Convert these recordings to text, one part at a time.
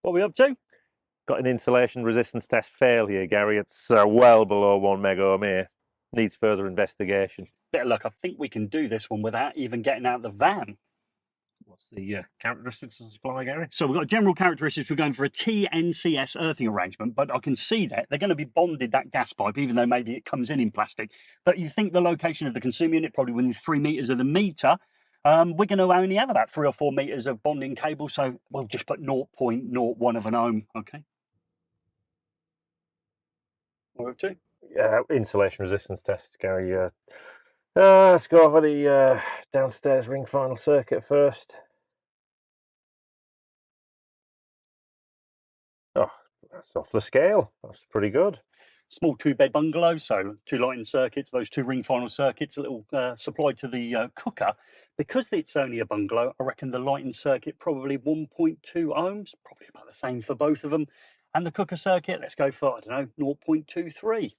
What are we up to? Got an insulation resistance test fail here, Gary. It's well below 1 mega ohm here. Needs further investigation. Bit of luck. I think we can do this one without even getting out of the van. What's the characteristics of the supply, Gary? So we've got general characteristics. We're going for a TNCS earthing arrangement, but I can see that they're going to be bonded, that gas pipe, even though maybe it comes in plastic. But you think the location of the consumer unit, probably within 3 meters of the meter, we're going to only have about 3 or 4 meters of bonding cable. So we'll just put 0.01 of an ohm. Okay. What to? Insulation resistance test, Gary. Let's go over the downstairs ring final circuit first. Oh, that's off the scale. That's pretty good. Small 2-bed bungalow, so 2 lighting circuits, those 2 ring final circuits, a little supply to the cooker. Because it's only a bungalow, I reckon the lighting circuit probably 1.2 ohms, probably about the same for both of them. And the cooker circuit, let's go for, I don't know, 0.23.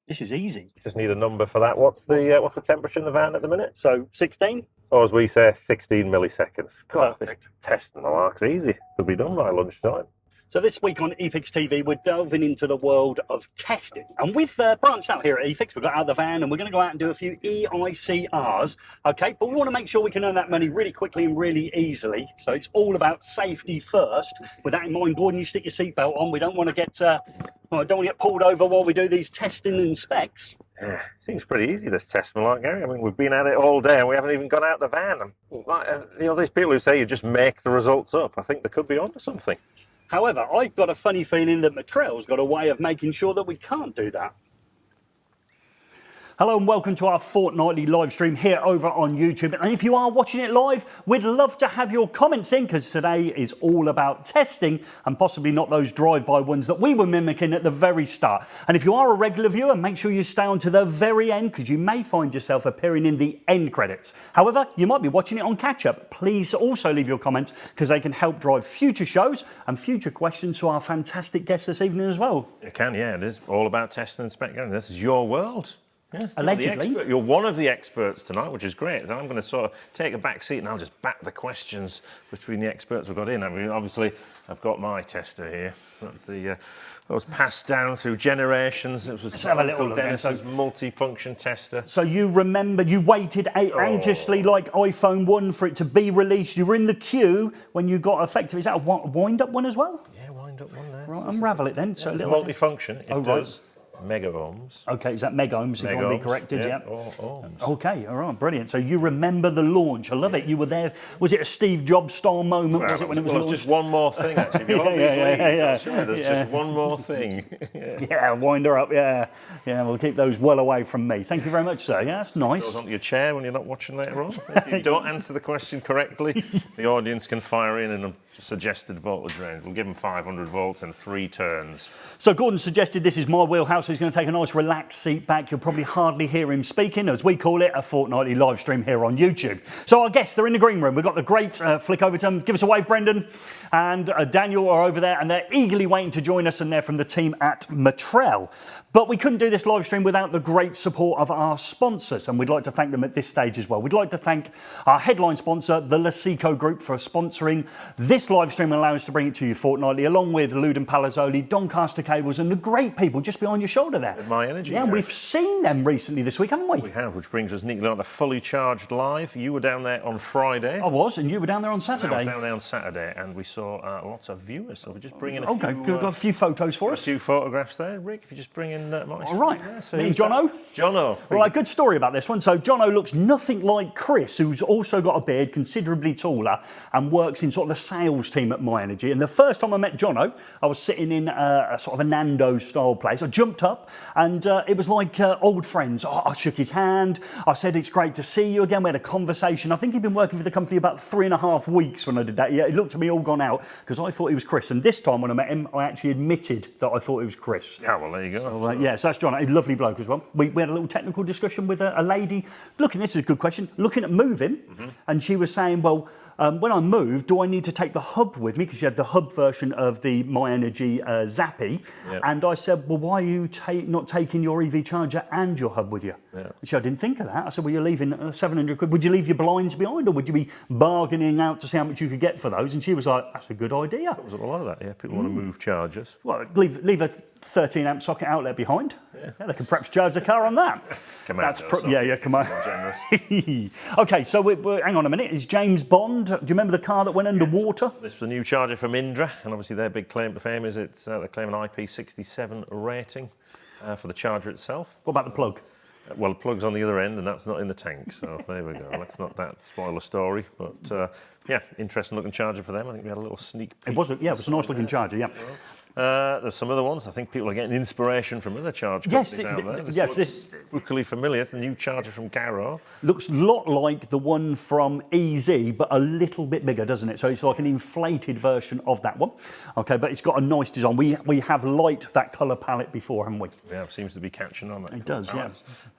This is easy. Just need a number for that. What's the temperature in the van at the minute? So 16. Or as we say, 16 milliseconds. God, this Perfect. testing the mark's easy. Could be done by lunchtime. So this week on eFIXX TV, we're delving into the world of testing. And we've branched out here at eFIXX. We've got out of the van and we're going to go out and do a few eICRs, okay? But we want to make sure we can earn that money really quickly and really easily. So it's all about safety first. With that in mind, Gordon, you stick your seatbelt on. We don't want to get pulled over while we do these testing and specs. Yeah, seems pretty easy, this test, like Gary. I mean, we've been at it all day and we haven't even got out the van. These people who say you just make the results up, I think they could be onto something. However, I've got a funny feeling that Metrel's got a way of making sure that we can't do that. Hello and welcome to our fortnightly live stream here over on YouTube. And if you are watching it live, we'd love to have your comments in, because today is all about testing and possibly not those drive-by ones that we were mimicking at the very start. And if you are a regular viewer, make sure you stay on to the very end, because you may find yourself appearing in the end credits. However, you might be watching it on catch-up. Please also leave your comments, because they can help drive future shows and future questions to our fantastic guests this evening as well. You can, yeah. It is all about testing and spec. This is your world. Yeah, allegedly. You're one of the experts tonight, which is great. So I'm going to sort of take a back seat and I'll just back the questions between the experts we've got in. I mean, obviously, I've got my tester here. That's that was passed down through generations. It was Dennis's multifunction tester. So you remember, you waited anxiously like iPhone 1 for it to be released. You were in the queue when you got effective. Is that a wind-up one as well? Yeah, wind-up one there. Right, unravel it then. Yeah, so it's multifunction. It does. Mega ohms. Okay, is that mega ohms, if you want to be corrected? Yeah. Or ohms. Okay, all right, brilliant. So you remember the launch. I love it. You were there. Was it a Steve Jobs style moment? Was it when it was launched? Just one more thing, actually. If you want these leads, there's just one more thing. Yeah, wind her up. Yeah, we'll keep those well away from me. Thank you very much, sir. Yeah, that's nice. Goes onto your chair when you're not watching later on. If you don't answer the question correctly, the audience can fire in a suggested voltage range. We'll give them 500 volts in 3 turns. So Gordon suggested this is my wheelhouse. So he's going to take a nice relaxed seat back. You'll probably hardly hear him speaking, as we call it, a fortnightly live stream here on YouTube. So our guests, they're in the green room. We've got the great flick over to them. Give us a wave, Brendan. And Daniel are over there, and they're eagerly waiting to join us, and they're from the team at Metrel. But we couldn't do this live stream without the great support of our sponsors, and we'd like to thank them at this stage as well. We'd like to thank our headline sponsor, the Lasico Group, for sponsoring this live stream and allowing us to bring it to you fortnightly, along with Luden Palazzoli, Doncaster Cables, and the great people just behind your shoulder there. With My Energy. Yeah, and we've seen them recently this week, haven't we? We have, which brings us neatly on to Fully Charged Live. You were down there on Friday. I was, and you were down there on Saturday. I was down there on Saturday, and we saw lots of viewers. So we're just bringing a few... Okay, we've got a few photos for us. A few photographs there. Rick, if you just bring in my... All right, so me and Jono. Jono. Right, good story about this one. So Jono looks nothing like Chris, who's also got a beard, considerably taller, and works in sort of the sales team at My Energy. And the first time I met Jono, I was sitting in a sort of a Nando's style place. I jumped up, and it was like old friends. I shook his hand. I said, "It's great to see you again." We had a conversation. I think he'd been working for the company about 3.5 weeks when I did that. Yeah, he looked at me all gone out because I thought he was Chris. And this time when I met him, I actually admitted that I thought he was Chris. Yeah, well, there you go. So, yeah, so that's Jono. He's a lovely bloke as well. We had a little technical discussion with a lady. Looking, this is a good question. Looking at moving, and she was saying, well, when I move, do I need to take the hub with me? Because she had the hub version of the My Energy Zappy. Yep. And I said, well, why are you not taking your EV charger and your hub with you? Yeah. She said, I didn't think of that. I said, well, you're leaving 700 quid. Would you leave your blinds behind, or would you be bargaining out to see how much you could get for those? And she was like, that's a good idea. There was a lot of that, yeah. People want to move chargers. Well, leave a 13 amp socket outlet behind. Yeah, they could perhaps charge the car on that. Come on, come on. Okay, so hang on a minute. Is James Bond? Do you remember the car that went underwater? This is a new charger from Indra, and obviously their big claim to fame is they claim an IP67 rating for the charger itself. What about the plug? Well, the plug's on the other end, and that's not in the tank, so there we go. Let's not that spoil a story, but yeah, interesting looking charger for them. I think we had a little sneak peek. It was a nice looking charger, yeah. There's some other ones. I think people are getting inspiration from other charge companies out there. This spookily familiar. It's the new charger from Garo. Looks a lot like the one from EZ, but a little bit bigger, doesn't it? So it's like an inflated version of that one. Okay, but it's got a nice design. We have liked that colour palette before, haven't we? Yeah, it seems to be catching on. It does, yeah.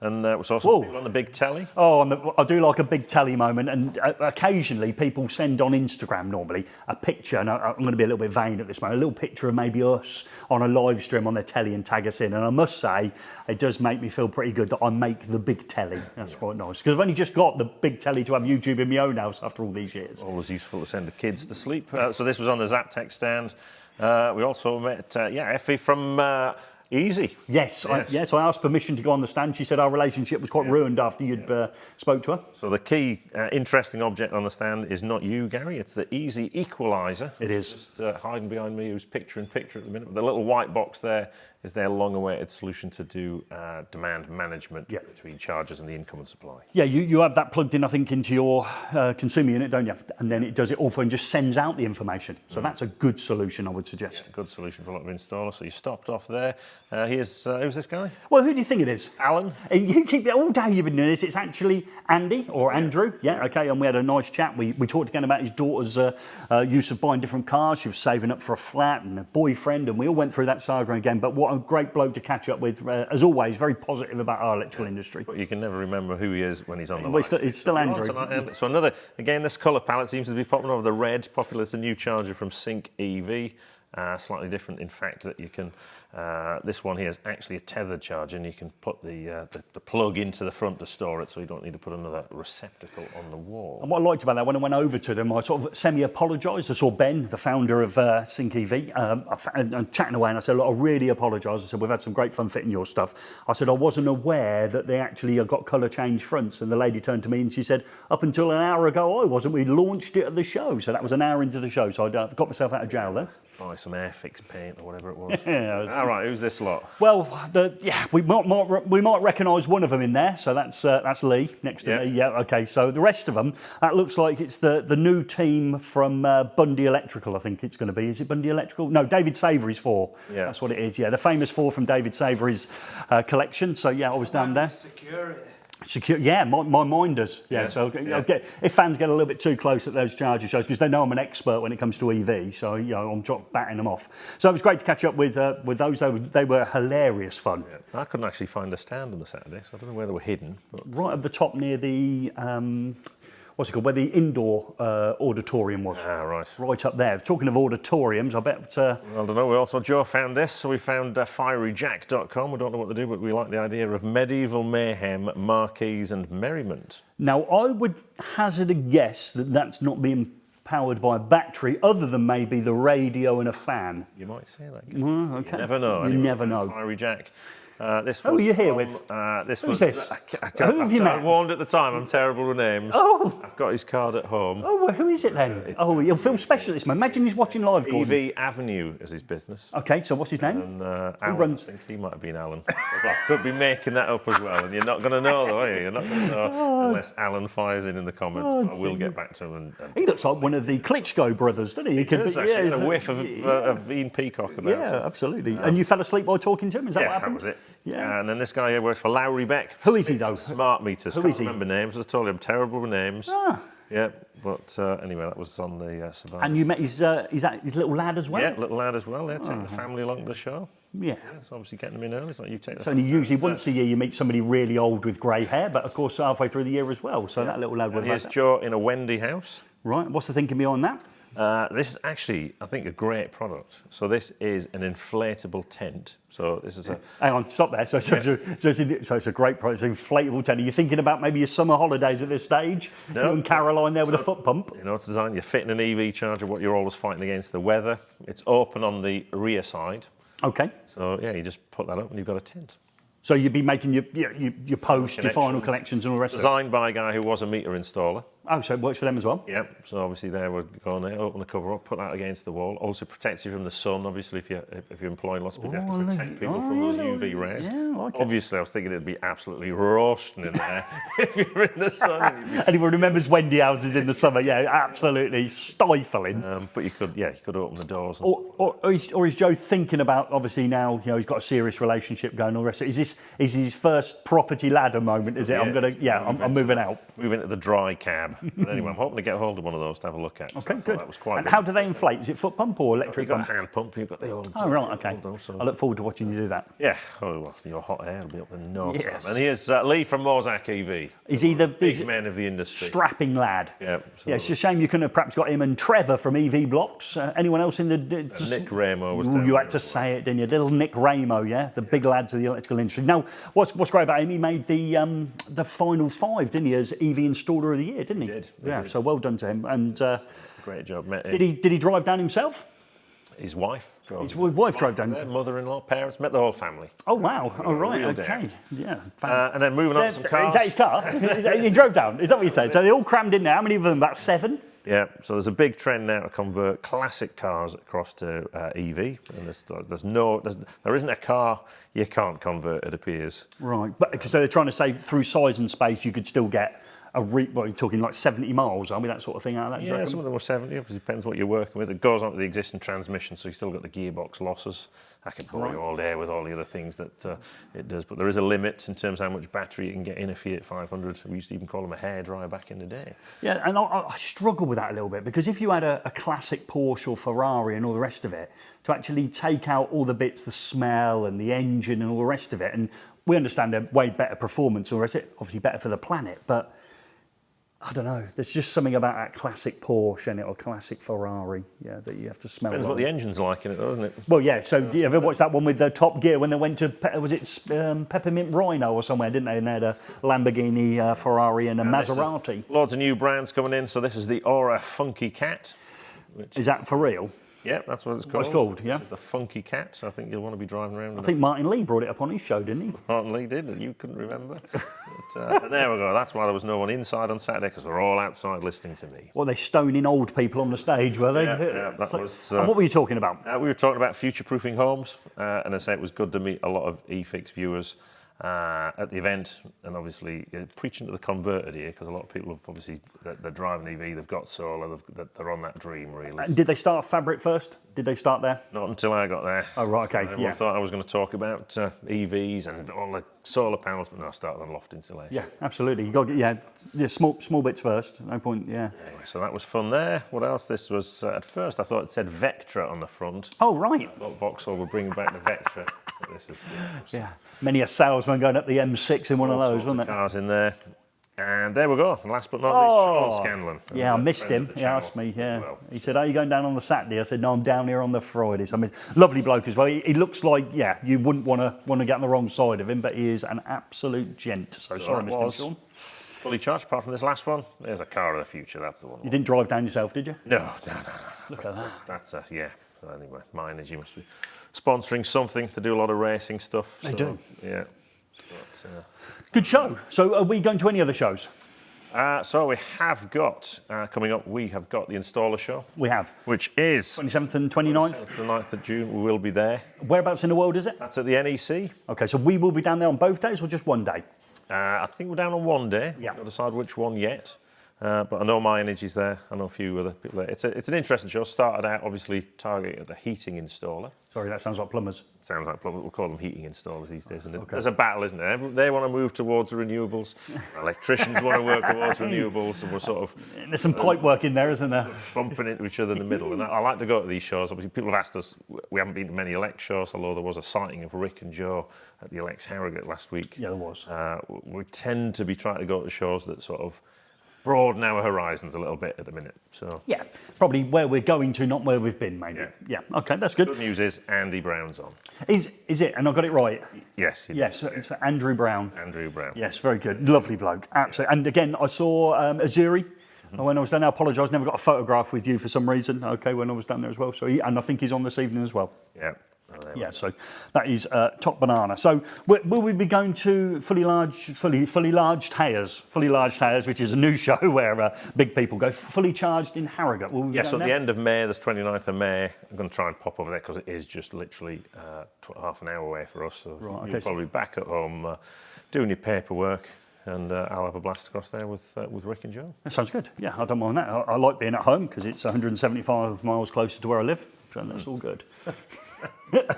And we saw some people on the big telly. Oh, I do like a big telly moment, and occasionally people send on Instagram normally a picture, and I'm going to be a little bit vain at this moment, a little picture of maybe us on a live stream on their telly and tag us in. And I must say, it does make me feel pretty good that I make the big telly. That's quite nice, because I've only just got the big telly to have YouTube in my own house after all these years. Always useful to send the kids to sleep. So this was on the Zaptec stand. We also met, Effie from Easy. Yes, I asked permission to go on the stand. She said our relationship was quite ruined after you'd spoke to her. So the key interesting object on the stand is not you, Gary. It's the Easy equalizer. It is. Just hiding behind me, who's picture in picture at the minute. But the little white box there is their long-awaited solution to do demand management between chargers and the incoming supply. Yeah, you have that plugged in, I think, into your consumer unit, don't you? And then it does it all for and just sends out the information. So that's a good solution, I would suggest. Yeah, good solution for a lot of installers. So you stopped off there. Who's this guy? Well, who do you think it is? Alan. You keep it all day. You've been doing this. It's actually Andy or Andrew. Yeah, okay. And we had a nice chat. We talked again about his daughter's use of buying different cars. She was saving up for a flat and a boyfriend, and we all went through that saga again. But what a great bloke to catch up with. As always, very positive about our electrical industry. But you can never remember who he is when he's on the live. It's still Andrew. So another, again, this colour palette seems to be popping over. The red, popular as the new charger from eFIXX EV. Slightly different in fact that you can, this one here is actually a tethered charger, and you can put the plug into the front to store it, so you don't need to put another receptacle on the wall. And what I liked about that, when I went over to them, I sort of semi-apologised. I saw Ben, the founder of eFIXX EV, and chatting away, and I said, look, I really apologise. I said, we've had some great fun fitting your stuff. I said, I wasn't aware that they actually got colour change fronts, and the lady turned to me and she said, up until an hour ago I wasn't. We launched it at the show, so that was an hour into the show, so I got myself out of jail there. Buy some eFIXX paint or whatever it was. All right, who's this lot? Well, we might recognise one of them in there. So that's Lee next to me. Yeah, okay. So the rest of them, that looks like it's the new team from Bundy Electrical. I think it's going to be. Is it Bundy Electrical? No, David Savory's 4. Yeah, that's what it is. Yeah, the famous 4 from David Savory's collection. So yeah, I was down there. Security. Secure, yeah, my mind does. Yeah, so if fans get a little bit too close at those charger shows, because they know I'm an expert when it comes to EV, so I'm batting them off. So it was great to catch up with those. They were hilarious fun. Yeah. I couldn't actually find a stand on the Saturday, so I don't know where they were hidden. But... Right at the top near the what's it called? Where the indoor auditorium was. Ah, right. Right up there. Talking of auditoriums, I bet... Well, I don't know. Joe found this, so we found fieryjack.com. We don't know what to do, but we like the idea of medieval mayhem, marquees and merriment. Now, I would hazard a guess that that's not being powered by a battery, other than maybe the radio and a fan. You might say that. Okay. You never know. You never know. Fiery Jack. Who are you here with? Who's this? Who have you met? I warned at the time, I'm terrible with names. Oh! I've got his card at home. Oh, well, who is it then? He'll feel special this man. Imagine he's watching live. EV Avenue is his business. Okay, so what's his name? And Alan, I think he might have been Alan. I could be making that up as well, and you're not going to know though, are you? You're not going to know unless Alan fires in the comments. I will get back to him. He looks like one of the Klitschko brothers, doesn't he? He does actually. A whiff of Ian Peacock about it. Absolutely. And you fell asleep while talking to him? Is that what happened? That was it. Yeah. And then this guy here works for Lowry Beck. Who is he though? Smart meters. Who is he? Can't remember names. I told you I'm terrible with names. Ah. Yeah, but anyway, that was on the Survivor. And you met his little lad as well? Yeah, little lad as well. Yeah, take the family along to the show. Yeah. It's obviously getting them in early. It's like you take. So usually once a year you meet somebody really old with grey hair, but of course halfway through the year as well. So that little lad would have. Here's Joe in a Wendy house. Right. What's the thinking behind that? This is actually, I think, a great product. So this is an inflatable tent. So this is a... Hang on, stop there. So it's a great product. It's an inflatable tent. Are you thinking about maybe your summer holidays at this stage? No. You and Caroline there with a foot pump? You know, it's designed, you're fitting an EV charger, what you're always fighting against the weather. It's open on the rear side. Okay. So yeah, you just put that up and you've got a tent. So you'd be making your post, your final connections and all the rest of it? Designed by a guy who was a meter installer. Oh, so it works for them as well? Yep. So obviously there we're going there, open the cover up, put that against the wall. Also protects you from the sun. Obviously, if you're employing lots of people, you have to protect people from those UV rays. Yeah, I like it. Obviously, I was thinking it'd be absolutely roasting in there if you're in the sun. Anyone remembers Wendy houses in the summer? Yeah, absolutely stifling. But you could open the doors. Or is Joe thinking about, obviously now, he's got a serious relationship going, all the rest of it. Is his first property ladder moment, is it? Yeah. I'm moving out. Move into the dry cab. But anyway, I'm hoping to get hold of one of those to have a look at. Okay, So good. That was quite And good. how do they inflate? Is it foot pump or electric You've got a pump? hand pump, you've got the old... Oh, right, okay. So, I look forward to watching you do that. yeah, oh, well, your hot air will be up in no time. Yes. And here's Lee from Mozart EV. Is he the Big man of the industry. strapping lad? Yeah. Yeah, it's a shame you couldn't have perhaps got him and Trevor from EV Blocks. Anyone else in the... Nick Ramo was Ooh, down you there had to as well. say it, didn't you? Little Nick Ramo, yeah? The big lads of the electrical industry. Now, what's great about him, he made the final 5, didn't he, as EV Installer of the Year, didn't he? He did. Yeah, so well done to him. And Great job, met him. did he drive down himself? His wife drove. His wife drove down. Their mother-in-law, parents, met the whole family. Oh, wow. All right, real okay. Yeah. And then moving on to some cars. Is that his car? He drove down. Is that what you said? So they all crammed in there. How many of them? About 7? Yeah, so there's a big trend now to convert classic cars across to EV, and there isn't a car you can't convert, it appears. Right. But so they're trying to say through size and space you could still get you're talking like 70 miles, aren't we? That sort of thing out of that, do you Yeah, reckon? some of them were 70, it depends what you're working with. It goes onto the existing transmission, so you still got the gearbox losses. I can bore you all day with all the other things that it does, but there is a limit in terms of how much battery you can get in a Fiat 500. We used to even call them a hairdryer back in the day. Yeah, and I struggle with that a little bit, because if you had a classic Porsche or Ferrari and all the rest of it, to actually take out all the bits, the smell and the engine and all the rest of it, and we understand they're way better performance, or is it obviously better for the planet, but I don't know. There's just something about that classic Porsche and or classic Ferrari, yeah, that you have to smell. Depends what the engine's like in it, doesn't it? Well, yeah. So, do you ever watch that one with the Top Gear when they went to Peppermint Rhino or somewhere, didn't they? And they had a Lamborghini, Ferrari, and a Maserati. Loads of new brands coming in. So this is the Aura Funky Cat. Is that for real? Yeah, that's what it's called. What it's called, yeah. This is the Funky Cat. So I think you'll want to be driving around. I think Martin Lee brought it up on his show, didn't he? Martin Lee did, and you couldn't remember. But, and there we go. That's why there was no one inside on Saturday, because they're all outside listening to me. Well, they stoning old people on the stage, were they? Yeah, that was. And what were you talking about? We were talking about future-proofing homes, and I say it was good to meet a lot of eFIXX viewers at the event, and obviously preaching to the converted here, because a lot of people have obviously they're driving EV, they've got solar, they're on that dream really. And did they start fabric first? Did they start there? Not until I got there. Oh right, okay. Everyone thought I was going to talk about EVs and all the solar panels, but no, I started on loft insulation. Yeah, absolutely. You got small bits first. No point. Yeah. Anyway, so that was fun there. What else? This was at first I thought it said Vectra on the front. Oh right. I thought Vauxhall would bring back the Vectra. But this is yeah. Many a salesman going up the M6 in one of those, wasn't it? Cars in there. And there we go. And last but not least, Sean Scanlon. Yeah, I missed him. He asked me, yeah. Well. He said, are you going down on the Saturday? I said, no, I'm down here on the Friday. So, I mean, lovely bloke as well. He looks like, yeah, you wouldn't want to get on the wrong side of him, but he is an absolute gent. So sorry, Mr. Sean. Fully charged, apart from this last one. There's a car of the future, that's the one. You didn't drive down yourself, did you? No. Look at that. That's yeah. So anyway, mine is you must be sponsoring something to do a lot of racing stuff. They do. Yeah. But, good show. So are we going to any other shows? So we have got, coming up, we have got the installer show. We have. Which is 27th and 29th? The 9th of June, we will be there. Whereabouts in the world is it? That's at the NEC. Okay, so we will be down there on both days or just one day? I think we're down on one day. Yeah. Not decide which one yet. But I know my energy's there. I know a few other people there. It's an interesting show. Started out, obviously, targeting the heating installer. Sorry, that sounds like plumbers. Sounds like plumbers. We'll call them heating installers these days. And Okay. there's a battle, isn't there? They want to move towards the renewables. Electricians want to work towards renewables. And we're sort of There's some pipe work in there, isn't there? bumping into each other in the middle. And I like to go to these shows. Obviously, people have asked us, we haven't been to many elect shows, although there was a sighting of Rick and Joe at the elects Harrogate last week. Yeah, there was. We tend to be trying to go to shows that sort of broaden our horizons a little bit at the minute. So Yeah, probably where we're going to, not where we've been, maybe. Yeah, okay, that's good. good news is Andy Brown's on. Is it? And I got it right? Yes. Yes, it's Andrew Brown. Andrew Brown. Yes, very good. Lovely bloke, absolutely. And again, I saw Azuri when I was down there. I apologise, never got a photograph with you for some reason, okay, when I was down there as well. So, and I think he's on this evening as well. Yeah. Oh, there we Yeah, go. so that is top banana. So will we be going to fully large tires, which is a new show where big people go fully charged in Harrogate? Will we be Yes, going at the there? end of May, this 29th of May, I'm going to try and pop over there because it is just literally half an hour away for us. So Right, okay, you'll probably be back at home doing your paperwork, and I'll have a blast across there with Rick and Joe. That sounds good. Yeah, I don't mind that. I like being at home because it's 175 miles closer to where I live, so that's all good.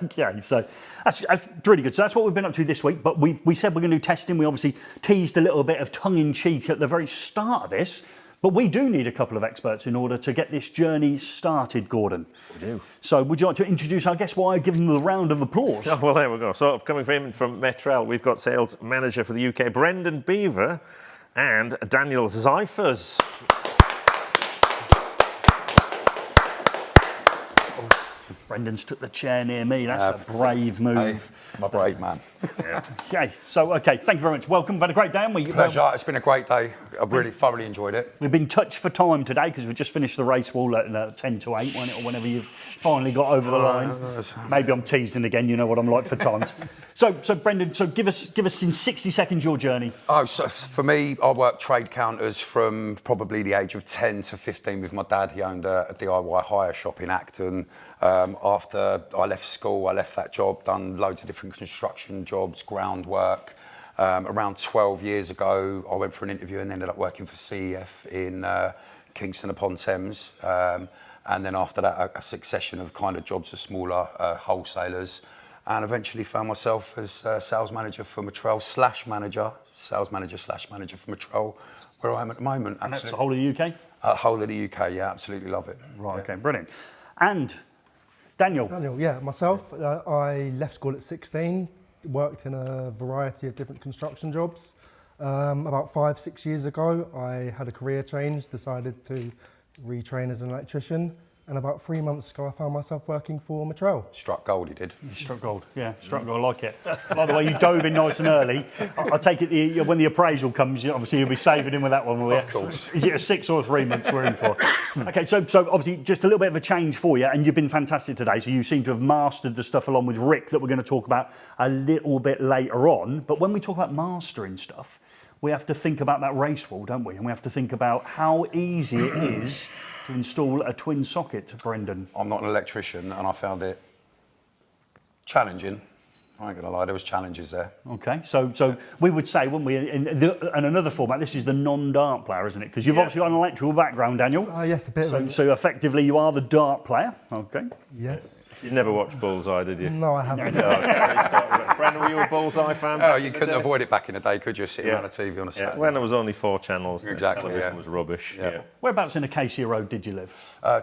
Okay, so that's really good. So that's what we've been up to this week. But we said we're going to do testing. We obviously teased a little bit of tongue-in-cheek at the very start of this. But we do need a couple of experts in order to get this journey started, Gordon. We do. So would you like to introduce our guest while I give them the round of applause? Oh, well, there we go. So coming from Metrel, we've got sales manager for the UK, Brendan Beaver, and Daniel Zyfers. Brendan's took the chair near me. That's a brave move. Hey, I'm a brave man. Okay, so, thank you very much. Welcome. We've had a great day, haven't we? Pleasure. It's been a great day. I've really thoroughly enjoyed it. We've been touched for time today because we've just finished the race wall at 10 to 8, wasn't it, or whenever you've finally got over the line. Maybe I'm teasing again, you know what I'm like for times. So Brendan, give us in 60 seconds your journey. Oh, so for me, I worked trade counters from probably the age of 10 to 15 with my dad. He owned a DIY hire shop in Acton. After I left school, I left that job, done loads of different construction jobs, groundwork. Around 12 years ago, I went for an interview and ended up working for CEF in Kingston upon Thames. And then after that, a succession of kind of jobs for smaller wholesalers. And eventually found myself as sales manager for Metrel sales manager for Metrel, where I am at the moment. And that's the whole of the UK? Whole of the UK, yeah, absolutely love it. Right, Yeah. okay, brilliant. And Daniel, Yeah, myself. I left school at 16, worked in a variety of different construction jobs. About 5-6 years ago, I had a career change, decided to retrain as an electrician. And about 3 months ago, I found myself working for Metrel. Struck gold, he did. you struck gold. Yeah, struck gold. I like it. By the way, you dove in nice and early. I take it when the appraisal comes, obviously you'll be saving in with that one, will you? Of course. Is it a 6 or 3 months we're in for? Okay, so obviously just a little bit of a change for you, and you've been fantastic today. So you seem to have mastered the stuff along with Rick that we're going to talk about a little bit later on. But when we talk about mastering stuff, we have to think about that race wall, don't we? And we have to think about how easy it is to install a twin socket, Brendan. I'm not an electrician, and I found it challenging. I ain't gonna lie, there was challenges there. Okay, so we would say, wouldn't we, in another format, this is the non-dart player, isn't it? Because you've obviously got an electrical background, Daniel. Yes, a bit. So effectively you are the dart player, okay. Yes. You never watched Bullseye, did you? No, I haven't. Brendan, were you a Bullseye fan? Oh, you couldn't avoid it back in the day, could you? Sitting around the TV on a Saturday. When there was only 4 channels, Exactly, television yeah. was rubbish. Yeah. Whereabouts in Acacia Road did you live?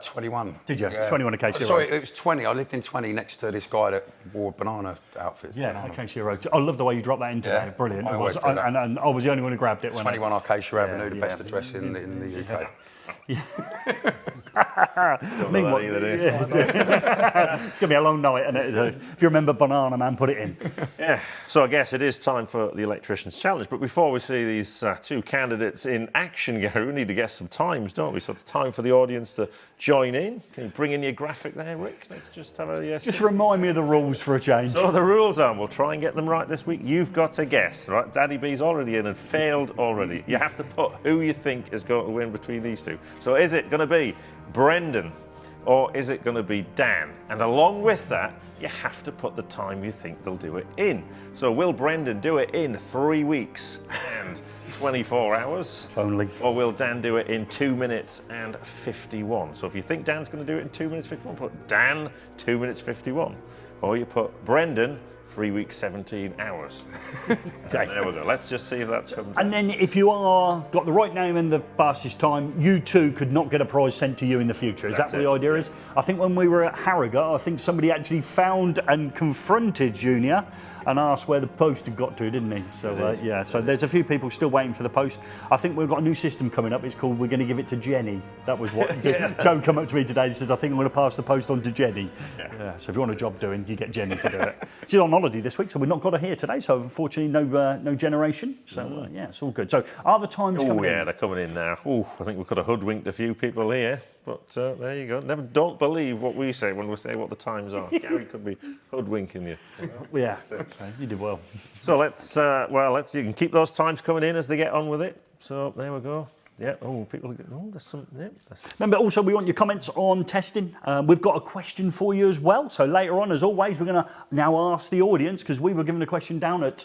21. Did you? 21 Acacia Sorry, Road. it was 20. I lived in 20 next to this guy that wore banana outfits. Yeah, banana. Acacia Road. I love the way you dropped that in today. Yeah, Brilliant. I It was. always do that. And I was the only one who grabbed it. 21 Acacia Avenue, the yeah. best address in the UK. Don't know that either, do you? It's going to be a long night, and if you remember Banana Man, put it in. Yeah, so I guess it is time for the Electrician's Challenge. But before we see these 2 candidates in action, Gary, we need to guess some times, don't we? So it's time for the audience to join in. Can you bring in your graphic there, Rick? Let's just have a yes. Just remind me of the rules for a change. So the rules are, we'll try and get them right this week. You've got to guess, right? Daddy B's already in and failed already. You have to put who you think is going to win between these 2. So is it going to be Brendan or is it going to be Dan? And along with that, you have to put the time you think they'll do it in. So will Brendan do it in 3 weeks and 24 hours? If only. Or will Dan do it in 2 minutes and 51? So if you think Dan's going to do it in 2 minutes 51, put Dan 2 minutes 51. Or you put Brendan 3 weeks, 17 hours. Okay. There we go. Let's just see if that's come. And then if you are got the right name and the fastest time, you too could not get a prize sent to you in the future. Is that what the idea is? I think when we were at Harrogate, I think somebody actually found and confronted Junior and asked where the post had got to, didn't he? So yeah, so there's a few people still waiting for the post. I think we've got a new system coming up. It's called We're going to give it to Jenny. That was what Joe come up to me today and says, I think I'm going to pass the post on to Jenny. Yeah. So if you want a job doing, you get Jenny to do it. She's on holiday this week, so we've not got her here today. So unfortunately, no generation. So yeah, it's all good. So are the times coming in? Oh yeah, they're coming in now. Oh, I think we could have hoodwinked a few people here. But there you go. Never don't believe what we say when we say what the times are. Gary could be hoodwinking you. Yeah, you did well. So let's you can keep those times coming in as they get on with it. So there we go. Yeah. Oh, people. Oh, there's some. Yeah. Remember, also we want your comments on testing. We've got a question for you as well. So later on, as always, we're going to now ask the audience because we were given a question down at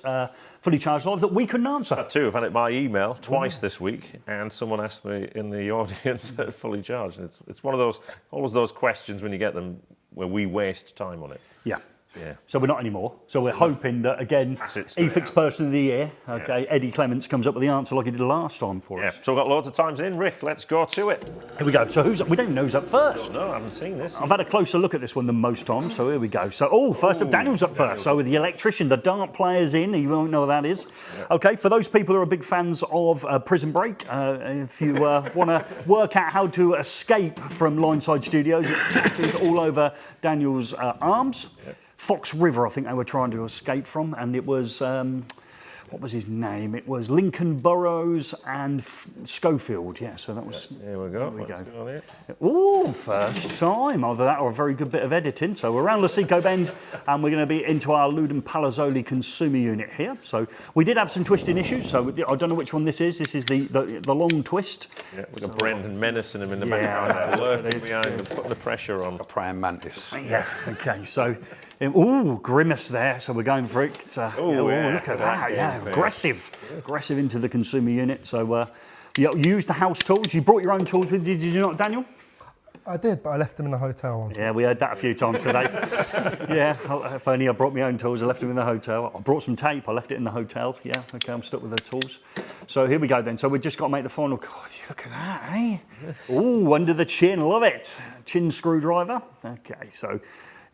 Fully Charged Live that we couldn't answer. That too. I've had it by email twice this week, and someone asked me in the audience at Fully Charged. And it's one of those always those questions when you get them where we waste time on it. Yeah. Yeah. So we're not anymore. So we're hoping that, again, eFIXX Person of the Year, okay, Eddie Clements comes up with the answer like he did last time for us. So we've got loads of times in. Rick, let's go to it. Here we go. So we don't even know who's up first. No, I haven't seen this. I've had a closer look at this one than most times, so here we go. So, first up, Daniel's up first. So with the electrician, the dart player's in. You won't know what that is. Yeah. Okay, for those people who are big fans of Prison Break, if you want to work out how to escape from Lineside Studios, it's tattooed all over Daniel's arms. Yeah. Fox River, I think they were trying to escape from, and it was, what was his name? It was Lincoln Burrows and Schofield, yeah, so that was... Here we go. Ooh, first time. Either that or a very good bit of editing. So we're around Lasico Bend, and we're going to be into our Ludum Palazzoli consumer unit here. So we did have some twisting issues, so I don't know which one this is. This is the long twist. Yeah, we've got Brendan menacing him in the background, lurking behind and putting the pressure on. A praying mantis. Yeah, okay, so... Ooh, grimace there. So we're going for it. Look at that. Yeah, aggressive into the consumer unit. So you used the house tools. You brought your own tools with you, did you not, Daniel? I did, but I left them in the hotel. Yeah, we heard that a few times today. Yeah, if only I brought my own tools, I left them in the hotel. I brought some tape, I left it in the hotel. Yeah, okay, I'm stuck with the tools. So here we go then. So we've just got to make the final. God, look at that, eh? Ooh, under the chin, love it. Chin screwdriver. Okay, so...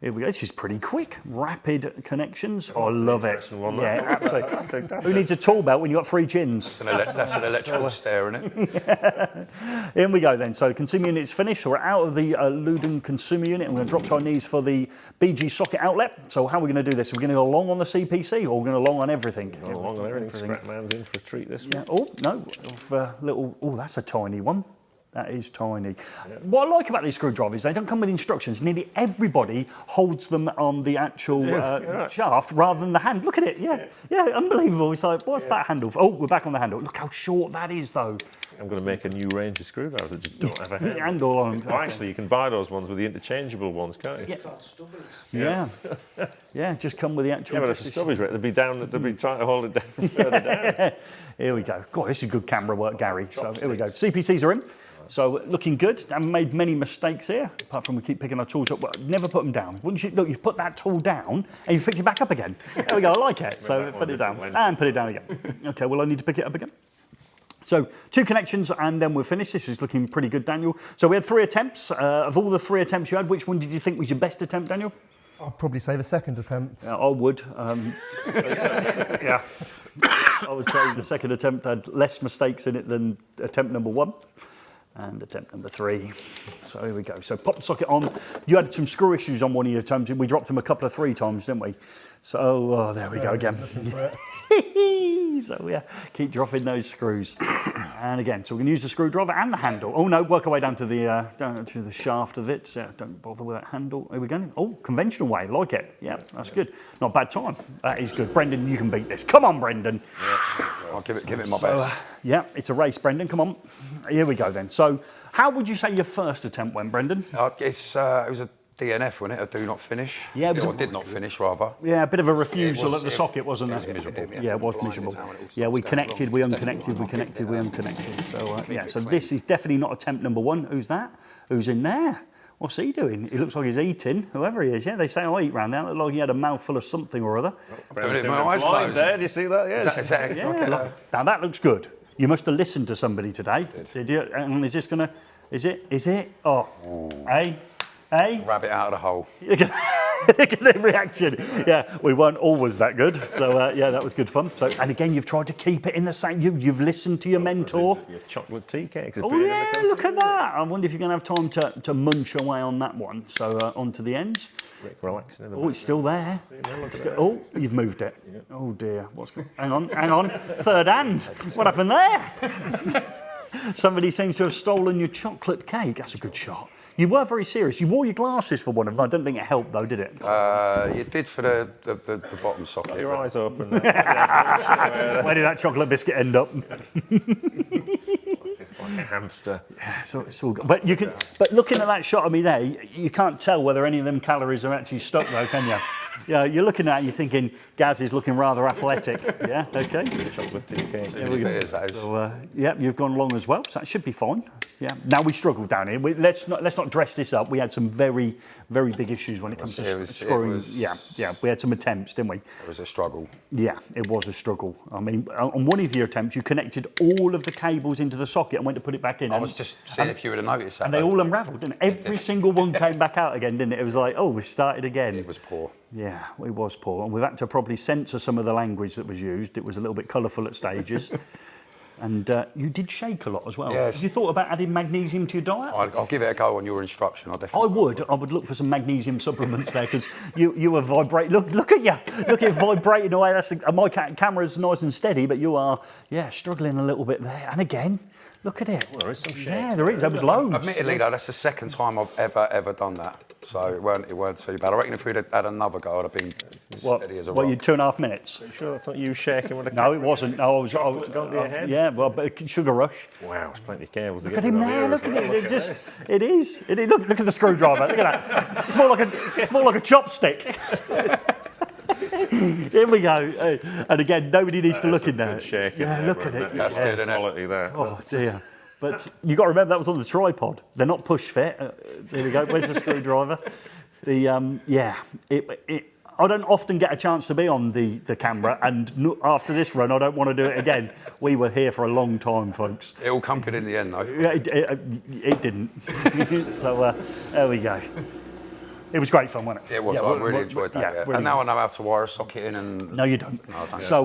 Here we go. This is pretty quick. Rapid connections. I love it. Yeah, absolutely. Who needs a tool belt when you've got 3 chins? That's an electrical stair, isn't it? Here we go then. So the consumer unit is finished. So we're out of the Ludum consumer unit. I'm going to drop to our knees for the BG socket outlet. So how are we going to do this? Are we going to go long on the CPC or are we going to long on everything? Go long on everything. Scrapman's in for a treat this one. Oh, no. Oh, that's a tiny one. That is tiny. What I like about these screwdrivers, they don't come with instructions. Nearly everybody holds them on the actual shaft rather than the hand. Look at it, yeah, unbelievable. It's like, what's that handle for? Oh, we're back on the handle. Look how short that is, though. I'm going to make a new range of screwdrivers that just don't have a handle. Handle on them. Well, actually, you can buy those ones with the interchangeable ones, can't you? Yeah, just come with the actual... Yeah, but if the stubbies right, they'd be trying to hold it down further down. Here we go. God, this is good camera work, Gary. So here we go. CPCs are in. So looking good. Haven't made many mistakes here, apart from we keep picking our tools up. Well, never put them down. Once you've put that tool down and you've picked it back up again. There we go. I like it. So put it down and put it down again. Okay. Well, I need to pick it up again. So 2 connections and then we're finished. This is looking pretty good, Daniel. So we had 3 attempts. Of all the 3 attempts you had, which one did you think was your best attempt, Daniel? I'll probably say the second attempt. I would. Yeah. I would say the second attempt had less mistakes in it than attempt number 1. And attempt number 3. So here we go. So pop the socket on. You had some screw issues on one of your attempts. We dropped them a couple of 3 times, didn't we? So there we go again. So yeah, keep dropping those screws. And again, so we're going to use the screwdriver and the handle. Oh no, work our way down to the shaft of it. So don't bother with that handle. Here we go. Oh, conventional way, like it. Yeah, that's good. Not a bad time. That is good. Brendan, you can beat this. Come on, Brendan. I'll give it my best. Yeah, it's a race, Brendan. Come on. Here we go then. So how would you say your first attempt went, Brendan? It was a DNF, wasn't it? A do not finish. Yeah, it was did not finish, rather. Yeah, a bit of a refusal at the socket, wasn't it? It was miserable. Yeah, it was miserable. Yeah, we connected, we unconnected, we connected, we unconnected. So, so this is definitely not attempt number 1. Who's that? Who's in there? What's he doing? He looks like he's eating, whoever he is. Yeah, they say I eat round there. Looked like he had a mouthful of something or other. Doing it with my eyes Blind closed. there, do you see that? Yeah. Is that Yeah, like a- now that looks good. You must have listened to somebody today. Did you? And is this gonna? Is it? Oh, hey. rabbit out of the hole? Look at the reaction. Yeah, we weren't always that good. So yeah, that was good fun. So, and again, you've tried to keep it in the same. You've listened to your mentor. Your chocolate tea cakes. Oh yeah, look at that. I wonder if you're going to have time to munch away on that one. So onto the ends. Rick relaxing in the Oh, it's still there. Oh, you've moved it. Oh dear. Hang on. Third hand. What happened there? Somebody seems to have stolen your chocolate cake. That's a good shot. You were very serious. You wore your glasses for one of them. I don't think it helped though, did it? You did for the bottom socket. Your eyes open. Where did that chocolate biscuit end up? Like a hamster. Yeah, so it's all good. But you can. But looking at that shot of me there, you can't tell whether any of them calories are actually stuck though, can you? Yeah, you're looking at it, you're thinking Gaz is looking rather athletic. Yeah, okay. Chocolate tea cake. So yeah, you've gone long as well, so that should be fine. Yeah. Now we struggled down here. Let's not dress this up. We had some very big issues when it comes to screwing. Yeah. We had some attempts, didn't we? It was a struggle. Yeah, it was a struggle. I mean, on one of your attempts, you connected all of the cables into the socket and went to put it back in. I was just seeing if you would have noticed that. And they all unravelled, didn't it? Every single one came back out again, didn't it? It was like, oh, we started again. It was poor. Yeah, it was poor. And we've had to probably censor some of the language that was used. It was a little bit colourful at stages. And you did shake a lot as well. Yes. Have you thought about adding magnesium to your diet? I'll give it a go on your instruction. I would look for some magnesium supplements there because you were vibrating. Look at you. Look at vibrating away. My camera's nice and steady, but you are, struggling a little bit there. And again, look at it. Well, there is some shakes. Yeah, there is. There was loads. Admittedly, though, that's the second time I've ever done that. So it weren't too bad. I reckon if we'd had another go, I'd have been steady as a rock. What, you 2.5 minutes? Sure, I thought you were shaking with a No, it wasn't. No, I was Gone to your head? yeah, well, but sugar rush. Wow, there's plenty of cables. Look at him there. Look at it. It is. Look at the screwdriver. Look at that. It's more like a chopstick. Here we go. And again, nobody needs to look in there. Yeah, look at it. That's good, isn't it? Quality there. Oh dear. But you got to remember that was on the tripod. They're not push fit. Here we go. Where's the screwdriver? I don't often get a chance to be on the camera, and after this run, I don't want to do it again. We were here for a long time, folks. It all come good in the end, though. Yeah, it didn't. So there we go. It was great fun, wasn't it? It was. I really enjoyed that. Yeah. Really And now good. I know how to wire a socket in. And No, you don't. No, I don't. So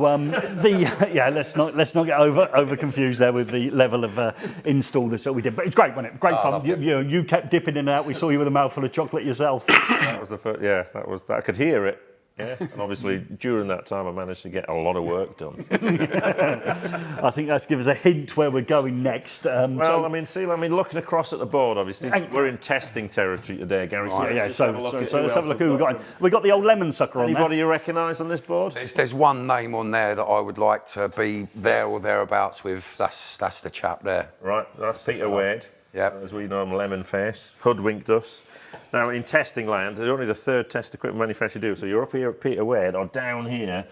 let's not get over confused there with the level of install that we did. But it's great, wasn't it? Great fun. You kept dipping in and out. We saw you with a mouthful of chocolate yourself. That was the first. Yeah, that was. I could hear it. Yeah, and obviously during that time I managed to get a lot of work done. I think that's give us a hint where we're going next. Well, I mean, looking across at the board, obviously we're in testing territory today, Gary. So let's have a look who we got. We got the old lemon sucker on there. Anybody you recognise on this board? There's one name on there that I would like to be there or thereabouts with. That's the chap there. Right, that's Peter Wade. Yep. As we know him, Lemon Face, hoodwinked us. Now, in testing land, they're only the third test equipment manufacturer do. So you're up here at Peter Wade or down here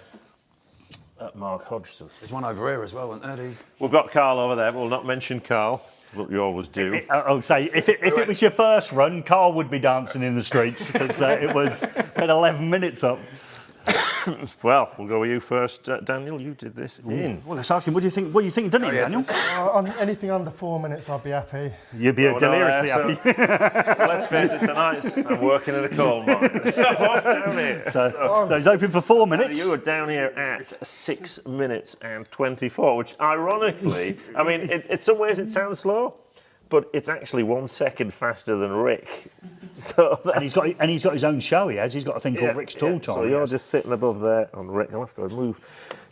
at Mark Hodgson. There's one over here as well, isn't there? We've got Carl over there, but we'll not mention Carl, but you always do. I'll say, if it was your first run, Carl would be dancing in the streets because it was at 11 minutes up. Well, we'll go with you first, Daniel. You did this in. Well, let's ask him, what do you think you've done it, Daniel? Anything under 4 minutes, I'd be happy. You'd be deliriously happy. Well, let's face it, tonight I'm working in a coal mine. I'm off down here. So he's open for 4 minutes. You were down here at 6 minutes and 24, which ironically, I mean, in some ways it sounds slow, but it's actually 1 second faster than Rick. So and he's got his own show. He's got a thing called Rick's Tool Time. So you're just sitting above there on Rick. I'll have to move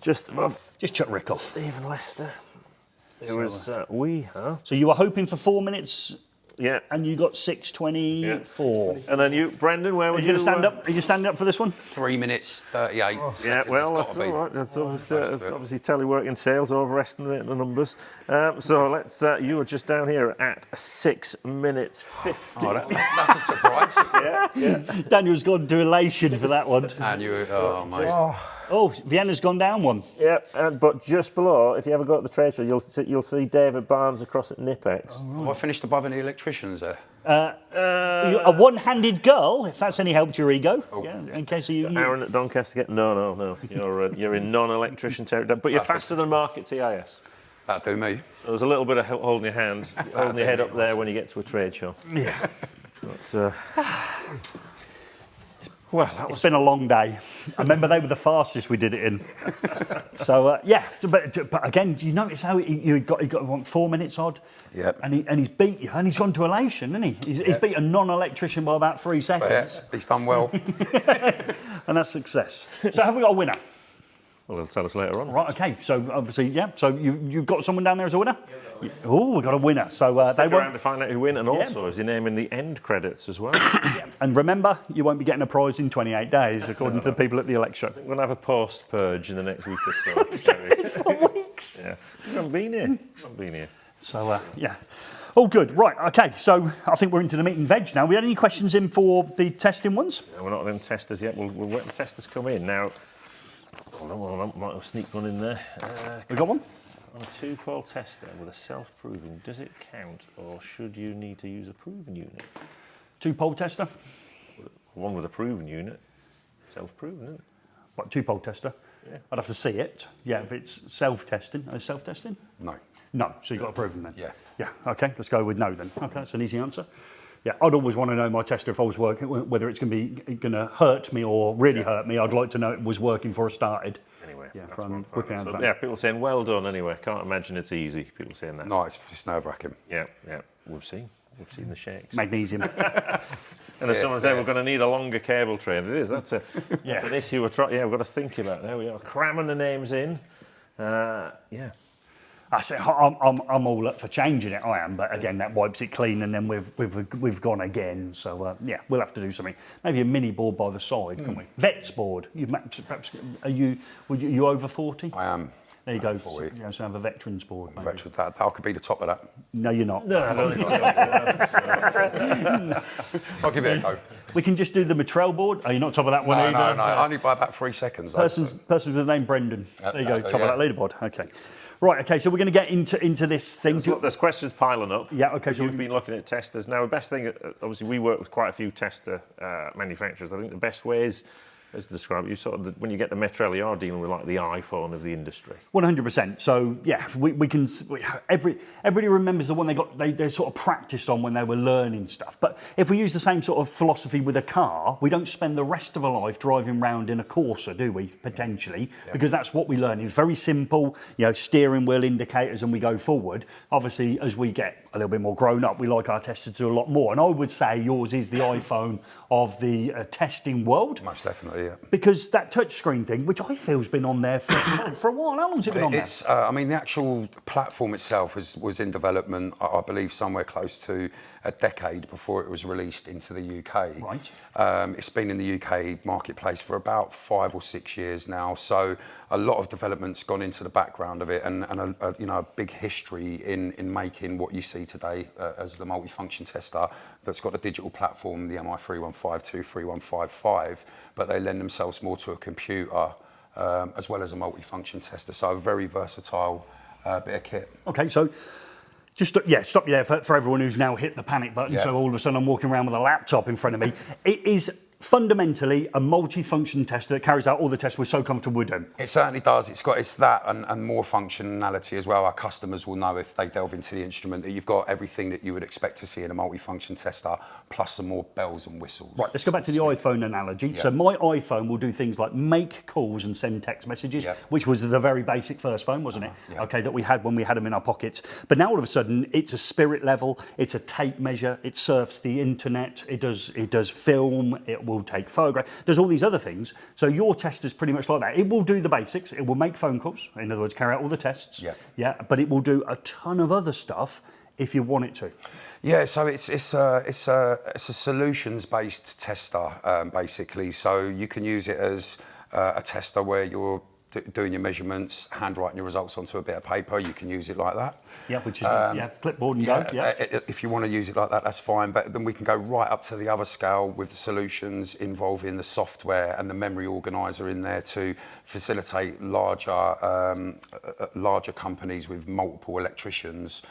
just above. Just chuck Rick off. Stephen Lester. It was So you were hoping for 4 minutes. Yeah. And you got 6:24. Yeah. And then you, Brendan, where were you? Are you going to stand up? Are you standing up for this one? 3 minutes 38. Yeah, well, that's all right. That's obviously telework in sales, overestimating the numbers. So let's. You were just down here at 6 minutes 50. Oh, that's a surprise. Yeah. Daniel's gone to elation for that one. And you, oh, mate. Oh, Vienna's gone down one. Yeah, but just below, if you ever go to the trade show, you'll see David Barnes across at eFIXX. Have I finished above any electricians there? A one-handed girl, if that's any help to your ego. Oh. Yeah, in case you. Aaron at Doncaster, no. You're in non-electrician territory, but you're faster than Mark at TIS. That'd do me. There's a little bit of holding your hand, holding your head up there when you get to a trade show. Yeah. But, well, It's been a long day. I remember they were the fastest we did it in. So yeah, but again, you notice how he got 4 minutes odd. Yep. And he's beat you, and he's gone to elation, hasn't he? He's beat a non-electrician by about 3 seconds. Yeah, he's done well. And that's success. So have we got a winner? well, he'll tell us later on. Right, okay. So obviously, yeah. So you've got someone down there as a winner? Oh, we've got a winner. So They they go around won't. to find out who win, and also is your name in the end credits as well. And remember, you won't be getting a prize in 28 days, according to the people at the elect show. We're going to have a post purge in the next week or so. I've said this for weeks. Yeah, you haven't been here. So yeah. All good. Right. Okay. So I think we're into the meat and veg now. We had any questions in for the testing ones? No, we're not on testers yet. We'll wait the testers come in now. Hold on, I might have sneaked one in there. We got one. On a 2-pole tester with a self-proving, does it count, or should you need to use a proven unit? 2-pole tester. One with a proven unit, self-proven, isn't it? What, 2-pole tester? Yeah. I'd have to see it. Yeah. If it's self-testing, is self-testing? No. No. So you've got a proven then. Yeah. Yeah. Okay. Let's go with no then. Okay. That's an easy answer. Yeah. I'd always want to know my tester if I was working, whether it's going to hurt me or really hurt me. I'd like to know it was working before I started. Anyway, Yeah, that's from one whipping fine. out the So, van. yeah, people saying well done anyway. Can't imagine it's easy. People saying that. No, it's nerve-wracking. Yeah. We've seen the shakes. Magnesium. And as someone said, we're going to need a longer cable tray. And it is. That's an issue we're trying. Yeah, we've got to think about. There we are, cramming the names in. Yeah. I say I'm all up for changing it. I am, but again, that wipes it clean, and then we've gone again. So yeah, we'll have to do something. Maybe a mini board by the side, can we? Vets board. Perhaps are you over 40? I am. There you go. 40. You know, so have a veterans board. Maybe. Veteran, that could be the top of that. No, you're not. No, I don't think so. I'll give it a go. We can just do the Metrel board. Oh, you're not top of that one either. No. Only by about 3 seconds. Person with the name Brendan. There you go. Top yeah. of that leaderboard. Okay. Right. Okay. So we're going to get into this thing. Look, there's questions piling up. Yeah. Okay. So You've been looking at testers. Now, the best thing, obviously, we work with quite a few tester manufacturers. I think the best way is, as to describe it, when you get the Metrel, you are dealing with like the iPhone of the industry. 100%. So yeah, we can. Everybody remembers the one they sort of practiced on when they were learning stuff. But if we use the same sort of philosophy with a car, we don't spend the rest of our life driving around in a Corsa, do we? Potentially, because that's what we learn. It's very simple. Steering wheel indicators, and we go forward. Obviously, as we get a little bit more grown up, we like our tester to do a lot more. And I would say yours is the iPhone of the testing world. Most definitely, yeah. Because that touchscreen thing, which I feel has been on there for a while. How long's it been on there? I mean, the actual platform itself was in development, I believe, somewhere close to a decade before it was released into the UK. Right. It's been in the UK marketplace for about 5 or 6 years now. So a lot of development's gone into the background of it, and a big history in making what you see today as the multifunction tester that's got a digital platform, the MI3152, 3155, but they lend themselves more to a computer as well as a multifunction tester. So a very versatile bit of kit. Okay, so just stop you there for everyone who's now hit the panic button. Yeah. So all of a sudden I'm walking around with a laptop in front of me. It is fundamentally a multi-function tester that carries out all the tests we're so comfortable with doing. It certainly does. It's that and more functionality as well. Our customers will know if they delve into the instrument that you've got everything that you would expect to see in a multifunction tester, plus some more bells and whistles. Right, let's go back to the iPhone analogy. Yeah. So my iPhone will do things like make calls and send text messages, Yeah. which was the very basic first phone, wasn't it? Yeah. Okay, that we had when we had them in our pockets. But now all of a sudden, it's a spirit level, it's a tape measure, it surfs the internet, it does film, it will take photographs, there's all these other things. So your test is pretty much like that. It will do the basics, it will make phone calls, in other words, carry out all the tests. Yeah, but it will do a ton of other stuff if you want it to. Yeah, so it's a solutions-based tester basically. So you can use it as a tester where you're doing your measurements, handwriting your results onto a bit of paper, you can use it like that. Yeah, which is clipboard and go. Yeah. If you want to use it like that, that's fine. But then we can go right up to the other scale with the solutions involving the software and the memory organizer in there to facilitate larger companies with multiple electricians,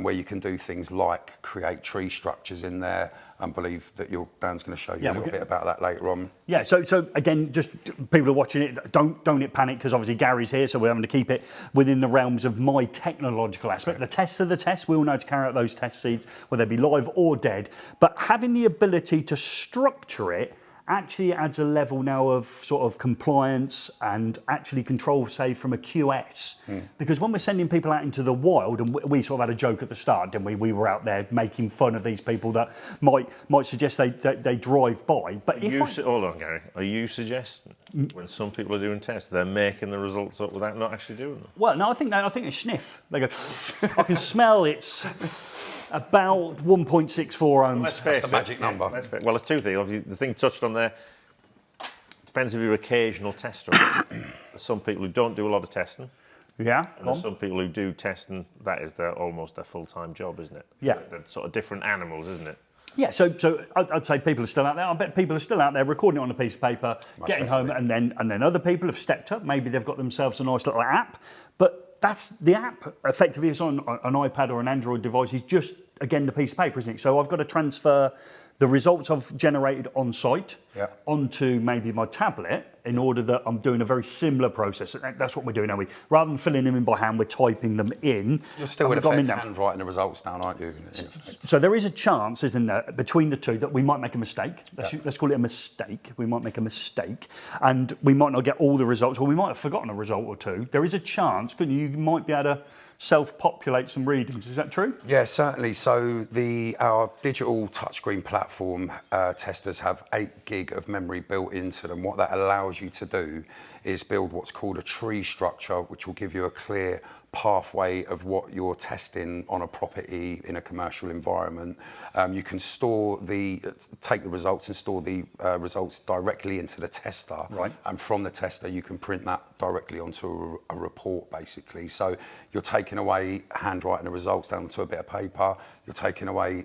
where you can do things like create tree structures in there. I believe that Dan's going to show you a little bit about that later on. Yeah, so again, just people are watching it, don't panic, because obviously Gary's here, so we're having to keep it within the realms of my technological aspect. The tests are the tests. We all know how to carry out those test seeds, whether they be live or dead. But having the ability to structure it actually adds a level now of sort of compliance and actually control, say, from a QS. Because when we're sending people out into the wild, and we sort of had a joke at the start, didn't we? We were out there making fun of these people that might suggest they drive by. But hold on, Gary. Are you suggesting when some people are doing tests, they're making the results up without not actually doing them? Well, no, I think they sniff. They go, I can smell it's about 1.64 ohms. That's the magic number. Well, it's two things. Obviously, the thing touched on there depends if you're an occasional tester. There's some people who don't do a lot of testing. Yeah. And there's some people who do testing. That is almost their full-time job, isn't it? Yeah. They're sort of different animals, isn't it? Yeah, so I'd say people are still out there. I bet people are still out there recording it on a piece of paper, getting home, and then other people have stepped up. Maybe they've got themselves a nice little app, but that's the app. Effectively, it's on an iPad or an Android device. Is just again the piece of paper, isn't it? So I've got to transfer the results I've generated on site onto maybe my tablet in order that I'm doing a very similar process. That's what we're doing now. Rather than filling them in by hand, we're typing them in. You're still in effect handwriting the results down, aren't you? So there is a chance, isn't there, between the two that we might make a mistake. Let's call it a mistake. We might make a mistake and we might not get all the results, or we might have forgotten a result or two. There is a chance, couldn't you? You might be able to self-populate some readings. Is that true? Yeah, certainly. So our digital touchscreen platform testers have 8 gig of memory built into them. What that allows you to do is build what's called a tree structure, which will give you a clear pathway of what you're testing on a property in a commercial environment. You can take the results and store the results directly into the tester. Right. And from the tester, you can print that directly onto a report, basically. So you're taking away handwriting the results down onto a bit of paper. You're taking away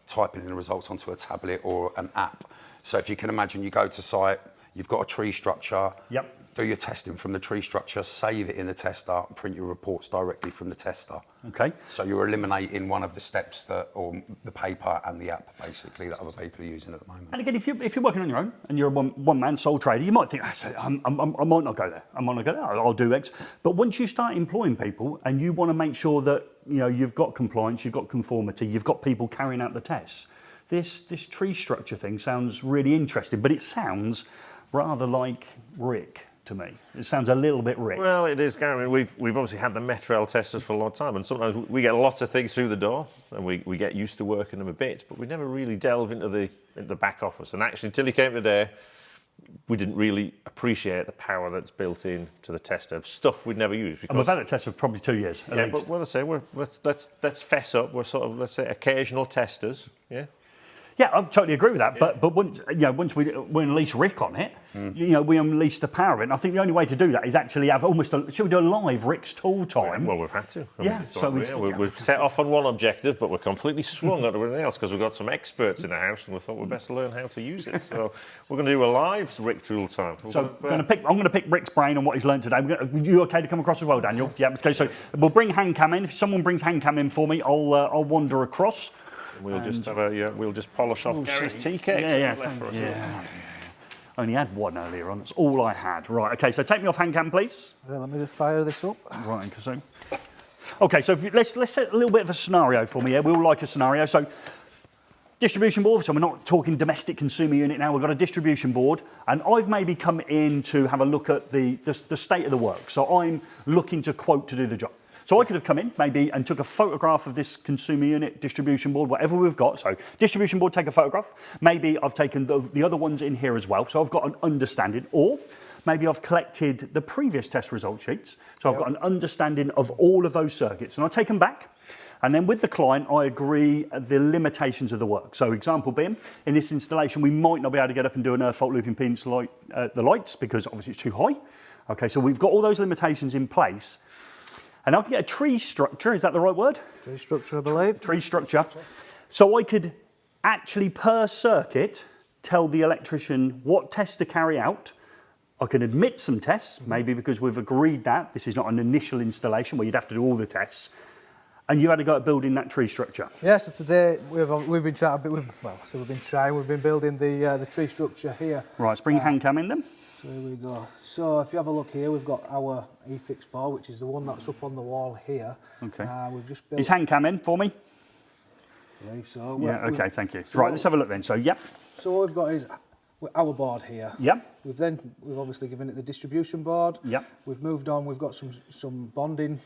typing in the results onto a tablet or an app. So if you can imagine, you go to site, you've got a tree structure. Yep. Do your testing from the tree structure, save it in the tester, and print your reports directly from the tester. Okay. So you're eliminating one of the steps or the paper and the app, basically, that other people are using at the moment. And again, if you're working on your own and you're a one-man sole trader, you might think, I might not go there. I might not go there. I'll do X. But once you start employing people and you want to make sure that you've got compliance, you've got conformity, you've got people carrying out the tests, this tree structure thing sounds really interesting, but it sounds rather like Rick to me. It sounds a little bit Rick. Well, it is, Gary. We've obviously had the Metrel testers for a long time, and sometimes we get lots of things through the door, and we get used to working them a bit, but we never really delve into the back office. And actually, until he came today, we didn't really appreciate the power that's built in to the tester of stuff we'd never used. And we've had it tested for probably 2 years. At least. But what I say, let's fess up. We're sort of, let's say, occasional testers. Yeah. Yeah, I totally agree with that. But once we unleash Rick on it, we unleash the power of it. And I think the only way to do that is actually have should we do a live Rick's tool time? Well, we've had to. We've set off on one objective, but we're completely swung on everything else because we've got some experts in the house, and we thought we'd best learn how to use it. So we're going to do a live Rick tool time. I'm going to pick Rick's brain on what he's learned today. You okay to come across as well, Daniel? Yes. Yeah. Okay. So we'll bring Handcam in. If someone brings Handcam in for me, I'll wander across. We'll just polish off Gary's tea cakes. Yeah. I only had one earlier on. That's all I had. Right. Okay. So take me off Handcam, please. Well, let me just fire this up. Right. So. Okay. So let's set a little bit of a scenario for me here. We all like a scenario. So distribution board. So we're not talking domestic consumer unit now. We've got a distribution board, and I've maybe come in to have a look at the state of the work. So I'm looking to quote to do the job. So I could have come in maybe and took a photograph of this consumer unit, distribution board, whatever we've got. So distribution board, take a photograph. Maybe I've taken the other ones in here as well. So I've got an understanding. Or maybe I've collected the previous test result sheets. So I've got an understanding of all of those circuits. And I take them back. And then with the client, I agree the limitations of the work. So example being, in this installation, we might not be able to get up and do an earth fault loop impedance the lights because obviously it's too high. Okay, so we've got all those limitations in place. And I can get a tree structure, is that the right word? TreeStructure, I believe. TreeStructure. So I could actually, per circuit, tell the electrician what test to carry out. I can admit some tests, maybe because we've agreed that this is not an initial installation where you'd have to do all the tests. And you had to go at building that tree structure. Yeah, so today we've been trying, we've been building the tree structure here. Right, let's bring Handcam in then. So here we go. So if you have a look here, we've got our eFIXX board, which is the one that's up on the wall here. Okay. We've just built. Is Handcam in for me? I believe so. Yeah, okay, thank you. Right, let's have a look then. So, yep. So what we've got is our board here. Yep. We've obviously given it the distribution board. Yep. We've moved on. We've got some bonding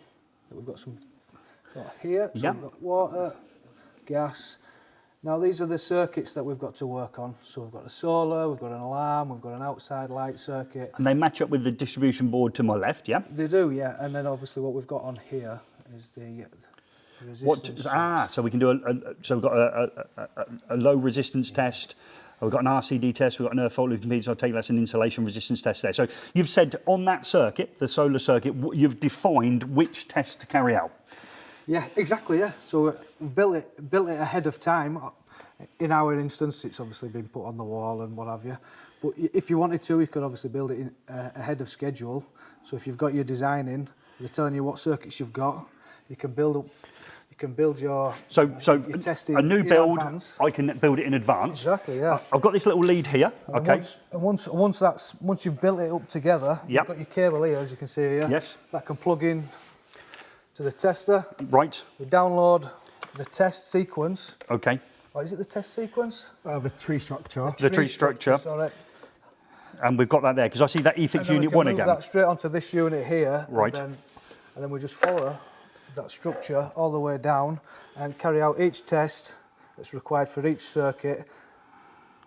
that we've got here. So Yep. we've got water, gas. Now these are the circuits that we've got to work on. So we've got a solar, we've got an alarm, we've got an outside light circuit. And they match up with the distribution board to my left, yeah? They do, yeah. And then obviously what we've got on here is the resistance. So we can do so we've got a low resistance test. We've got an RCD test, we've got an earth fault loop impedance, I'll take that's an insulation resistance test there. So you've said on that circuit, the solar circuit, you've defined which test to carry out. Yeah, exactly, yeah. So we built it ahead of time. In our instance, it's obviously been put on the wall and what have you. But if you wanted to, you could obviously build it ahead of schedule. So if you've got your design in, they're telling you what circuits you've got, you can build your testing a new in build, advance. I can build it in advance. Exactly, yeah. I've got this little lead here, okay. Once you've built it up together, Yep. you've got your cable here, as you can see here. Yes. That can plug in to the tester. Right, We download the test sequence. okay. Or is it the test sequence? The tree structure. The tree structure, Sorry. and we've got that there, because I see that And eFIXX then we Unit can 1 move again. that straight onto this unit here. Right. And then we just follow that structure all the way down and carry out each test that's required for each circuit.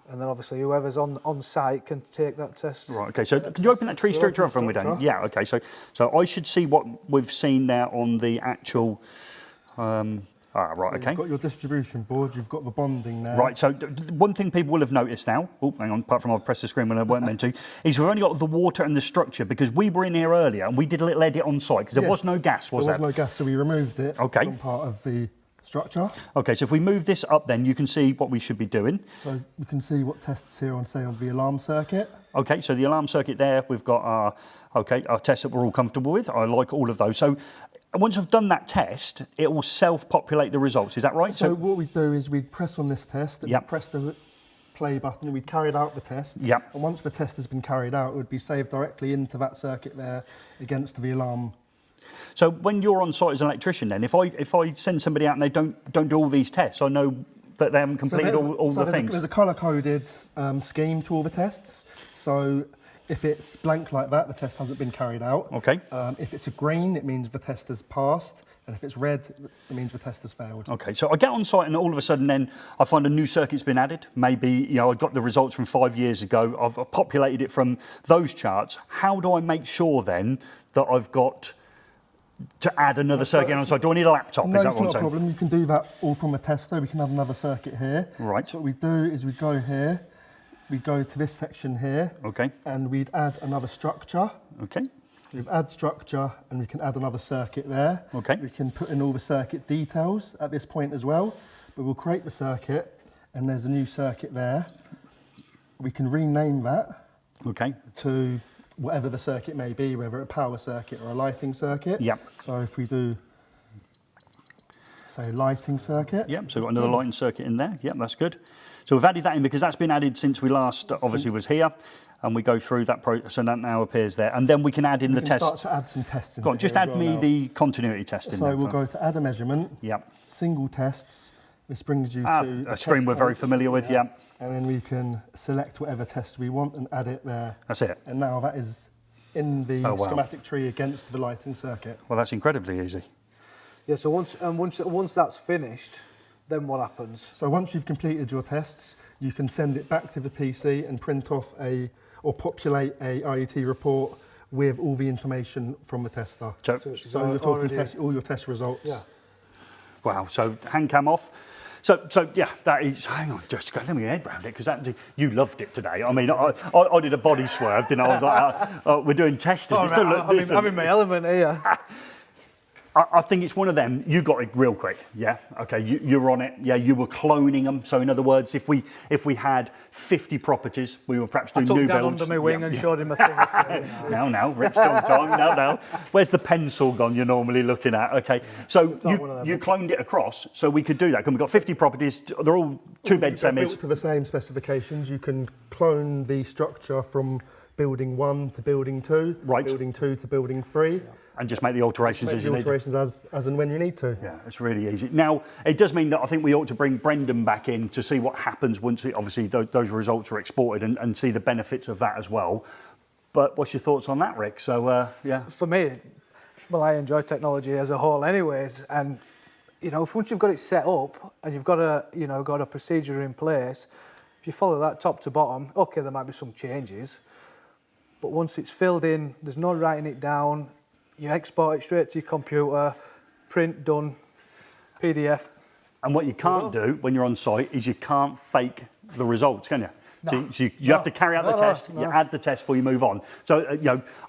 And then obviously whoever's on site can take that test. Right, okay, so can you open that tree structure up when we're done? Yeah, okay, so I should see what we've seen there on the actual, right, okay. You've got your distribution board, you've got the bonding there. Right, so one thing people will have noticed now, oh, hang on, apart from I've pressed the screen when I weren't meant to, is we've only got the water and the structure, because we were in here earlier and we did a little edit on site, because there was no gas, was there? There was no gas, so we removed it Okay. from part of the structure. Okay, so if we move this up then, you can see what we should be doing. So we can see what tests here on, say, on the alarm circuit. Okay, so the alarm circuit there, we've got our tests that we're all comfortable with. I like all of those. So once I've done that test, it will self-populate the results, is that right? So what we do is we'd press on this test, and Yep. we'd press the play button, and we'd carried out the test. Yep. And once the test has been carried out, it would be saved directly into that circuit there against the alarm. So when you're on site as an electrician then, if I send somebody out and they don't do all these tests, I know that they haven't completed all the things. There's a colour-coded scheme to all the tests. So if it's blank like that, the test hasn't been carried out. Okay. If it's a green, it means the test has passed. And if it's red, it means the test has failed. Okay, so I get on site and all of a sudden then I find a new circuit's been added. Maybe, I got the results from 5 years ago. I've populated it from those charts. How do I make sure then that I've got to add another circuit on site? Do I need a laptop? No, Is that it's what I'm not a saying? problem. You can do that all from a tester. We can add another circuit here. Right. So what we do is we go here, we go to this section here, Okay, and we'd add another structure. okay, We've add structure, and we can add another circuit there. Okay. We can put in all the circuit details at this point as well, but we'll create the circuit, and there's a new circuit there. We can rename that okay. to whatever the circuit may be, whether a power circuit or a lighting circuit. Yep. So if we do, say, lighting circuit. Yep, so we've got another lighting circuit in there. Yep, that's good. So we've added that in because that's been added since we last obviously was here, and we go through that process, so that now appears there. And then we can add in the We can test. start to add some tests into Go on, just here as add well me now. the continuity test in So there. we'll go to add a measurement, Yep. single tests. This brings you to A screen test we're very page. familiar with, yeah. And then we can select whatever test we want and add it there. That's it. And now that is in the Oh, wow. schematic tree against the lighting circuit. Well, that's incredibly easy. Yeah, so once that's finished, then what happens? So once you've completed your tests, you can send it back to the PC and print off or populate a IET report with all the information from the tester. So, So it's So you're talking already- all your test results. Yeah. wow, so hand cam off. So yeah, that is. Hang on, just let me head around it because you loved it today. I mean, I did a body swerve, didn't I? I was like, we're doing testing. Oh, right, I'm in my element here. I think it's one of them. You got it real quick, yeah. Okay, you're on it. Yeah, you were cloning them. So in other words, if we had 50 properties, we were perhaps doing new builds. I took Dan under my wing and showed him a thing or two. Now, Rick's still on time. Now. Where's the pencil gone? You're normally looking at. Okay, so you cloned it across, so we could do that. We've got 50 properties. They're all two-bed semis. Built to the same specifications. You can clone the structure from building 1 to building 2, right. Building 2 to building 3. And just make the alterations as you need. As and when you need to. Yeah, it's really easy. Now, it does mean that I think we ought to bring Brendan back in to see what happens once, obviously, those results are exported and see the benefits of that as well. But what's your thoughts on that, Rick? So, yeah. For me, well, I enjoy technology as a whole anyways. And, once you've got it set up and you've got a procedure in place, if you follow that top to bottom, okay, there might be some changes. But once it's filled in, there's no writing it down. You export it straight to your computer, print, done, PDF. And what you can't do when you're on site is you can't fake the results, can you? So you have to carry out the test, you add the test before you move on. So,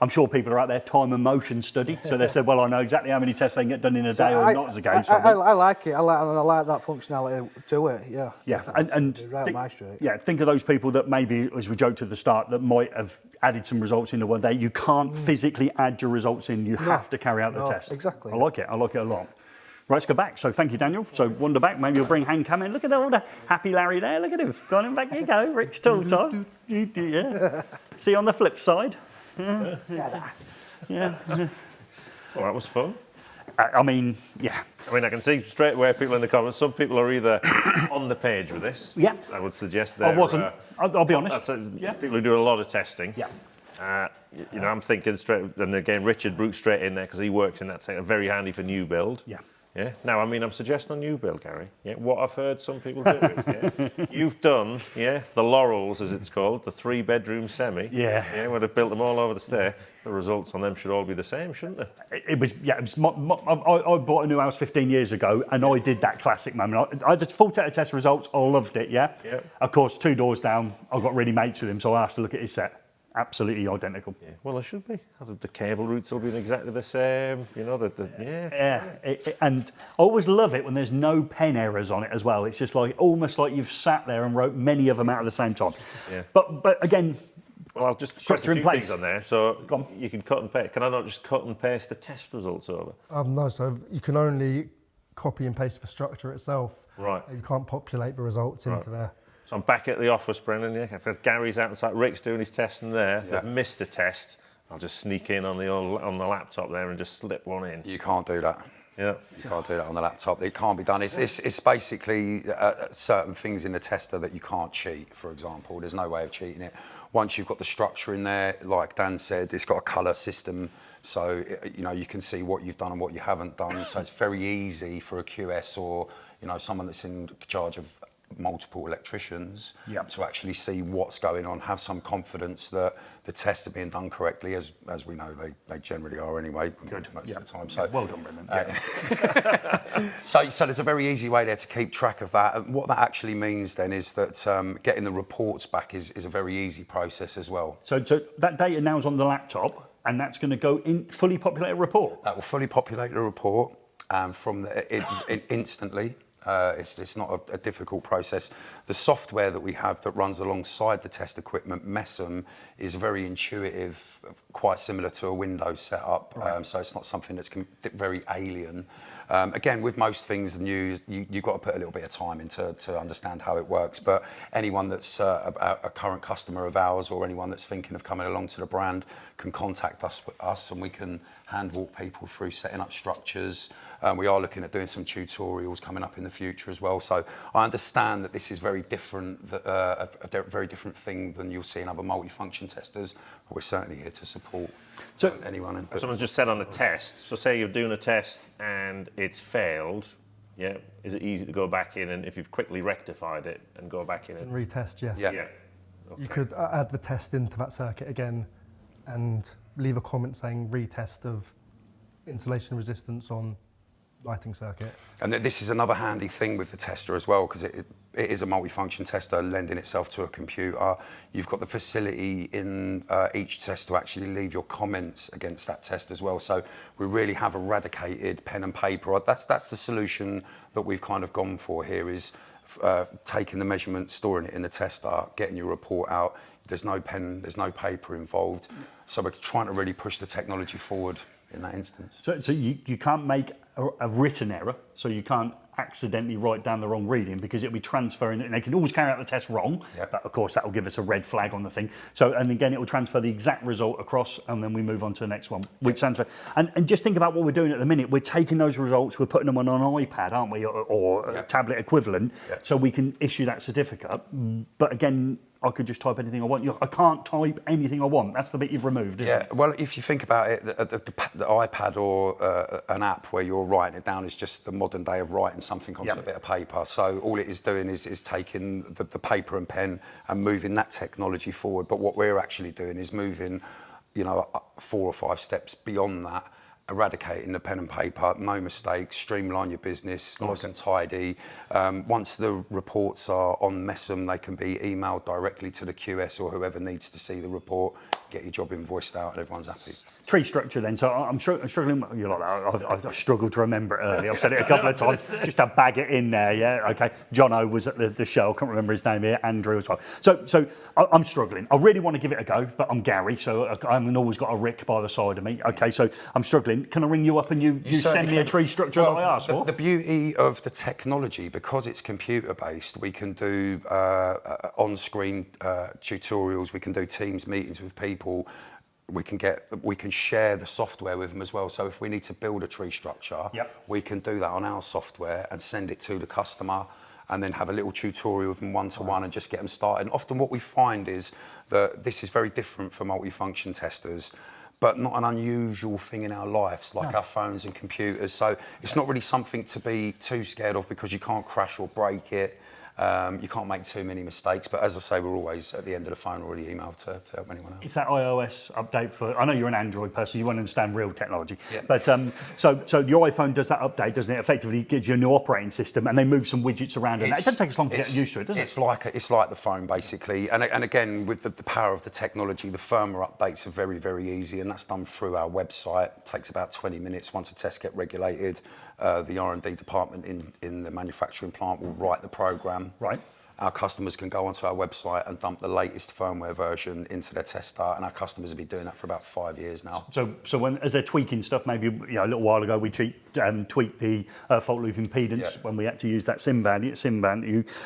I'm sure people are out there time and motion study. So they said, well, I know exactly how many tests they can get done in a day or not as a game. I like it. I like that functionality to it, yeah. Yeah, and right up my street. Yeah, think of those people that maybe, as we joked at the start, that might have added some results into one day. You can't physically add your results in. You have to carry out the test. Exactly. I like it a lot. Right, let's go back. So thank you, Daniel. So wander back. Maybe you'll bring Handcam in. Look at all the happy Larry there. Look at him. Go on, back you go. Rick's tool time. Yeah. See on the flip side. Yeah. Well, that was fun. I mean, yeah. I mean, I can see straight away people in the comments. Some people are either on the page with this. Yeah. I would suggest I they're... wasn't. I'll be honest. People who do a lot of testing. Yeah. I'm thinking straight, and again, Richard Brooks straight in there because he works in that sector. Very handy for new build. Yeah. Yeah. Now, I mean, I'm suggesting on new build, Gary. Yeah. What I've heard some people do is, you've done, the Laurels, as it's called, the 3-bedroom semi. Yeah. Yeah. Where they've built them all over the stair. The results on them should all be the same, shouldn't they? It was I bought a new house 15 years ago, and I did that classic moment. I did full set of test results. I loved it. Yeah. Of course, 2 doors down, I got really mates with him, so I asked to look at his set. Absolutely identical. Yeah. Well, it should be. The cable routes will be exactly the same. And I always love it when there's no pen errors on it as well. It's just like almost like you've sat there and wrote many of them out at the same time. Yeah. But again, well, I'll just structure in place on there. So you can cut and paste. Can I not just cut and paste the test results over? No, so you can only copy and paste the structure itself. Right. You can't populate the results into there. So I'm back at the office, Brendan. Yeah, Gary's out inside. Rick's doing his testing there. Yeah. They've missed a test. I'll just sneak in on the laptop there and just slip one in. You can't do that. Yeah. You can't do that on the laptop. It can't be done. It's basically certain things in the tester that you can't cheat, for example. There's no way of cheating it. Once you've got the structure in there, like Dan said, it's got a colour system. So, you can see what you've done and what you haven't done. So it's very easy for a QS or, someone that's in charge of multiple electricians to actually see what's going on, have some confidence that the tests are being done correctly, as we know they generally are anyway, most of the time. So well done, Brendan. So there's a very easy way there to keep track of that. And what that actually means then is that getting the reports back is a very easy process as well. So that data now is on the laptop, and that's going to go in fully populated report. That will fully populate the report from instantly. It's not a difficult process. The software that we have that runs alongside the test equipment, Messam, is very intuitive, quite similar to a Windows setup. Right. So it's not something that's very alien. Again, with most things new, you've got to put a little bit of time into to understand how it works. But anyone that's a current customer of ours or anyone that's thinking of coming along to the brand can contact us and we can handwalk people through setting up structures. We are looking at doing some tutorials coming up in the future as well. So I understand that this is very different, a very different thing than you'll see in other multifunction testers, but we're certainly here to support anyone. Someone's just said on the test, so say you're doing a test and it's failed, is it easy to go back in and if you've quickly rectified it and go back in and retest, yes. Yeah. Okay. You could add the test into that circuit again and leave a comment saying retest of insulation resistance on lighting circuit. And this is another handy thing with the tester as well, because it is a multifunction tester lending itself to a computer. You've got the facility in each test to actually leave your comments against that test as well. So we really have eradicated pen and paper. That's the solution that we've kind of gone for here, is taking the measurement, storing it in the tester, getting your report out. There's no pen, there's no paper involved. So we're trying to really push the technology forward in that instance. So you can't make a written error, so you can't accidentally write down the wrong reading, because it'll be transferring it, and they can always carry out the test wrong, but of course that will give us a red flag on the thing. So, and again, it will transfer the exact result across, and then we move on to the next one, which transfer. And just think about what we're doing at the minute. We're taking those results, we're putting them on an iPad, aren't we, or a tablet equivalent, so we can issue that certificate. But again, I could just type anything I want. I can't type anything I want. That's the bit you've removed, isn't it? Well, if you think about it, the iPad or an app where you're writing it down is just the modern day of writing something onto a bit of paper. So all it is doing is taking the paper and pen and moving that technology forward. But what we're actually doing is moving, 4 or 5 steps beyond that, eradicating the pen and paper, no mistakes, streamline your business, nice and tidy. Once the reports are on Messam, they can be emailed directly to the QS or whoever needs to see the report, get your job invoiced out, and everyone's happy. TreeStructure then, so I'm struggling, you're like that, I struggled to remember it earlier, I've said it a couple of times, just to bag it in there, yeah, okay. Jono was at the show, I can't remember his name here, Andrew as well. So I'm struggling, I really want to give it a go, but I'm Gary, so I haven't always got a Rick by the side of me, okay, so I'm struggling. Can I ring you up and you send me a TreeStructure that I asked for? The beauty of the technology, because it's computer based, we can do on-screen tutorials, we can do Teams meetings with people, we can share the software with them as well. So if we need to build a TreeStructure, we can do that on our software and send it to the customer, and then have a little tutorial with them one-to-one and just get them started. And often what we find is that this is very different for multifunction testers, but not an unusual thing in our lives, like our phones and computers. So it's not really something to be too scared of, because you can't crash or break it. You can't make too many mistakes, but as I say, we're always at the end of the phone already emailed to help anyone else. It's that iOS update for, I know you're an Android person, you won't understand real technology, but so your iPhone does that update, doesn't it? Effectively gives you a new operating system, and they move some widgets around, and it doesn't take us long to get used to it, does it? It's like the phone, basically, and again, with the power of the technology, the firmware updates are very, very easy, and that's done through our website. It takes about 20 minutes once the tests get regulated. The R&D department in the manufacturing plant will write the program. Right. Our customers can go onto our website and dump the latest firmware version into their tester, and our customers have been doing that for about 5 years now. So when, as they're tweaking stuff, maybe a little while ago we tweaked the fault loop impedance when we had to use that SIM value.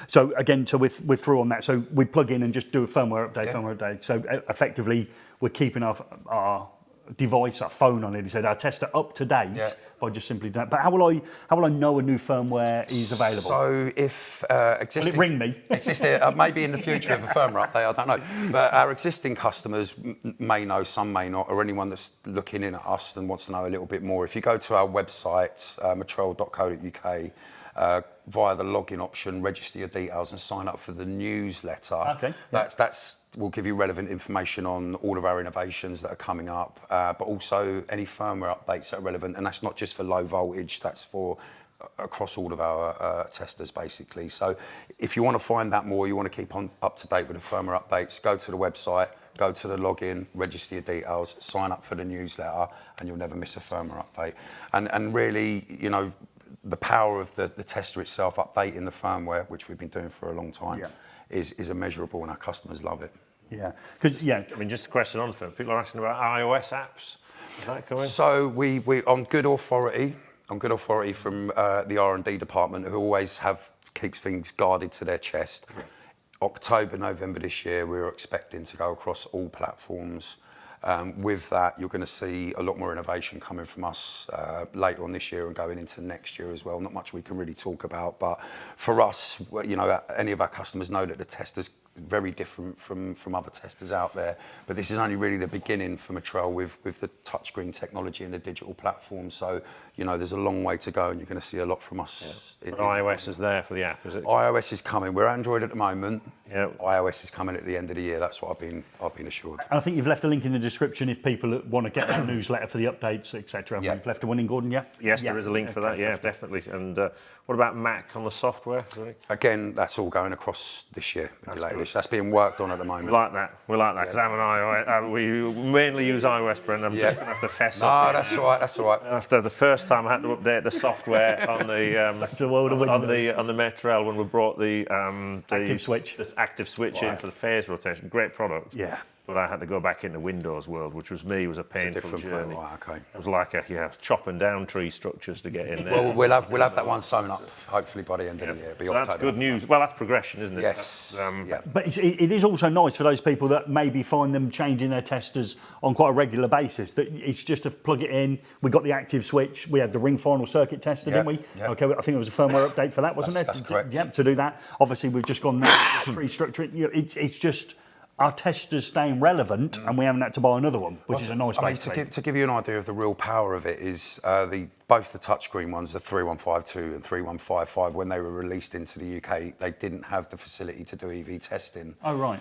So again, so we're through on that. So we plug in and just do a firmware update. So effectively, we're keeping our device, our phone on it. He said our tester up to date by just simply doing that. But how will I know a new firmware is available? So if will existing, it ring me? Maybe in the future of a firmware update, I don't know. But our existing customers may know, some may not, or anyone that's looking in at us and wants to know a little bit more. If you go to our website, metrel.co.uk, via the login option, register your details and sign up for the newsletter. Okay. That's will give you relevant information on all of our innovations that are coming up, but also any firmware updates that are relevant. And that's not just for low voltage, that's for across all of our testers, basically. So if you want to find that more, you want to keep on up to date with the firmware updates, go to the website, go to the login, register your details, sign up for the newsletter, and you'll never miss a firmware update. And really, the power of the tester itself, updating the firmware, which we've been doing for a long time, is immeasurable, and our customers love it. Yeah, I mean, just a question on for people are asking about iOS apps. Is that coming? So we on good authority from the R&D department, who always keeps things guarded to their chest. October, November this year, we're expecting to go across all platforms. With that, you're going to see a lot more innovation coming from us later on this year and going into next year as well. Not much we can really talk about, but for us, any of our customers know that the tester's very different from other testers out there. But this is only really the beginning for Metrel with the touchscreen technology and the digital platform. So, you know, there's a long way to go, and you're going to see a lot from us. But iOS is there for the app, is it? iOS is coming. We're Android at the moment. Yeah. iOS is coming at the end of the year. That's what I've been assured. And I think you've left a link in the description if people want to get that newsletter for the updates, etc. Yeah. You've left a one in, Gordon, yeah? Yes, there is a link for that. Yeah, definitely. And what about Mac on the software? Again, that's all going across this year. That's being worked on at the moment. We like that. We like that because I'm an iOS. We mainly use iOS, Brent. I'm just going to have to fess up. No, that's all right. That's all right. After the first time I had to update the software on the on the Metrel when we brought the active switch, the active switch in for the phase rotation. Great product. Yeah. But I had to go back into Windows world, which was a painful journey. Okay. It was like chopping down tree structures to get in there. Well, we'll have that one sewn up hopefully by the end of the year. So that's good news. Well, that's progression, isn't it? Yes. Yeah. But it is also nice for those people that maybe find them changing their testers on quite a regular basis. That it's just to plug it in. We got the active switch. We had the ring final circuit tester, didn't we? Yeah. Okay. I think it was a firmware update for that, wasn't it? That's correct. Yeah. To do that, obviously we've just gone now to TreeStructure. It's just our testers staying relevant, and we haven't had to buy another one, which is a nice place to give you an idea of the real power of it is both the touchscreen ones, the 3152 and 3155, when they were released into the UK, they didn't have the facility to do EV testing. Oh, right.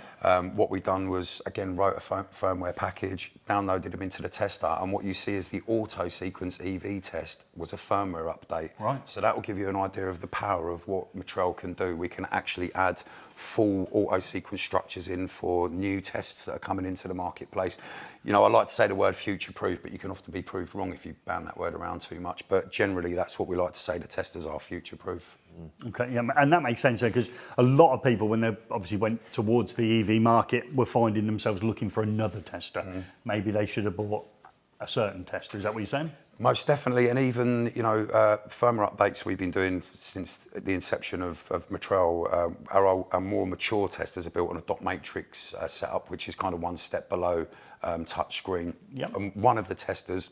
What we done was, again, wrote a firmware package, downloaded them into the tester, and what you see is the auto sequence EV test was a firmware update. Right. So that will give you an idea of the power of what Metrel can do. We can actually add full auto sequence structures in for new tests that are coming into the marketplace. You know, I like to say the word future-proof, but you can often be proved wrong if you ban that word around too much. But generally, that's what we like to say, the testers are future-proof. Okay, yeah, and that makes sense because a lot of people, when they obviously went towards the EV market, were finding themselves looking for another tester. Maybe they should have bought a certain tester. Is that what you're saying? Most definitely, and even, you know, firmware updates we've been doing since the inception of Metrel, our more mature testers are built on a dot matrix setup, which is kind of one step below touchscreen. Yep. And one of the testers,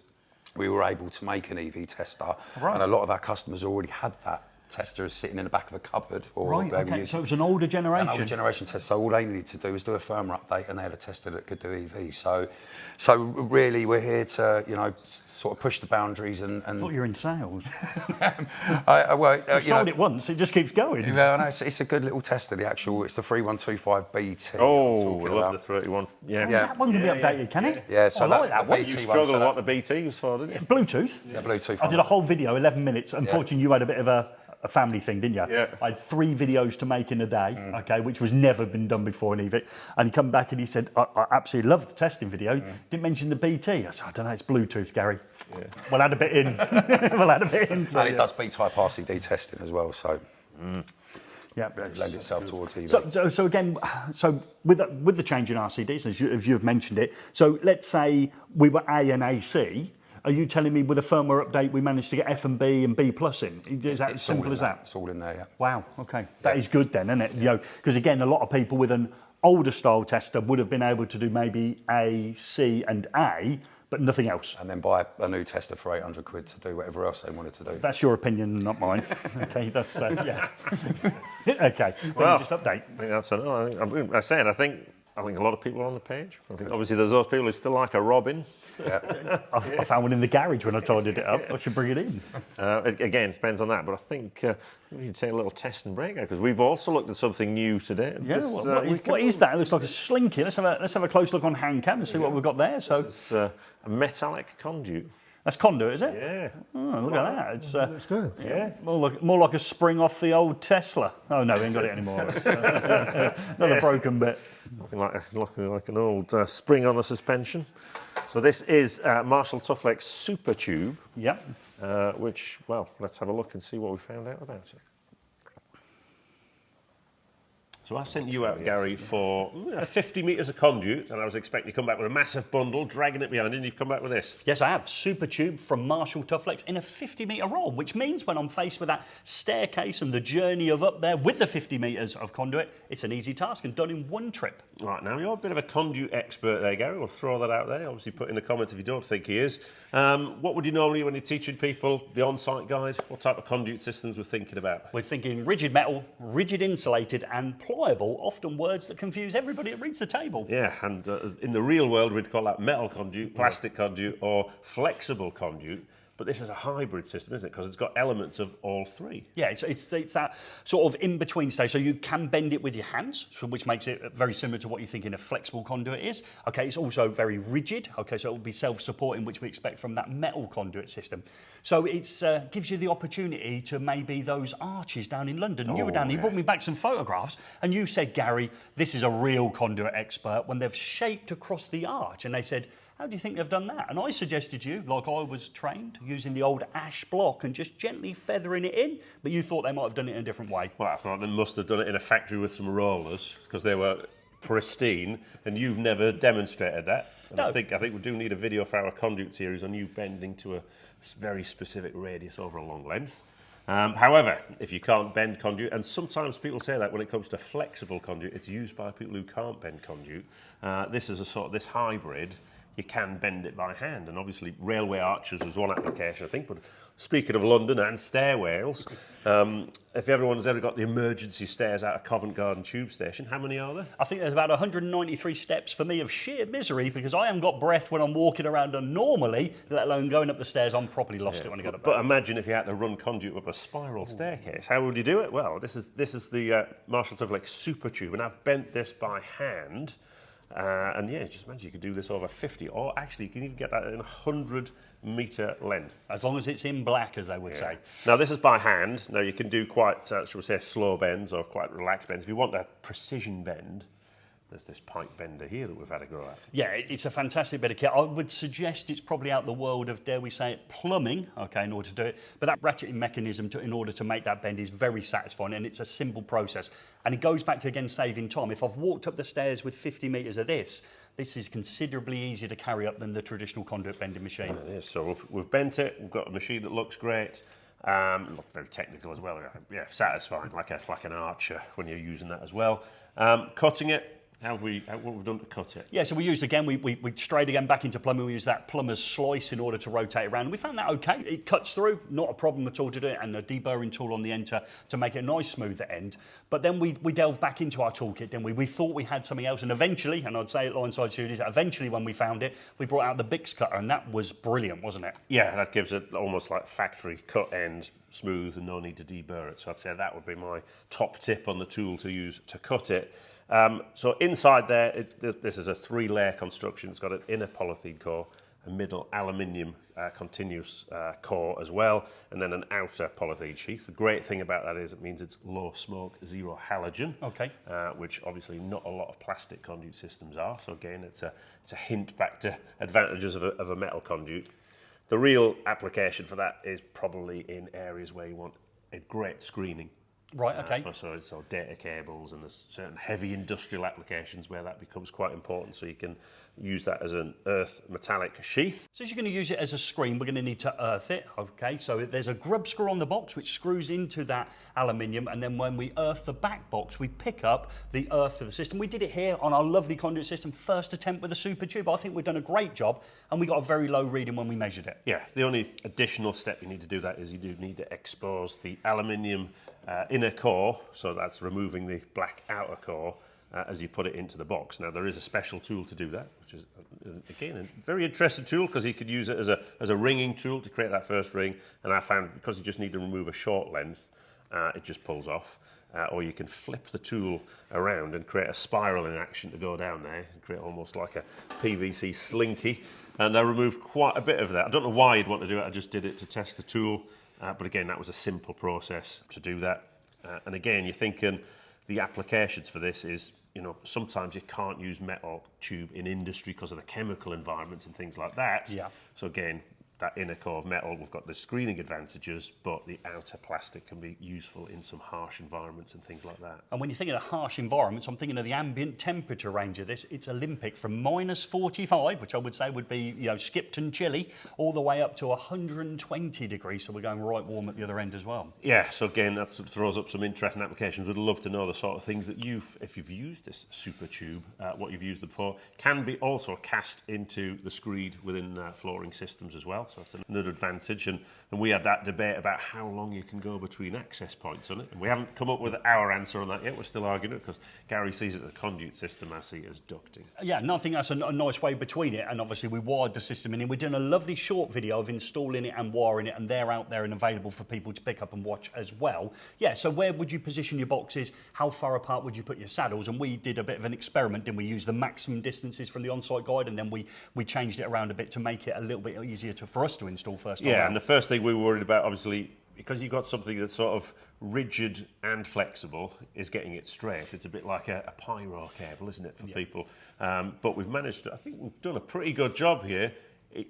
we were able to make an EV tester, and a lot of our customers already had that tester sitting in the back of a cupboard. Or Right, okay, so it was an older generation. An older generation test, so all they needed to do was do a firmware update, and they had a tester that could do EV. So really, we're here to, you know, sort of push the boundaries and. I thought you were in sales. Well, sold it once, it just keeps going. Yeah, no, it's a good little tester. It's the 3125 BT. Oh, we love the 31. Yeah. That one can be updated, can it? Yeah, so I like that one. You struggled what the BT was for, didn't you? Bluetooth. Yeah, Bluetooth. I did a whole video, 11 minutes. Unfortunately, you had a bit of a family thing, didn't you? Yeah. I had 3 videos to make in a day, okay, which was never been done before in eVIC. And he come back and he said, I absolutely loved the testing video. Didn't mention the BT. I said, I don't know, it's Bluetooth, Gary. Yeah. We'll add a bit in. We'll add a bit in. So, and it does B-type RCD testing as well, so yeah, it lends itself towards EV. So again, with the change in RCDs, as you've mentioned it, so let's say we were A and AC. Are you telling me with a firmware update we managed to get F and B and B plus in? Is that as simple as that? It's all in there, yeah. Wow, okay. That is good then, isn't it? Yeah. You know, because again, a lot of people with an older style tester would have been able to do maybe A, C and A, but nothing else. And then buy a new tester for 800 quid to do whatever else they wanted to do. That's your opinion, not mine. Okay, that's, yeah. Okay, well, just update. I think that's I think a lot of people are on the page. I think obviously there's those people who still like a Robin. Yeah. I found one in the garage when I tidied it up. I should bring it in. Again, it depends on that, but I think we should take a little test and break because we've also looked at something new today. Yeah, what is that? It looks like a slinky. Let's have a close look on Handcam and see what we've got there. So it's a metallic conduit. That's conduit, is it? Yeah. Oh, look at that. It's Looks good. yeah, more like a spring off the old Tesla. Oh no, we ain't got it anymore. It's, another broken bit. Looking like an old spring on the suspension. So this is Marshall Tufflex Super Tube. Yeah. Which, well, let's have a look and see what we found out about it. So I sent you out, Gary, for 50 metres of conduit, and I was expecting to come back with a massive bundle, dragging it behind, and you've come back with this. Yes, I have. Super Tube from Marshall Tufflex in a 50-metre roll, which means when I'm faced with that staircase and the journey of up there with the 50 metres of conduit, it's an easy task and done in one trip. Right, now you're a bit of a conduit expert there, Gary. We'll throw that out there. Obviously, put in the comments if you don't think he is. What would you normally, when you're teaching people, the on-site guide, what type of conduit systems we're thinking about? We're thinking rigid metal, rigid insulated, and pliable, often words that confuse everybody that reads the table. Yeah, and in the real world, we'd call that metal conduit, plastic conduit, or flexible conduit. But this is a hybrid system, isn't it? Because it's got elements of all three. Yeah, it's that sort of in-between stage. So you can bend it with your hands, which makes it very similar to what you think in a flexible conduit is. Okay, it's also very rigid. Okay, so it will be self-supporting, which we expect from that metal conduit system. So it gives you the opportunity to maybe those arches down in London. You were down there, you brought me back some photographs, and you said, Gary, this is a real conduit expert, when they've shaped across the arch, and they said, how do you think they've done that? And I suggested to you, like I was trained, using the old ash block and just gently feathering it in, but you thought they might have done it in a different way. Well, I thought they must have done it in a factory with some rollers, because they were pristine, and you've never demonstrated that. And No. I think we do need a video for our conduit series on you bending to a very specific radius over a long length. However, if you can't bend conduit, and sometimes people say that when it comes to flexible conduit, it's used by people who can't bend conduit. This is a sort of this hybrid. You can bend it by hand, and obviously railway arches was one application, I think. But speaking of London and stairwells, if everyone's ever got the emergency stairs out of Covent Garden Tube Station, how many are there? I think there's about 193 steps for me of sheer misery, because I haven't got breath when I'm walking around, and normally, let alone going up the stairs, I'm properly lost it when I get up there. But imagine if you had to run conduit up a spiral staircase. How would you do it? Well, this is the Marshall Tuflex Super Tube, and I've bent this by hand. And yeah, just imagine you could do this over 50, or actually you can even get that in 100-metre length. As long as it's in black, as they would say. Now this is by hand. Now you can do quite, shall we say, slow bends or quite relaxed bends. If you want that precision bend, there's this pipe bender here that we've had a go at. Yeah, it's a fantastic bit of kit. I would suggest it's probably out the world of, dare we say it, plumbing, okay, in order to do it. But that ratcheting mechanism in order to make that bend is very satisfying, and it's a simple process. And it goes back to, again, saving time. If I've walked up the stairs with 50 metres of this is considerably easier to carry up than the traditional conduit bending machine. It is. So we've bent it. We've got a machine that looks great. Looks very technical as well. Yeah, satisfying, like an archer when you're using that as well. Cutting it. What we've done to cut it? Yeah, so we used, again, we strayed again back into plumbing. We used that plumber's slice in order to rotate around. We found that okay. It cuts through, not a problem at all to do it, and a deburring tool on the end to make it a nice smoother end. But then we delved back into our toolkit, didn't we? We thought we had something else, and eventually, and I'd say at Lineside Studios, eventually when we found it, we brought out the eFIXX cutter, and that was brilliant, wasn't it? Yeah, that gives it almost like factory cut end, smooth, and no need to deburr it. So I'd say that would be my top tip on the tool to use to cut it. So inside there, this is a 3-layer construction. It's got an inner polythene core, a middle aluminium continuous core as well, and then an outer polythene sheath. The great thing about that is it means it's low smoke, zero halogen, Okay. which obviously not a lot of plastic conduit systems are. So again, it's a hint back to advantages of a metal conduit. The real application for that is probably in areas where you want a great screening. Right, okay. So data cables, and there's certain heavy industrial applications where that becomes quite important. So you can use that as an earth metallic sheath. So if you're going to use it as a screen, we're going to need to earth it, okay? So there's a grub screw on the box which screws into that aluminium, and then when we earth the back box, we pick up the earth for the system. We did it here on our lovely conduit system, first attempt with a super tube. I think we've done a great job, and we got a very low reading when we measured it. Yeah, the only additional step you need to do that is you do need to expose the aluminium inner core, so that's removing the black outer core, as you put it into the box. Now there is a special tool to do that, which is again a very interesting tool, because you could use it as a ringing tool to create that first ring, and I found because you just need to remove a short length, it just pulls off. Or you can flip the tool around and create a spiral in action to go down there and create almost like a PVC slinky, and I removed quite a bit of that. I don't know why you'd want to do it, I just did it to test the tool, but again that was a simple process to do that. And again, you're thinking the applications for this is, you know, sometimes you can't use metal tube in industry because of the chemical environments and things like that. Yeah. So again, that inner core of metal, we've got the screening advantages, but the outer plastic can be useful in some harsh environments and things like that. And when you're thinking of harsh environments, I'm thinking of the ambient temperature range of this. It's Olympic, from -45, which I would say would be, you know, Skipton chilly, all the way up to 120 degrees. So we're going right warm at the other end as well. Yeah, so again, that sort of throws up some interesting applications. We'd love to know the sort of things that if you've used this super tube, what you've used them for, can be also cast into the screed within flooring systems as well. well, so it's another advantage. And we had that debate about how long you can go between access points on it, and we haven't come up with our answer on that yet. We're still arguing it because Gary sees it as a conduit system, I see it as ducting. Yeah, and I think that's a nice way between it, and obviously we wired the system in, and we're doing a lovely short video of installing it and wiring it, and they're out there and available for people to pick up and watch as well. Yeah, so where would you position your boxes? How far apart would you put your saddles? And we did a bit of an experiment, didn't we? Use the maximum distances from the on-site guide, and then we changed it around a bit to make it a little bit easier for us to install first time. Yeah, and the first thing we were worried about, obviously, because you've got something that's sort of rigid and flexible, is getting it straight. It's a bit like a pyro cable, isn't it, for people? But we've managed to, I think we've done a pretty good job here.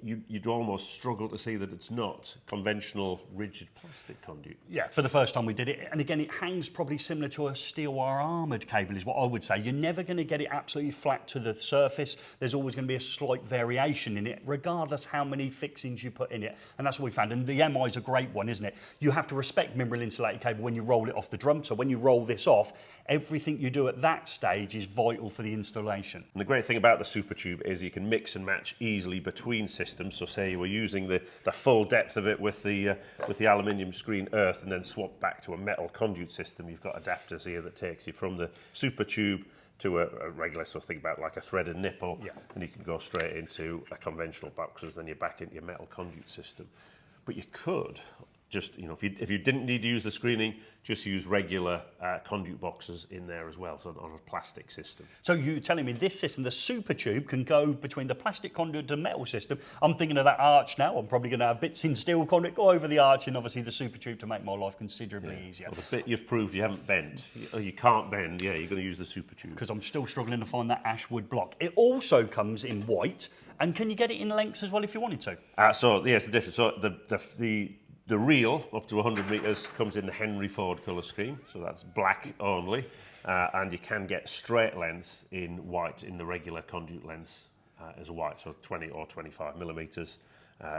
You'd almost struggle to see that it's not conventional rigid plastic conduit. Yeah, for the first time we did it. And again, it hangs probably similar to a steel wire armoured cable is what I would say. You're never going to get it absolutely flat to the surface. There's always going to be a slight variation in it, regardless how many fixings you put in it. And that's what we found. And the MI is a great one, isn't it? You have to respect mineral insulated cable when you roll it off the drum. So when you roll this off, everything you do at that stage is vital for the installation. And the great thing about the Super Tube is you can mix and match easily between systems. So say you were using the full depth of it with the aluminium screen earth, and then swap back to a metal conduit system. You've got adapters here that takes you from the Super Tube to a regular, so think about like a threaded nipple, and you can go straight into a conventional boxes, then you're back into your metal conduit system. But you could just, you know, if you didn't need to use the screening, just use regular conduit boxes in there as well, so on a plastic system. So you're telling me this system, the Super Tube, can go between the plastic conduit and metal system. I'm thinking of that arch now. I'm probably going to have bits in steel conduit go over the arch, and obviously the Super Tube to make my life considerably easier. Well, the bit you've proved you haven't bent, you can't bend, yeah, you're going to use the Super Tube. Because I'm still struggling to find that ash wood block. It also comes in white, and can you get it in lengths as well if you wanted to? So, yes, the difference. So the reel, up to 100 metres, comes in the Henry Ford colour scheme, so that's black only, and you can get straight lengths in white, in the regular conduit lengths as white, so 20 or 25 millimetres.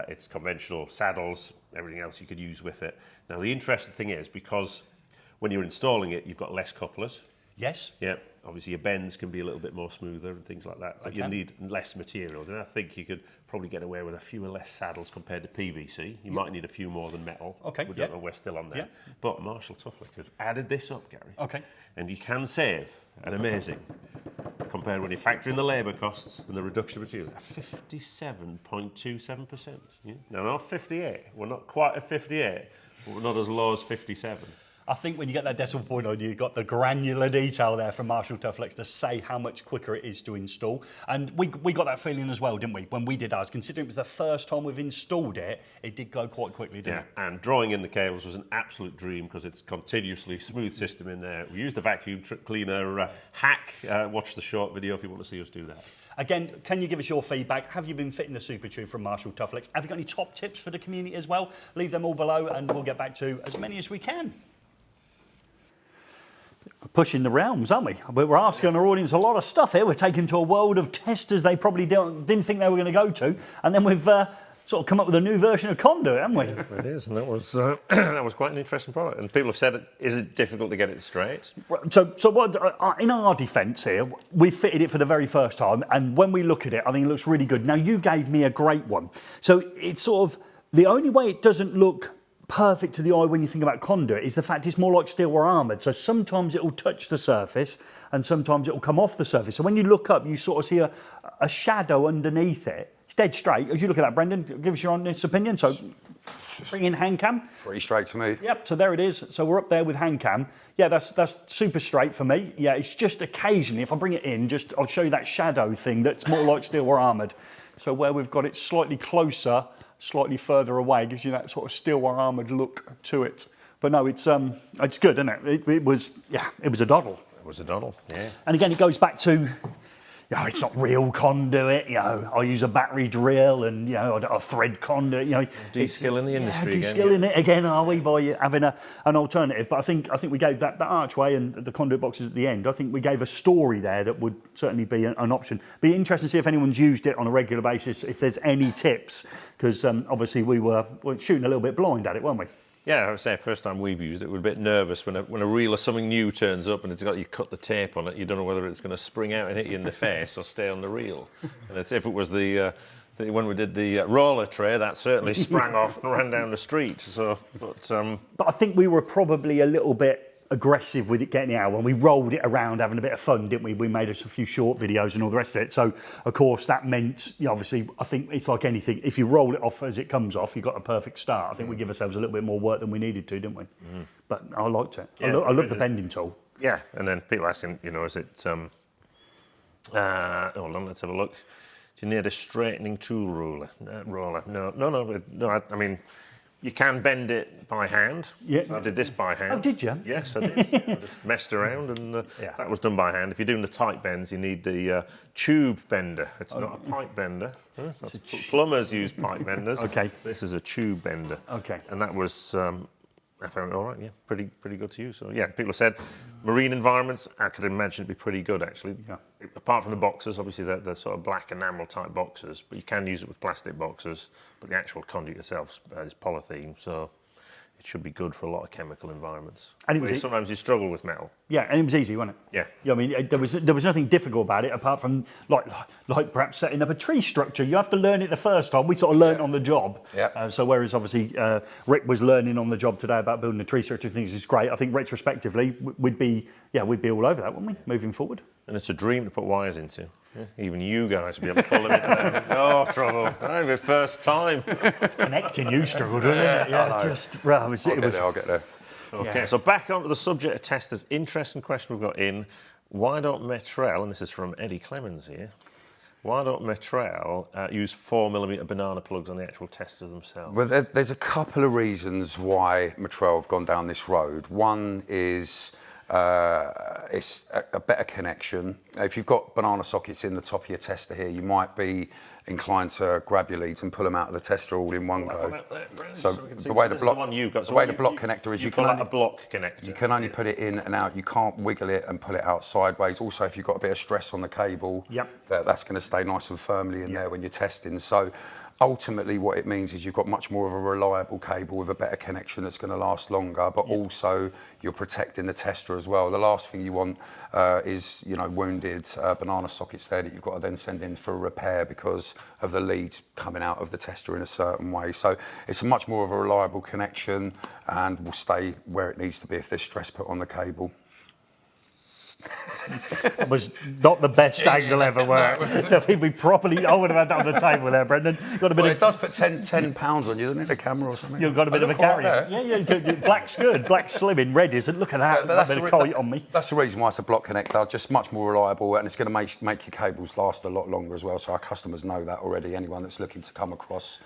It's conventional saddles, everything else you could use with it. Now the interesting thing is, because when you're installing it, you've got less couplers. Yes. Yeah, obviously your bends can be a little bit more smoother and things like that, but you need less materials, and I think you could probably get away with a few less saddles compared to PVC. You might need a few more than metal. Okay. We don't know, we're still on there. But Marshall Tufflick have added this up, Gary. Okay. And you can save an amazing, compared when you factor in the labour costs and the reduction of materials, 57.27%. Yeah? No, not 58. We're not quite at 58, but we're not as low as 57. I think when you get that decimal point on, you've got the granular detail there from Marshall Tufflex to say how much quicker it is to install. And we got that feeling as well, didn't we, when we did ours? Considering it was the first time we've installed it, it did go quite quickly, didn't it? And drawing in the cables was an absolute dream because it's continuously smooth system in there. We used the vacuum cleaner hack. Watch the short video if you want to see us do that. Again, can you give us your feedback? Have you been fitting the Super Tube from Marshall Tufflex? Have you got any top tips for the community as well? Leave them all below and we'll get back to as many as we can. Pushing the realms, aren't we? We're asking our audience a lot of stuff here. We're taken to a world of testers they probably didn't think they were going to go to, and then we've sort of come up with a new version of conduit, haven't we? Yeah, it is, and that was that was quite an interesting product. And people have said, is it difficult to get it straight? So what, in our defence here, we fitted it for the very first time, and when we look at it, I think it looks really good. Now, you gave me a great one. So it's sort of, the only way it doesn't look perfect to the eye when you think about conduit is the fact it's more like steel or armoured. So sometimes it will touch the surface and sometimes it will come off the surface. So when you look up, you sort of see a shadow underneath it. It's dead straight. As you look at that, Brendan, give us your honest opinion. So bring in Handcam. Pretty straight to me. Yep, so there it is. So we're up there with Handcam. Yeah, that's super straight for me. Yeah, it's just occasionally, if I bring it in, I'll show you that shadow thing that's more like steel or armoured. So where we've got it slightly closer, slightly further away, gives you that sort of steel or armoured look to it. But no, it's good, isn't it? It was a doddle. It was a doddle, yeah. And again, it goes back to, it's not real conduit. I use a battery drill and a thread conduit. De-skill in the industry again. De-skill in it again, are we, by having an alternative? But I think we gave that archway and the conduit boxes at the end. I think we gave a story there that would certainly be an option. Be interesting to see if anyone's used it on a regular basis. If there's any tips, because obviously we were shooting a little bit blind at it, weren't we? Yeah, I would say first time we've used it, we're a bit nervous when a reel or something new turns up and it's got you cut the tape on it. You don't know whether it's going to spring out and hit you in the face or stay on the reel. And if it was the when we did the roller tray, that certainly sprang off and ran down the street. So, But I think we were probably a little bit aggressive with it getting out when we rolled it around having a bit of fun, didn't we? We made us a few short videos and all the rest of it. So, of course, that meant, obviously, I think it's like anything. If you roll it off as it comes off, you've got a perfect start. I think we give ourselves a little bit more work than we needed to, didn't we? But I liked it. Yeah, I love the bending tool. yeah, and then people asking, is it, hold on, let's have a look. Do you need a straightening tool roller? No, I mean, you can bend it by hand. Yeah. So I did this by hand. Oh, did you? Yes, I did. I just messed around and that was done by hand. If you're doing the tight bends, you need the tube bender. It's not a pipe bender. Plumbers use pipe benders. Okay. This is a tube bender. Okay. And that was, I found it all right, yeah, pretty good to use. So yeah, people have said marine environments, I could imagine it'd be pretty good actually. Yeah. Apart from the boxes, obviously they're sort of black enamel type boxes, but you can use it with plastic boxes, but the actual conduit itself is polythene, so it should be good for a lot of chemical environments. And it was Sometimes you struggle with metal. Yeah, and it was easy, wasn't it? Yeah. I mean, there was nothing difficult about it apart from like perhaps setting up a tree structure. You have to learn it the first time. We sort of learned on the job. Yeah. So whereas obviously Rick was learning on the job today about building a tree structure, things is great. I think retrospectively we'd be all over that, wouldn't we? Moving forward. And it's a dream to put wires into. Yeah. Even you guys will be able to pull them in. Oh, trouble. That'll be first time. It's connecting you struggled, wasn't it? Yeah, just well, I'll get there. Okay, Yeah. so back onto the subject of testers. Interesting question we've got in. Why don't Metrel, and this is from Eddie Clemens here, why don't Metrel use 4mm banana plugs on the actual tester themselves? Well, there's a couple of reasons why Metrel have gone down this road. One is it's a better connection. If you've got banana sockets in the top of your tester here, you might be inclined to grab your leads and pull them out of the tester all in one go. So the way the block connector is, you can only a block connector. You can only put it in and out. You can't wiggle it and pull it out sideways. Also, if you've got a bit of stress on the cable, that's going to stay nice and firmly in there when you're testing. So ultimately what it means is you've got much more of a reliable cable with a better connection that's going to last longer, but also you're protecting the tester as well. The last thing you want is, wounded banana sockets there that you've got to then send in for repair because of the leads coming out of the tester in a certain way. So it's a much more of a reliable connection and will stay where it needs to be if there's stress put on the cable. It was not the best angle ever, were it? I think we properly. I would have had that on the table there, Brendan. Got a bit it does put 10 pounds on you, doesn't it? A camera or something. You've got a bit of a carrier. Yeah. Black's good. Black's slim in red is. Look at that. But a bit of kite on me. That's the reason why it's a block connector. Just much more reliable, and it's going to make your cables last a lot longer as well. So our customers know that already. Anyone that's looking to come across,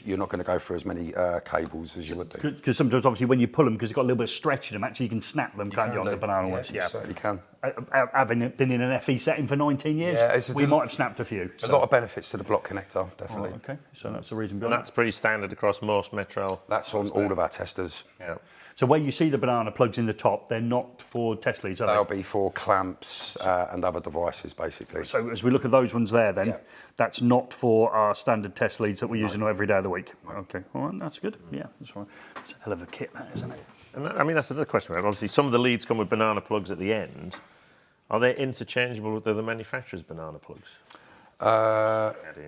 you're not going to go through as many cables as you would do. Because sometimes, obviously, when you pull them, because it's got a little bit of stretch in them, actually you can snap them, can't you, on the banana ones? You certainly can. Having been in an FE setting for 19 years, we might have snapped a few. A lot of benefits to the block connector, definitely. Oh, okay, so that's the reason And behind it. that's pretty standard across most Metrel. That's on all of our testers. Yeah. So where you see the banana plugs in the top, they're not for test leads, are They'll they? be for clamps and other devices, basically. So as we look at those ones there, then that's not for our standard test leads that we're using every day of the week. Okay, all right, that's good. Yeah, that's right. It's a hell of a kit, that, isn't it? And that, I mean, that's another question. Right? Obviously, some of the leads come with banana plugs at the end. Are they interchangeable with the manufacturer's banana plugs?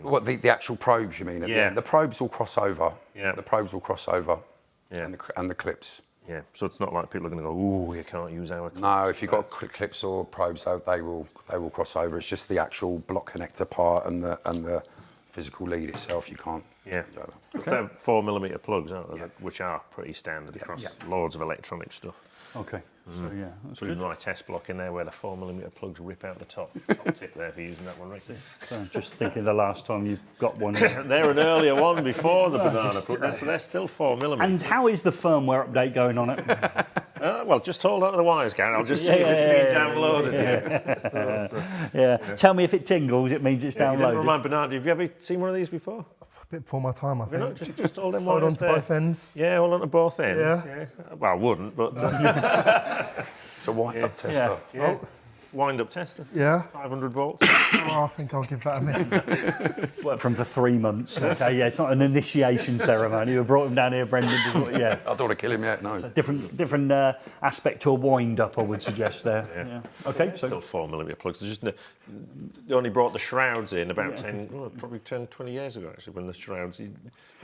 What, the actual probes, you mean? At the end? The probes will cross over. Yeah. The probes will cross over. Yeah. And the clips. Yeah, so it's not like people are going to go, ooh, you can't use our clips. No, if you've got clips or probes, they will cross over. It's just the actual block connector part and the physical lead itself. You can't. Yeah. They're 4mm plugs, aren't they? Which are pretty standard across loads of electronic stuff. Okay. So yeah, that's Including good. my test block in there where the 4mm plugs rip out the top tip there for using that one, Rick. So just thinking the last time you got one. They're an earlier one before the banana plug, so they're still 4mm. And how is the firmware update going on it? Well, just hold on to the wires, Gary. I'll just see if it's being downloaded here. Yeah. Tell me if it tingles, it means it's You didn't downloaded. remind Bernard, have you ever seen one of these before? A bit before my time, I You know, think. just hold them Hold wires on to there. both ends. Yeah, hold on to both ends. Yeah. Well, I wouldn't, but It's a wind-up tester. yeah. wind-up tester. Yeah. 500 volts. Oh, I think I'll give that a miss. Worked for him for 3 months. Okay, yeah, it's not an initiation ceremony. We brought him down here, Brendan. Yeah. I don't want to kill him yet, no. Different aspect to a wind-up, I would suggest there. Yeah. Okay, so Still 4mm plugs. They only brought the shrouds in about 20 years ago, actually, when the shrouds...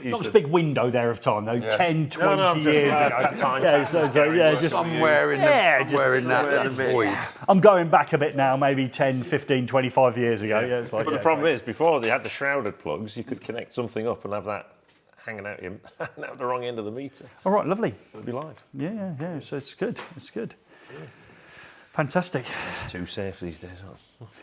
not this big window there of time, though. 10, 20 I'm just- years that ago. time Yeah, passes just Somewhere in, that void. I'm going back a bit now, maybe 10, 15, 25 years ago. Yeah, it's like, But the problem is, before they had the shrouded plugs, you could connect something up and have that hanging out the wrong end of the meter. All right, lovely. It would be live. Yeah. So it's good. It's good. Fantastic. It's too safe these days, aren't it?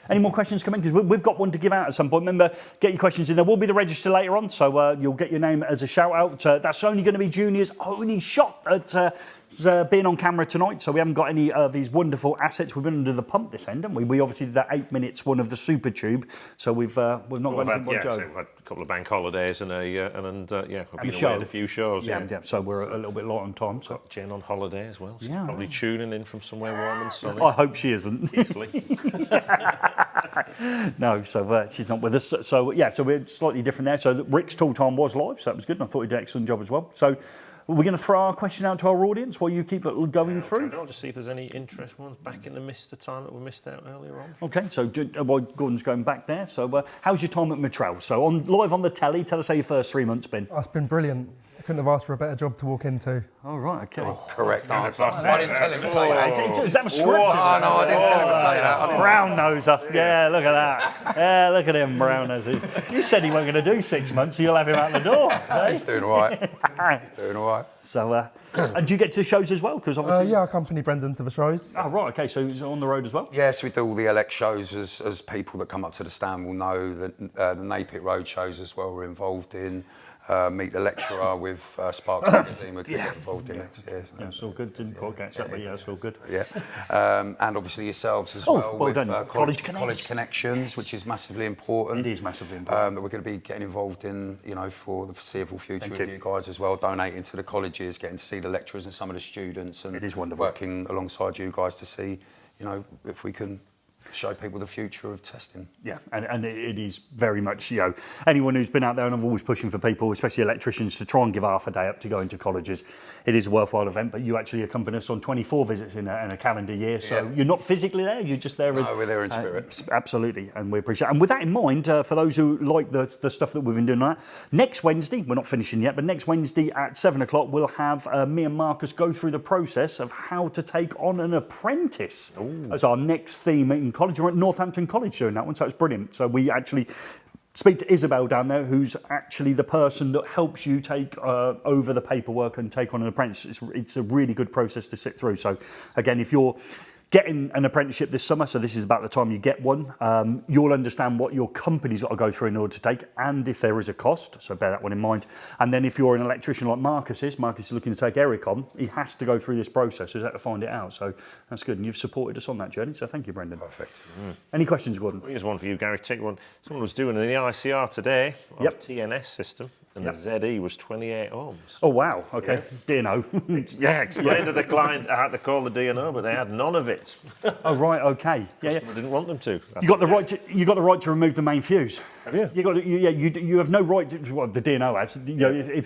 Any more questions coming? Because we've got one to give out at some point. Remember, get your questions in. There will be the register later on, so you'll get your name as a shout out. That's only going to be Junior's only shot at being on camera tonight. So we haven't got any of these wonderful assets. We've been under the pump this end, haven't we? We obviously did that 8 minutes one of the super tube. So we've not got anything but Joe. So we've had a couple of bank holidays and we've been away at a few shows. Yeah. So we're a little bit light on time. So Jen on holiday as well. She's Yeah. probably tuning in from somewhere warm and sunny. I hope she isn't. Italy. No, so she's not with us. So yeah, so we're slightly different there. So Rick's tool time was live, so that was good, and I thought he did an excellent job as well. So we're going to throw our question out to our audience while you keep it going through. I'll just see if there's any interest ones back in the mist of time that we missed out earlier on. Okay, so while Gordon's going back there, so how's your time at Metrel? So live on the telly, tell us how your first 3 months been. Oh, it's been brilliant. I couldn't have asked for a better job to walk into. All right, okay. Correct answer. that's I didn't tell him to say that. Is that a script? No, I didn't tell him to say that. Brown noser. Yeah, look at that. Yeah, look at him, brown noser. You said he wasn't going to do 6 months, so you'll have him out the door. He's doing all right. He's doing all right. So, and do you get to the shows as well? Because obviously. Yeah, I accompany Brendan to the shows. Oh, right, okay, so he's on the road as well? Yes, we do all the elect shows as people that come up to the stand will know. The Napit Road shows as well we're involved in. Meet the lecturer with Sparks magazine we're get involved in next year. So. Yeah, it's all good. Didn't quite catch that, but yeah, it's all good. Yeah, and obviously yourselves as well well with done. college connections, which is massively important. It is massively important. That we're going to be getting involved in, for the foreseeable future with you guys as well, donating to the colleges, getting to see the lecturers and some of the students, and it is wonderful. Working alongside you guys to see, if we can show people the future of testing. Yeah, and it is very much, anyone who's been out there, and I'm always pushing for people, especially electricians, to try and give half a day up to go into colleges. It is a worthwhile event, but you actually accompany us on 24 visits in a calendar year, so you're not physically there, you're just there we're there in spirit. Absolutely, and we appreciate it. And with that in mind, for those who like the stuff that we've been doing, next Wednesday, we're not finishing yet, but next Wednesday at 7 o'clock, we'll have me and Marcus go through the process of how to take on an apprentice. As our next theme in college. We're at Northampton College doing that one, so it's brilliant. So we actually speak to Isabel down there, who's actually the person that helps you take over the paperwork and take on an apprentice. It's a really good process to sit through. So again, if you're getting an apprenticeship this summer, so this is about the time you get one, you'll understand what your company's got to go through in order to take, and if there is a cost, so bear that one in mind. And then if you're an electrician like Marcus is looking to take Eric on, he has to go through this process, so he's had to find it out. So that's good, and you've supported us on that journey, so thank you, Brendan. Perfect. Any questions, Gordon? Here's one for you, Gary. Take one. Someone was doing an EICR today on a TNS system, and the ZE was 28 ohms. Oh, wow. Okay. DNO. Yeah, explained to the client I had to call the DNO, but they had none of it. Oh, right. Okay. Yeah. Customer didn't want them to. You got the right to. You got the right to remove the main fuse. Have you? You got. You have no right to. Well, the DNO has.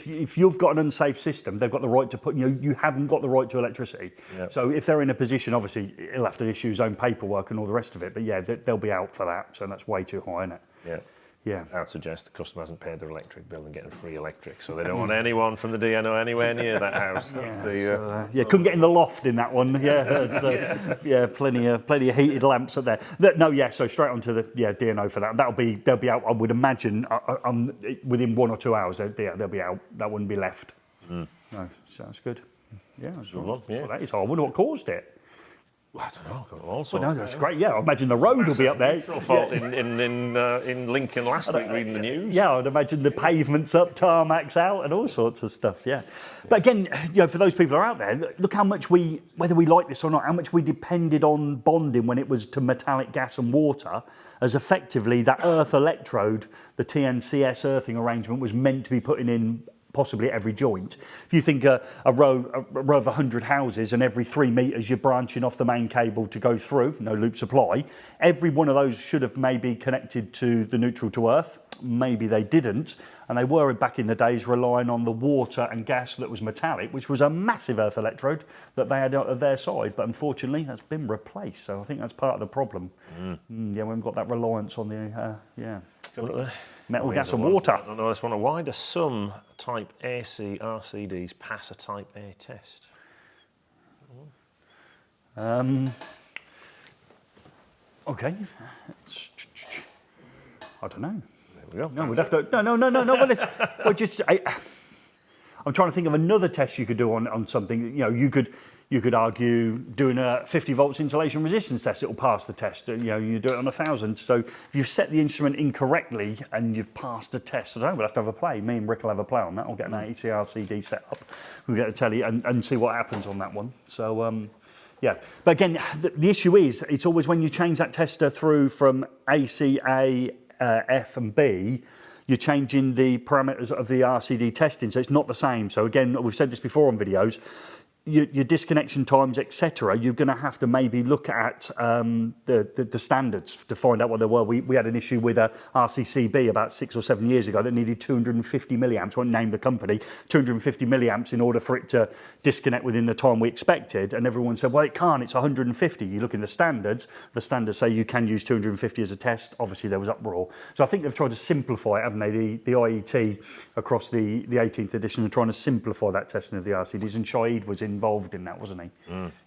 If you've got an unsafe system, they've got the right to put. You haven't got the right to electricity. Yep. So if they're in a position, obviously he'll have to issue his own paperwork and all the rest of it. But yeah, they'll be out for that. So that's way too high, isn't it? Yeah. Yeah. I would suggest the customer hasn't paid their electric bill and getting free electric, so they don't want anyone from the DNO anywhere near that house. That's couldn't get in the loft in that one. Yeah, plenty of heated lamps up there. No, yeah. So straight onto the DNO for that. They'll be out. I would imagine within 1 or 2 hours. They'll be out. That wouldn't be left. No, sounds good. Yeah, Well, that is hard. I wonder what caused it. I don't know. Got all sorts. No, that's great. Yeah, I imagine the road will be up there. Metrel fault in Lincoln last week, reading the news. Yeah, I'd imagine the pavement's up, tarmac's out, and all sorts of stuff. Yeah, but again, for those people who are out there, look how much whether we like this or not, how much we depended on bonding when it was to metallic gas and water, as effectively that earth electrode, the TNCS earthing arrangement, was meant to be putting in possibly every joint. If you think a row of 100 houses and every 3 metres you're branching off the main cable to go through, no loop supply, every one of those should have maybe connected to the neutral to earth. Maybe they didn't, and they were back in the days relying on the water and gas that was metallic, which was a massive earth electrode that they had out of their side, but unfortunately that's been replaced, so I think that's part of the problem. Yeah, we haven't got that reliance on the metal, gas and water. I don't know this one. Why do some type AC RCDs pass a type A test? Okay. I don't know. There we go. No, we'd have to. No. Well, just. I'm trying to think of another test you could do on something. You know, you could argue doing a 50 volts insulation resistance test. It'll pass the test. You know, you do it on 1,000. So if you've set the instrument incorrectly and you've passed the test, I don't know. We'll have to have a play. Me and Rick will have a play on that. I'll get an ATR CD set up. We'll get a telly and see what happens on that one. So. Yeah, but again, the issue is it's always when you change that tester through from AC, A, F and B, you're changing the parameters of the RCD testing, so it's not the same. So again, we've said this before on videos, your disconnection times, etc. You're going to have to maybe look at the standards to find out what they were. We had an issue with a RCCB about 6 or 7 years ago that needed 250 milliamps. I won't name the company. 250 milliamps in order for it to disconnect within the time we expected. And everyone said, well, it can't. It's 150. You look in the standards. The standards say you can use 250 as a test. Obviously, there was uproar. So I think they've tried to simplify it, haven't they? The IET across the 18th edition are trying to simplify that testing of the RCDs. And Shahid was involved in that, wasn't he?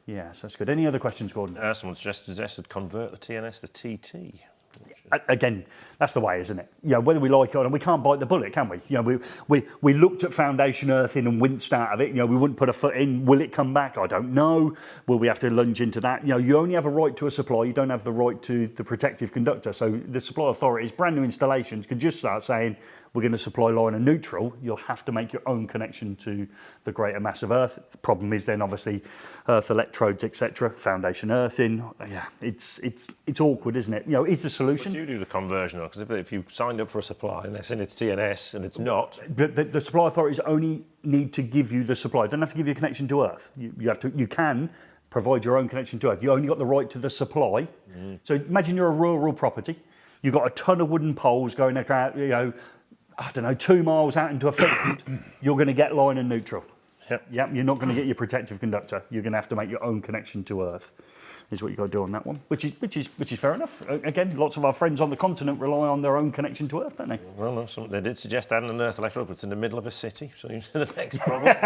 Yeah, so that's good. Any other questions, Gordon? Someone suggested convert the TNS to TT. Again, that's the way, isn't it? You know, whether we like it or not, we can't bite the bullet, can we? You know, we looked at foundation earthing and winced out of it. You know, we wouldn't put a foot in. Will it come back? I don't know. Will we have to lunge into that? You know, you only have a right to a supply. You don't have the right to the protective conductor. So the supply authorities, brand new installations, could just start saying, we're going to supply line and neutral. You'll have to make your own connection to the greater mass of earth. The problem is then obviously earth electrodes, etc. Foundation earthing. Yeah, it's awkward, isn't it? You know, is the solution? But you do the conversion though, because if you signed up for a supply and they're saying it's TNS and it's not. The supply authorities only need to give you the supply. They don't have to give you a connection to earth. You can provide your own connection to earth. You only got the right to the supply. So imagine you're a rural property. You've got a ton of wooden poles going out, you know, I don't know, 2 miles out into a field. You're going to get line and neutral. Yep, you're not going to get your protective conductor. You're going to have to make your own connection to earth. Is what you've got to do on that one, which is fair enough. Again, lots of our friends on the continent rely on their own connection to earth, don't they? Well, no, they did suggest adding an earth electrode, but it's in the middle of a city, so you know the next problem.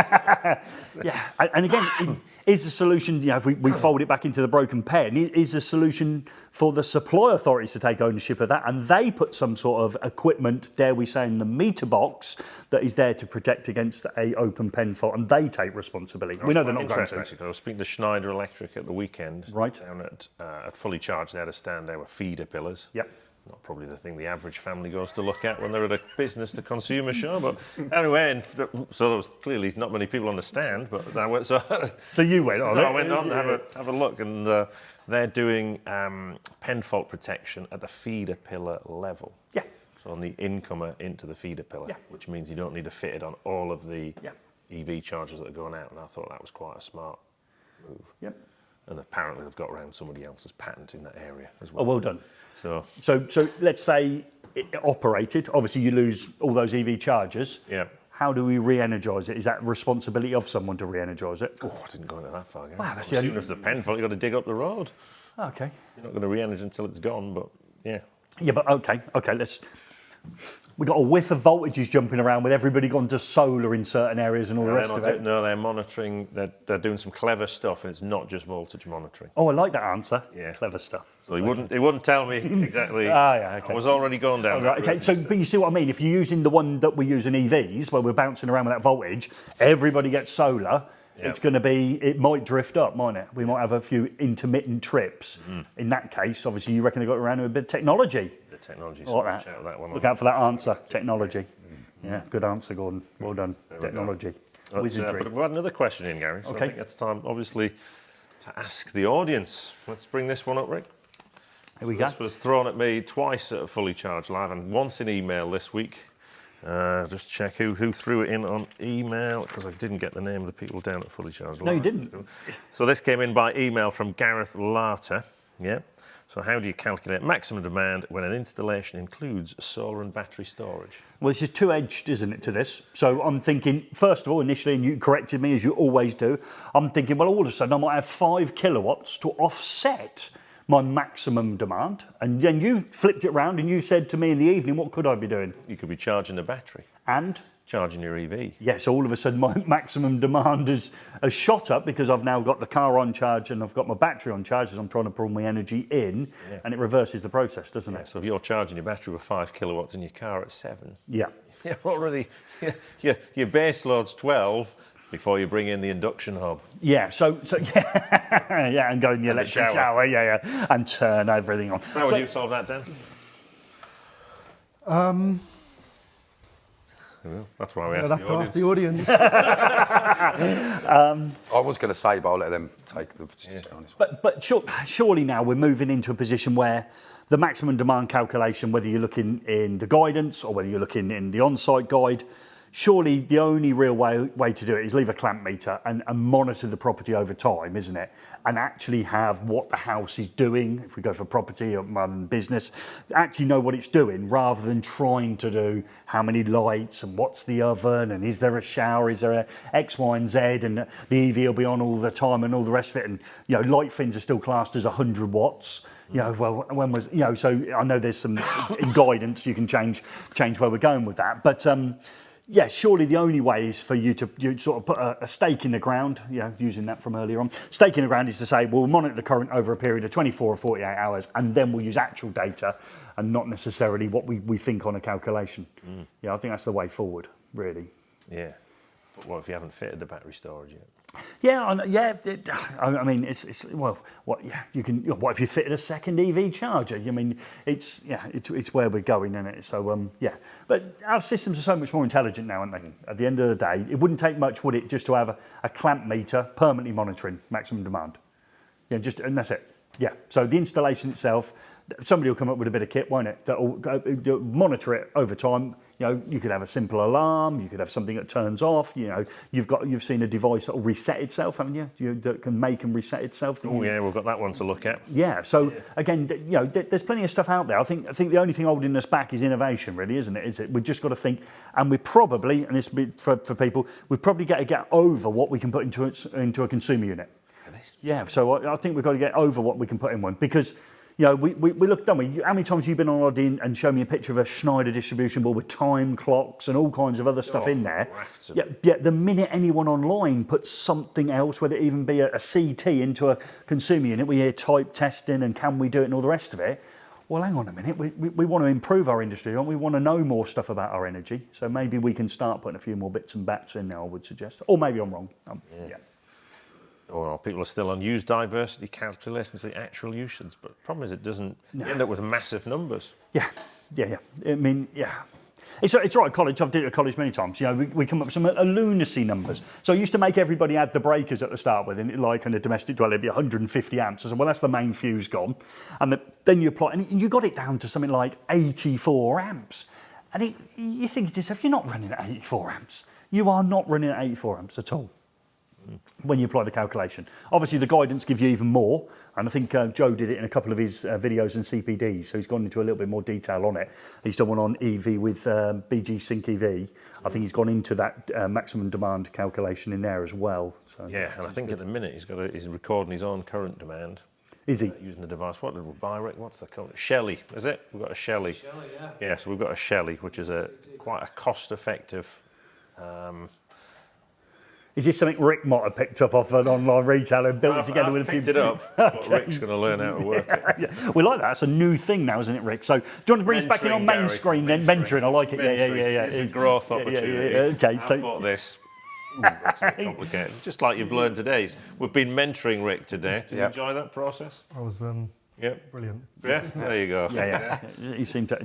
Yeah, and again, is the solution, you know, if we fold it back into the broken pen, is the solution for the supply authorities to take ownership of that, and they put some sort of equipment, dare we say, in the meter box that is there to protect against a open pen fault, and they take responsibility. We know they're not going to. Actually, I was speaking to Schneider Electric at the weekend. Right. Down at Fully Charged, they had a stand there with feeder pillars. Yep. Not probably the thing the average family goes to look at when they're at a business-to-consumer show, but anyway, and so there was clearly not many people on the stand, but I went, so you went on. So I went on to have a look, and they're doing pen fault protection at the feeder pillar level. Yeah. So on the incomer into the feeder pillar, which means you don't need to fit it on all of the EV chargers that are going out, and I thought that was quite a smart move. Yep. And apparently they've got around somebody else's patent in that area as well. Oh, well done. So let's say it operated. Obviously, you lose all those EV chargers. Yeah. How do we re-energise it? Is that responsibility of someone to re-energise it? Oh, I didn't go into that far. Wow, that's Even if it's a pen fault, you've got to dig up the road. Okay. You're not going to re-energise until it's gone, but yeah. Yeah, but okay, we've got a whiff of voltages jumping around with everybody gone to solar in certain areas and all the rest of it. No, they're monitoring, they're doing some clever stuff, and it's not just voltage monitoring. Oh, I like that answer. Yeah. Clever stuff. So he wouldn't tell me exactly. Okay. I was already going down that okay, route. so, but you see what I mean? If you're using the one that we use in EVs, where we're bouncing around with that voltage, everybody gets solar, it's going to be, it might drift up, mightn't it? We might have a few intermittent trips. In that case, obviously, you reckon they got around with a bit of technology. The technology. Like that. Look out for that answer, technology. Yeah, good answer, Gordon. Well done. Technology. Wizardry. But we've had another question in, Gary. So I think it's time, obviously, to ask the audience. Let's bring this one up, Rick. Here we go. This was thrown at me twice at Fully Charged Live and once in email this week. Just check who threw it in on email, because I didn't get the name of the people down at Fully Charged. No, you didn't. So this came in by email from Gareth Larter. Yeah. So how do you calculate maximum demand when an installation includes solar and battery storage? Well, this is two-edged, isn't it, to this? So I'm thinking, first of all, initially, and you corrected me, as you always do, I'm thinking, well, all of a sudden I might have 5 kilowatts to offset my maximum demand. And then you flipped it around and you said to me in the evening, what could I be doing? You could be charging a battery. And? Charging your EV. Yes, all of a sudden my maximum demand has shot up because I've now got the car on charge and I've got my battery on charge as I'm trying to pull my energy in, and it reverses the process, doesn't it? So if you're charging your battery with 5 kilowatts and your car at 7, Yeah. you're already, your base load's 12 before you bring in the induction hub. Yeah, so yeah, yeah, and go in the electric shower, yeah, and turn everything on. How would you solve that, Dan? That's why we I'd asked have to ask the audience. I was going to say, but I'll let them take the decision on this one. But surely now we're moving into a position where the maximum demand calculation, whether you're looking in the guidance or whether you're looking in the on-site guide, surely the only real way to do it is leave a clamp meter and monitor the property over time, isn't it? And actually have what the house is doing, if we go for property or business, actually know what it's doing rather than trying to do how many lights and what's the oven and is there a shower, is there a X, Y and Z, and the EV will be on all the time and all the rest of it. And, light fins are still classed as 100 watts. Well, when was, so I know there's some, in guidance you can change where we're going with that. But, yeah, surely the only way is for you to sort of put a stake in the ground, using that from earlier on. Stake in the ground is to say, we'll monitor the current over a period of 24 or 48 hours, and then we'll use actual data and not necessarily what we think on a calculation. Yeah, I think that's the way forward, really. Yeah. But what if you haven't fitted the battery storage yet? Yeah, I mean, it's well, what? Yeah, you can. What if you fitted a second EV charger? I mean, it's where we're going, isn't it? So yeah, but our systems are so much more intelligent now, aren't they? At the end of the day, it wouldn't take much, would it, just to have a clamp meter permanently monitoring maximum demand? Yeah, and that's it. Yeah. So the installation itself, somebody will come up with a bit of kit, won't it? That'll monitor it over time. You could have a simple alarm. You could have something that turns off. You've seen a device that will reset itself, haven't you? That can make and reset itself. Oh yeah, we've got that one to look at. Yeah. So again, there's plenty of stuff out there. I think the only thing holding us back is innovation, really, isn't it? We've just got to think, and we probably, and this will be for people, we've probably got to get over what we can put into a consumer unit. Yeah. So I think we've got to get over what we can put in one, because. We looked, don't we? How many times have you been on Oddin and shown me a picture of a Schneider distribution board with time clocks and all kinds of other stuff in there? Yeah. The minute anyone online puts something else, whether it even be a CT into a consumer unit, we hear type testing and can we do it and all the rest of it. Well, hang on a minute. We want to improve our industry, don't we? We want to know more stuff about our energy. So maybe we can start putting a few more bits and bats in there, I would suggest. Or maybe I'm wrong. Yeah. Or people are still on use diversity calculations, the actual usage, but the problem is it doesn't end up with massive numbers. Yeah. I mean, yeah. It's right at college. I've done it at college many times. We come up with some lunacy numbers. So I used to make everybody add the breakers at the start with, and like in a domestic dwelling, it'd be 150 amps. I said, well, that's the main fuse gone. And then you apply, and you got it down to something like 84 amps. And you think to yourself, you're not running at 84 amps. You are not running at 84 amps at all. When you apply the calculation. Obviously the guidance gives you even more, and I think Joe did it in a couple of his videos and CPDs, so he's gone into a little bit more detail on it. He's done one on EV with BG Sync EV. I think he's gone into that maximum demand calculation in there as well. So, yeah, and I think at the minute he's recording his own current demand. Is he? Using the device. What did we buy, Rick? What's the code? Shelley, is it? We've got a Shelley. Shelley, yeah. Yeah, so we've got a Shelley, which is quite a cost-effective. Is this something Rick might have picked up off an online retailer and built it together with a few... I've picked it up, but Rick's going to learn how to work it. Yeah. We like that. It's a new thing now, isn't it, Rick? So do you want to bring us back in on main screen then? Mentoring, I like it. Yeah. It's a growth opportunity. Okay, so... I bought this. It's a bit complicated. Just like you've learned today. We've been mentoring Rick today. Did you enjoy that process? I was brilliant. Yeah, there you go. Yeah. He seemed to...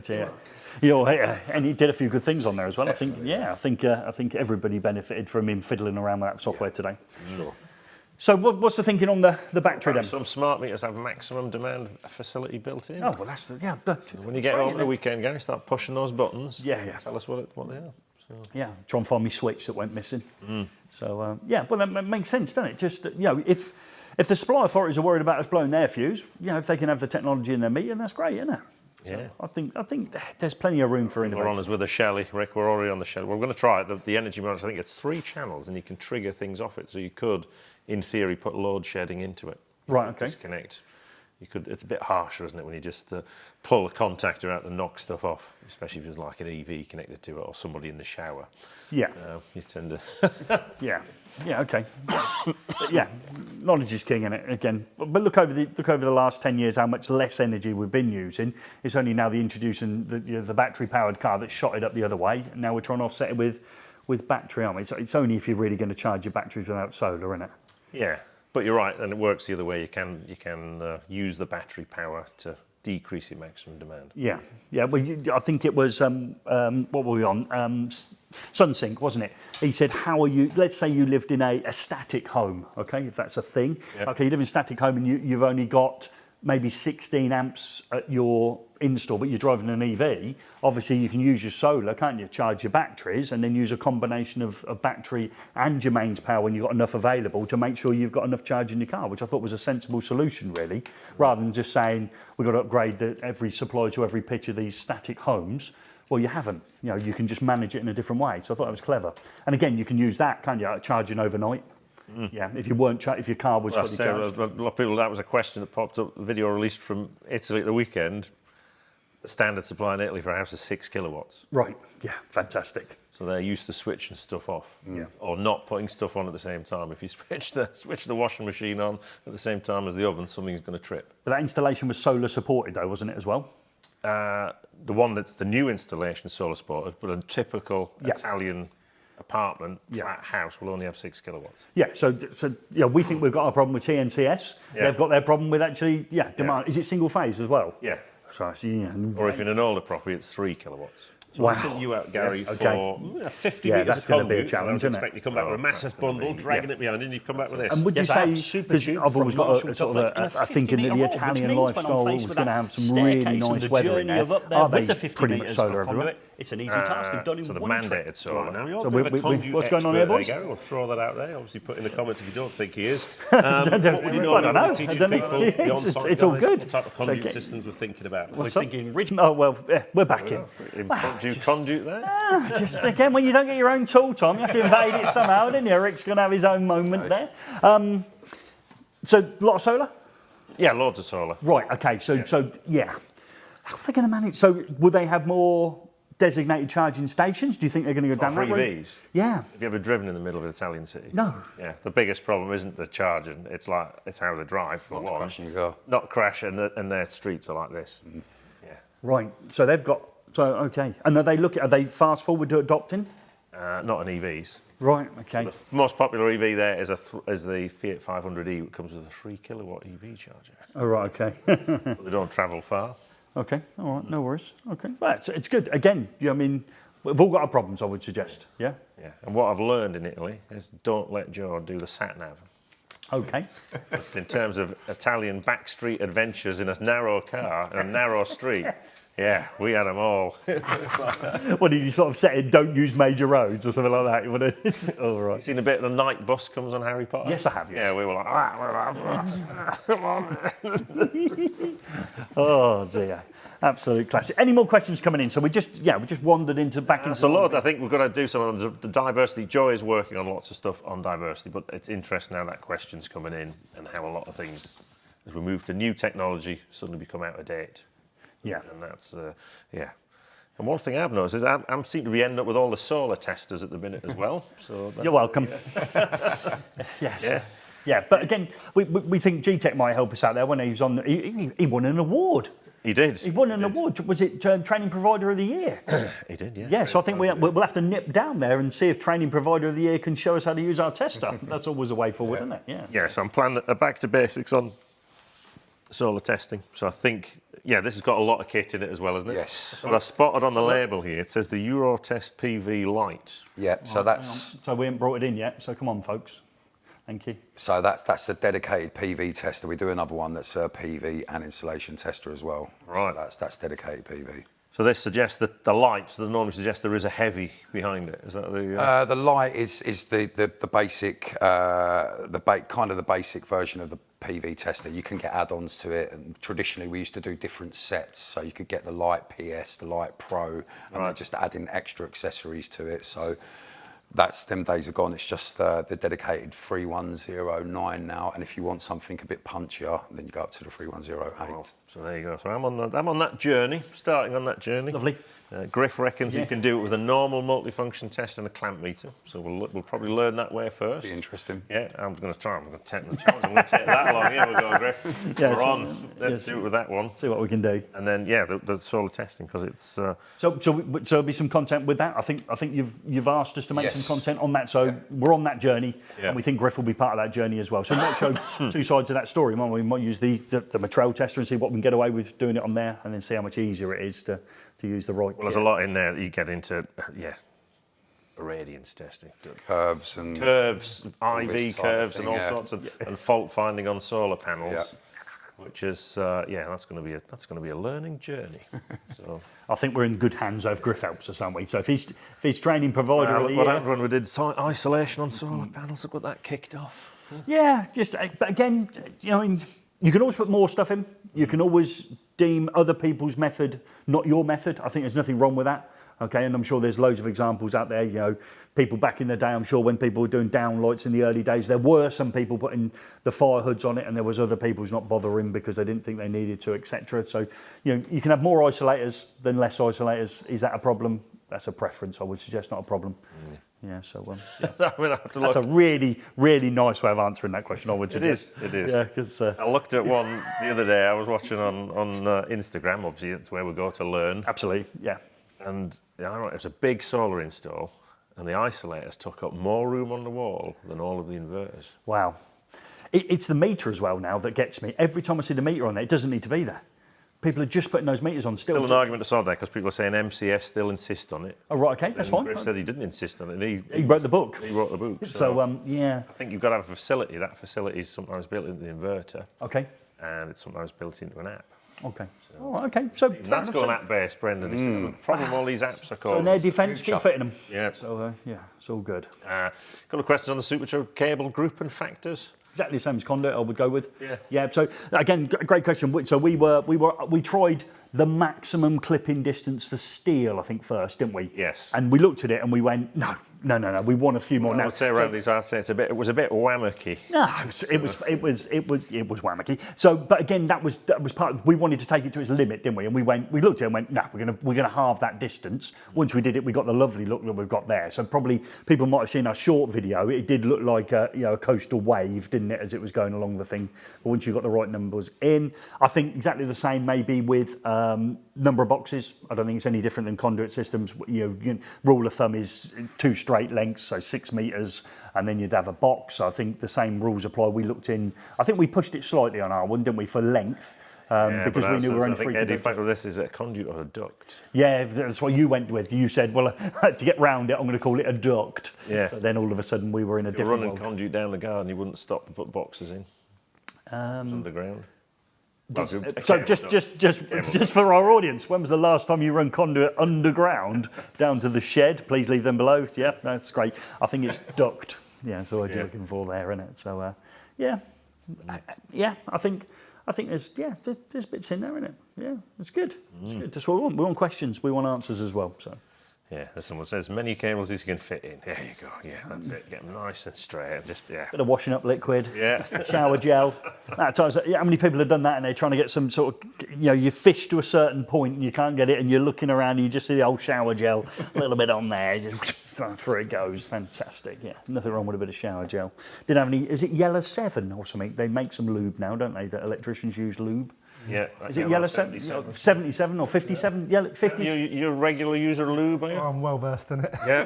and he did a few good things on there as well. I think everybody benefited from him fiddling around with that software today. Sure. So what's the thinking on the battery then? Some smart meters have maximum demand facility built in. Oh, well, that's the, yeah. When you get over the weekend, guys, start pushing those buttons. Yeah, yeah. Tell us what they are. So. Yeah, try and find me switch that went missing. So, yeah, well, that makes sense, doesn't it? Just, you know, if the supply authorities are worried about us blowing their fuse, you know, if they can have the technology in their meter, that's great, isn't it? So Yeah. I think there's plenty of room for innovation. We're on us with a Shelly, Rick. We're already on the Shelly. We're going to try it. The energy monitor, I think it's 3 channels, and you can trigger things off it. So you could, in theory, put load shedding into it. Right, okay. Disconnect. You could. It's a bit harsher, isn't it, when you just pull the contactor out and knock stuff off, especially if there's like an EV connected to it or somebody in the shower. Yeah. You tend to. Yeah. Yeah. Okay. But yeah, knowledge is king in it again. But look over the last 10 years, how much less energy we've been using. It's only now the introducing the battery powered car that shot it up the other way. And now we're trying to offset it with battery, aren't we? It's only if you're really going to charge your batteries without solar, isn't it? Yeah, but you're right, and it works the other way. You can use the battery power to decrease your maximum demand. Yeah, yeah. Well, I think it was what were we on? SunSync, wasn't it? He said, "How are you?" Let's say you lived in a static home, okay, if that's a thing. Yep. Okay, you live in a static home and you've only got maybe 16 amps at your install, but you're driving an EV. Obviously, you can use your solar, can't you? Charge your batteries and then use a combination of battery and your mains power when you've got enough available to make sure you've got enough charge in your car, which I thought was a sensible solution, really, rather than just saying we've got to upgrade every supply to every pitch of these static homes. Well, you haven't. You know, you can just manage it in a different way. So I thought it was clever. And again, you can use that, can't you? Charging overnight. Yeah, if you weren't, if your car was fully charged. A lot of people. That was a question that popped up. The video released from Italy at the weekend. The standard supply in Italy for a house is 6 kilowatts. Right. Yeah. Fantastic. So they're used to switching stuff off, or not putting stuff on at the same time. If you switch the washing machine on at the same time as the oven, something's going to trip. But that installation was solar supported, though, wasn't it, as well? The one that's the new installation is solar supported, but a typical Italian apartment flat house will only have 6 kilowatts. Yeah, so yeah, we think we've got a problem with TNCS. Yeah. They've got their problem with actually, demand. Yeah. Is it single phase as well? Yeah. So I see, Or if in an older property, it's 3 kilowatts. So Wow. I sent you out, Gary, Yeah, okay. for 50 Yeah, metres that's of gonna be a conduit. challenge, I isn't it? expect you come back with a massive bundle, dragging it behind, and you've come back with this. And would you Yes, I say, have super because tube I've always from got Marshall a sort of Complex and a thinking that the 50 metre Italian wall, which means when I'm lifestyle faced was with going to that have some really staircase and nice the weather in journey there. of up there Are with they the 50 pretty much metres solar of everywhere? conduit, it's an easy task and done in So the one mandated trip. solar. Right, now you're So a bit of a conduit what's going on here, Expert, boys? Gary. We'll throw that out there. Obviously, put in the comments if you don't think he is. I don't What would you know. normally I teach don't know. people, the It's on-site all guys, good. What type of It's conduit okay. systems we're thinking about? What's We're up? thinking rigid. Oh, well, we're back in. Impromptu conduit there? Just again, when you don't get your own tool, Tom, you have to invade it somehow, don't you? Rick's going to have his own moment there. So, a lot of solar? Yeah, loads of solar. Right, okay, so yeah. How are they going to manage? So, will they have more designated charging stations? Do you think they're going to go down For that route? EVs? Yeah. Have you ever driven in the middle of an Italian city? No. Yeah, the biggest problem isn't the charging, it's how they drive, for Not one. crashing your car. Not crash, and their streets are like this. Yeah. Right, so they've got, okay. And are they fast forward to adopting? Not in EVs. Right, okay. The most popular EV there is the Fiat 500e, which comes with a 3 kilowatt EV charger. Oh, right, okay. But they don't travel far. Okay, all right, no worries. Okay, well, it's good. Again, I mean, we've all got our problems, I would suggest, yeah? Yeah. And what I've learned in Italy is don't let Joe do the sat-nav. Okay. In terms of Italian backstreet adventures in a narrow car, in a narrow street, yeah, we had them all. What did you sort of set it, don't use major roads or something like that? You want to, all right. You seen a bit of the night bus comes on Harry Potter? Yes, I have, yes. Yeah, we were like, come on. Oh dear, absolute classic. Any more questions coming in? So we just wandered back into. So loads, I think we've got to do some on the diversity. Joy is working on lots of stuff on diversity, but it's interesting now that question's coming in and how a lot of things, as we move to new technology, suddenly become out of date. Yeah. And that's, yeah. And one thing I've noticed is I seem to be ending up with all the solar testers at the minute as well. So You're welcome. Yes. Yeah. Yeah, but again, we think G-Tech might help us out there. When he was on, he won an award. He did. He won an award. Was it Training Provider of the Year? He did, yeah. Yeah, so I think we'll have to nip down there and see if Training Provider of the Year can show us how to use our tester. That's always a way forward, isn't it? Yeah. Yeah, so I'm planning a back to basics on solar testing. So I think, yeah, this has got a lot of kit in it as well, isn't it? Yes. What I spotted on the label here, it says the Eurotest PV Lite. Yeah, so that's So we haven't brought it in yet, so come on, folks. Thank you. So that's a dedicated PV tester. We do another one that's a PV and insulation tester as well. Right. So that's dedicated PV. So this suggests that the lights that normally suggest there is a heavy behind it. Is that the? The light is the basic kind of the basic version of the PV tester. You can get add-ons to it, and traditionally we used to do different sets. So you could get the light PS, the light Pro, and then just add in extra accessories to it. So them days are gone. It's just the dedicated 3109 now. And if you want something a bit punchier, then you go up to the 3108. Well, so there you go. So I'm on that journey, starting on that journey. Lovely. Griff reckons you can do it with a normal multifunction test and a clamp meter. So we'll probably learn that way first. Be interesting. Yeah, I'm going to try. I'm going to take the challenge. I'm going to take that along. Here we go, Griff. Yeah, We're on. Let's do it with that one. See what we can do. And then the solar testing, because it's. So there'll be some content with that. I think you've asked us to make some content on that. So we're on that journey, and we think Griff will be part of that journey as well. So we might show two sides of that story. We might use the Metrel tester and see what we can get away with doing it on there, and then see how much easier it is to use the right. Well, there's a lot in there that you get into. Irradiance testing, Curves, IV curves, and all sorts of, and fault finding on solar panels, which is that's going to be a learning journey. So I think we're in good hands over Griff helps us, aren't we? So if he's training provider, what happened when we did isolation on solar panels? Look what that kicked off. Yeah, but again, you can always put more stuff in. You can always deem other people's method not your method. I think there's nothing wrong with that. Okay, and I'm sure there's loads of examples out there. People back in the day, I'm sure when people were doing downlights in the early days, there were some people putting the fire hoods on it, and there was other people who's not bothering because they didn't think they needed to, etc. So, you can have more isolators than less isolators. Is that a problem? That's a preference. I would suggest not a problem. Yeah. So that's a really, really nice way of answering that question. I would suggest. It is. Yeah, because I looked at one the other day. I was watching on Instagram. Obviously, that's where we go to learn. Absolutely. Yeah. And it was a big solar install, and the isolators took up more room on the wall than all of the inverters. Wow. It's the meter as well now that gets me. Every time I see the meter on there, it doesn't need to be there. People are just putting those meters on still. Still an argument to solve there, because people are saying MCS still insist on it. Oh, right, okay, that's fine. Griff said he didn't insist on it. He wrote the book. He wrote the book. So, I think you've got to have a facility. That facility is sometimes built into the inverter. Okay. And it's sometimes built into an app. Okay. Okay. So that's going app-based, Brendan. It's the problem all these apps are called. So in their defence, keep fitting them. Yeah. So it's all good. A couple of questions on the Supercharger cable group and factors. Exactly the same as conduit, I would go with. Yeah. Yeah. So again, great question. So we tried the maximum clipping distance for steel, I think, first, didn't we? Yes. And we looked at it and we went, no. We want a few more. I would say around these, I'd say it was a bit whammocky. No, it was whammocky. So, but again, that was part. We wanted to take it to its limit, didn't we? And we looked at it and went, no, we're gonna halve that distance. Once we did it, we got the lovely look that we've got there. So probably people might have seen our short video. It did look like a coastal wave, didn't it, as it was going along the thing. But once you got the right numbers in, I think exactly the same maybe with number of boxes. I don't think it's any different than conduit systems. Rule of thumb is 2 straight lengths, so 6 meters, and then you'd have a box. So I think the same rules apply. We looked in. I think we pushed it slightly on our one, didn't we, for length, because we knew we were only 3 conductors. The fact of this is a conduit or a duct. Yeah, that's what you went with. You said, well, to get round it, I'm going to call it a duct. Yeah. So then all of a sudden we were in a different running world. Conduit down the garden, you wouldn't stop to put boxes in. It's underground. So just for our audience, when was the last time you run conduit underground down to the shed? Please leave them below. Yeah, that's great. I think it's duct. Yeah, that's what you're looking for there, isn't it? So I think there's bits in there, isn't it? Yeah, it's good. It's good. That's what we want. We want questions. We want answers as well. So. Yeah, as someone says, many cables as you can fit in. There you go. Yeah, that's it. Get them nice and straight. Bit of washing up liquid. Yeah. Shower gel. At times, how many people have done that and they're trying to get some sort of, you fish to a certain point and you can't get it and you're looking around and you just see the old shower gel, a little bit on there, just through it goes. Fantastic. Yeah, nothing wrong with a bit of shower gel. Didn't have any. Is it Yellow 7 or something? They make some lube now, don't they? That electricians use lube. Yeah. Is it Yellow 77? 77 or 57? Yellow 50? You're a regular user of lube, are you? I'm well versed in it. Yeah.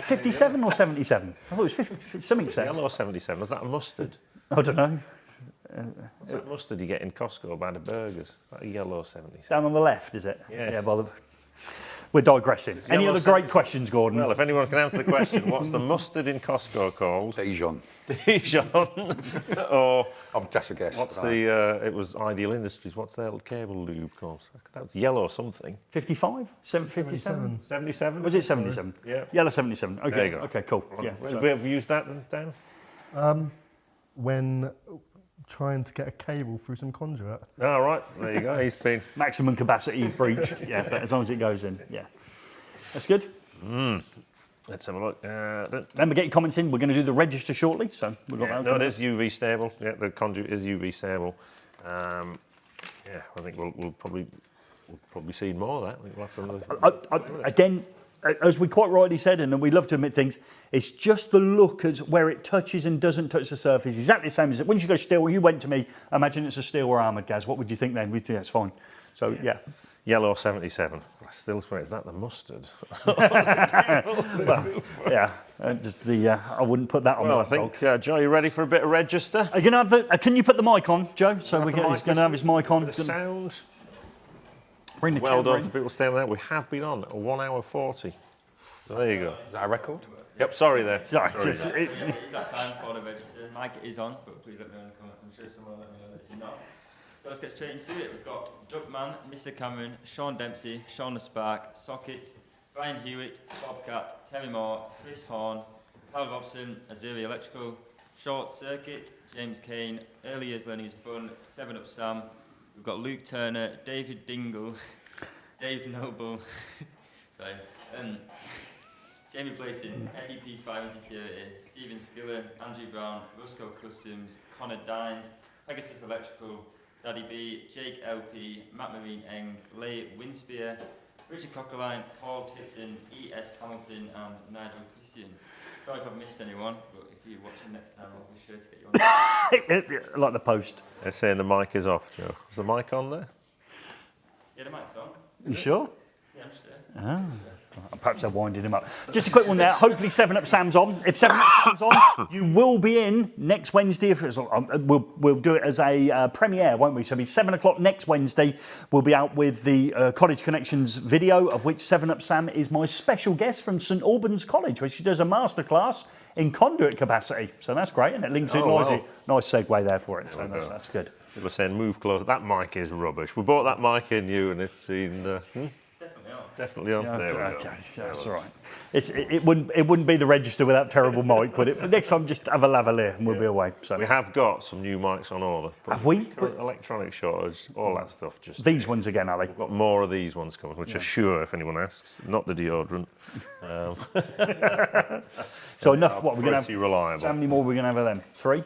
57 or 77? I thought it was 50. Something said. Yellow 77. Was that a mustard? I don't know. What's that mustard you get in Costco by the burgers? Is that a yellow 77? Down on the left, is it? Yeah. Yeah, we're digressing. Any yellow other great questions, Gordon? Well, if anyone can answer the question, what's the mustard in Costco called? Dijon. Dijon. Or That's a guess. what's the, it was Ideal Industries, what's their cable lube called? That's yellow something. 55? 57? 77? Was it 77? Yeah. Yellow 77. Okay. There you go. Okay, cool. Yeah. Have we ever used that then, Dan? When trying to get a cable through some conduit. All right, there you go. He's been... Maximum capacity breached. Yeah, but as long as it goes in. Yeah. That's good. Let's have a look. Remember, get your comments in. We're going to do the register shortly, so we've got that. No, it is UV stable. Yeah, the conduit is UV stable. Yeah, I think we'll probably see more of that. I think we'll have to... Again, as we quite rightly said, and we love to admit things, it's just the look as where it touches and doesn't touch the surface. Exactly the same as it. When you go steel, you went to me, imagine it's a steel or armoured, Gaz. What would you think then? We'd think that's fine. So, yeah. Yellow 77. I still swear, is that the mustard? Well, yeah. Just the, I wouldn't put that on Well, my I think, Joe, you ready for a bit of register? Are you gonna have the, can you put the mic on, Joe? So he's going to have his mic on. The sound. Bring the Well camera done in. for people staying there. We have been on 1 hour 40. So there you go. Is that a record? Yep, sorry there. Sorry, Sorry it's- there. it- Is that time for the register? Mic is on, but please let me know in the comments. I'm sure someone will let me know that it's not. So let's get straight into it. We've got Duckman, Mr. Cameron, Sean Dempsey, Sean the Spark, Sockets, Brian Hewitt, Bobcat, Terry Moore, Chris Horn, Carl Robson, Azuri Electrical, Short Circuit, James Kane, Early Years Learning is Fun, 7 Up Sam. We've got Luke Turner, David Dingle, Dave Noble, sorry, Jamie Blayton, FEP 5 and Security, Stephen Skiller, Andrew Brown, Roscoe Customs, Connor Dines, Pegasus Electrical, Daddy B, Jake LP, Matt Marine Eng, Leigh Winspear, Richard Cockerline, Paul Tipton, E.S. Hamilton and Nigel Christian. Sorry if I've missed anyone, but if you're watching next time, I'll be sure to get you on. like the post. They're saying the mic is off, Joe. Is the mic on there? Yeah, the mic's on. You sure? Yeah, I'm just there. Perhaps they're winding him up. Just a quick one there. Hopefully 7 Up Sam's on. If 7 Up Sam's on, you will be in next Wednesday. If it's, we'll do it as a premiere, won't we? So it'll be 7 o'clock next Wednesday. We'll be out with the College Connections video, of which 7 Up Sam is my special guest from St Albans College, where she does a masterclass in conduit capacity. So that's great, and it links in nicely. Wow. Nice segue there for it. So that's good. People are saying move closer. That mic is rubbish. We bought that mic in you, and it's been definitely on. Yeah, There we go. okay, so that's all right. It wouldn't be the register without terrible mic, would it? But next time, just have a lavalier and we'll be away. So We have got some new mics on order. but Have we? current electronic shortage, all that stuff. Just these ones again, are they? We've got more of these ones coming, which are sure, if anyone asks, not the deodorant. So enough. What we're going to Pretty have? reliable. How many more are we going to have of them? 3?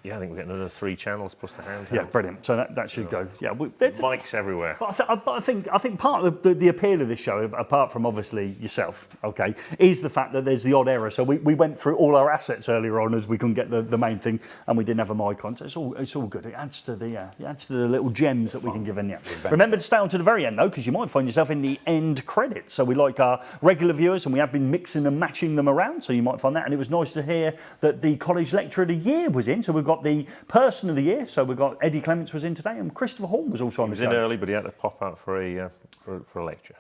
Yeah, I think we're getting another 3 channels plus the handheld. Yeah, brilliant. So that should go. Yeah, Mics everywhere. But I think part of the appeal of this show, apart from obviously yourself, okay, is the fact that there's the odd error. So we went through all our assets earlier on as we couldn't get the main thing, and we didn't have a mic on. So it's all good. It adds to the little gems that we can give in. Yeah. Remember to stay on to the very end though, because you might find yourself in the end credits. So we like our regular viewers, and we have been mixing and matching them around. So you might find that, and it was nice to hear that the College Lecturer of the Year was in. So we've got the Person of the Year. So we've got Eddie Clements was in today, and Christopher Horn was also on the He was show. in early, but he had to pop out for a lecture.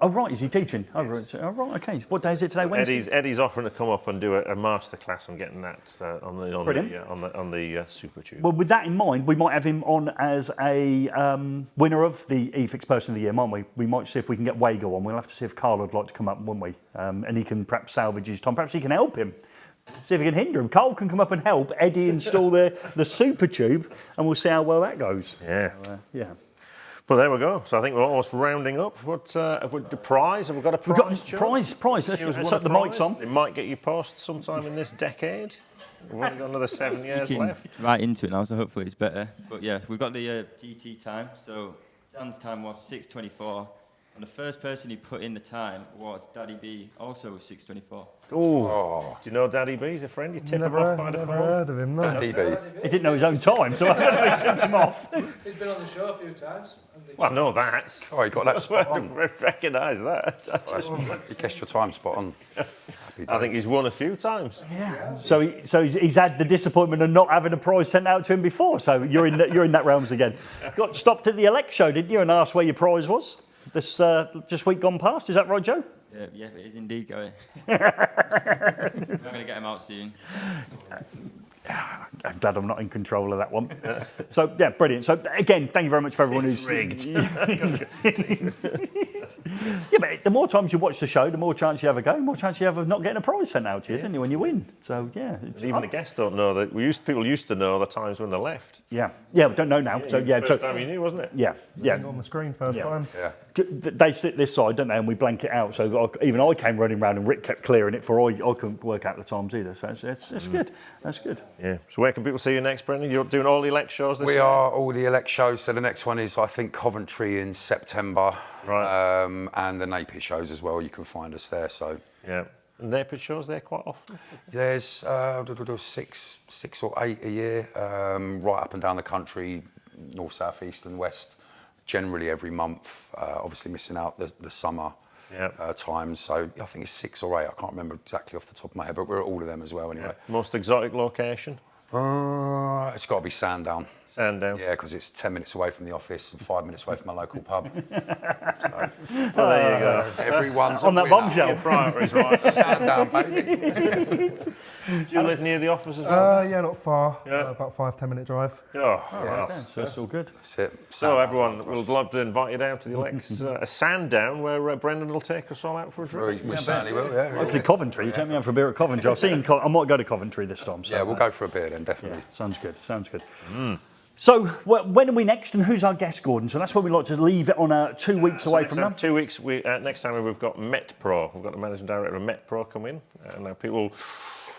Oh right, is he teaching? Oh right, okay. What day is it today? Wednesday. Eddie's offering to come up and do a masterclass on getting that on the Super Tube. Well, with that in mind, we might have him on as a winner of the eFIXX Person of the Year, might we? We might see if we can get Wago on. We'll have to see if Carl would like to come up, won't we? And he can perhaps salvage his time. Perhaps he can help him. See if he can hinder him. Carl can come up and help Eddie install the Super Tube, and we'll see how well that goes. Yeah. Yeah. Well, there we go. So I think we're almost rounding up. What have we the prize? Have we got a prize? We've got Joe? prize. Let's set the mics on. It might get you post sometime in this decade. We've only got another 7 years left. Right into it now, so hopefully it's better. But yeah, we've got the GT time. So Dan's time was 6:24. And the first person who put in the time was Daddy B, also 6:24. Oh. Do you know Daddy B? He's a friend. You tip him off by the Never phone. heard of him, no. DB. He didn't know his own time, so I don't know he tipped him off. He's been on the show a few times. Well, I know that. Oh, you got that spot on. Recognise that. You guessed your time spot on. I think he's won a few times. Yeah. So he's had the disappointment of not having a prize sent out to him before. So you're in that realms again. Got stopped at the elect show, didn't you, and asked where your prize was? this just week gone past. Is that right, Joe? Yeah, it is indeed going. I'm going to get him out soon. I'm glad I'm not in control of that one. So, yeah, brilliant. So, again, thank you very much for everyone who's rigged. Yeah, but the more times you watch the show, the more chance you have of going, the more chance you have of not getting a prize sent out to you, don't you, when you win? So, yeah. Even the guests don't know that. People used to know the times when they left. Yeah, we don't know now. So, yeah. First time you knew, wasn't it? Yeah. On the screen first time. Yeah. They sit this side, don't they, and we blank it out. So even I came running around and Rick kept clearing it for I couldn't work out the times either. So it's good. That's good. Yeah. So where can people see you next, Brendan? You're doing all the elect shows this year? We are all the elect shows. So the next one is, I think, Coventry in September. Right. And the Napier shows as well. You can find us there. So Yeah. And Napier shows there quite often? there's 6 or 8 a year, right up and down the country, north, south, east and west. Generally every month, obviously missing out the summer times. So I think it's 6 or 8. I can't remember exactly off the top of my head, but we're at all of them as well anyway. Most exotic location? It's got to be Sandown. Sandown. Yeah, because it's 10 minutes away from the office and 5 minutes away from my local pub. Well, there you go. Everyone's On a that winner. bombshell. Priorities, right. Sandown, baby. Do you live near the office as well? Yeah, not far. Yeah. About 5-10 minute drive. Wow. Yeah, so it's all good. That's it. So Sandown's everyone, right we'd love to invite you down to the Lex Sandown, where Brendan will take us all out for a drink. We certainly will, yeah. Hopefully Coventry. You take me out for a beer at Coventry. I'll see you in I might go to Coventry this time. So, Yeah, we'll go for a beer then, definitely. sounds good. So when are we next, and who's our guest, Gordon? So that's where we like to leave it on 2 weeks away from now. 2 weeks. Next time we've got Metrel. We've got the managing director of Metrel come in. And people.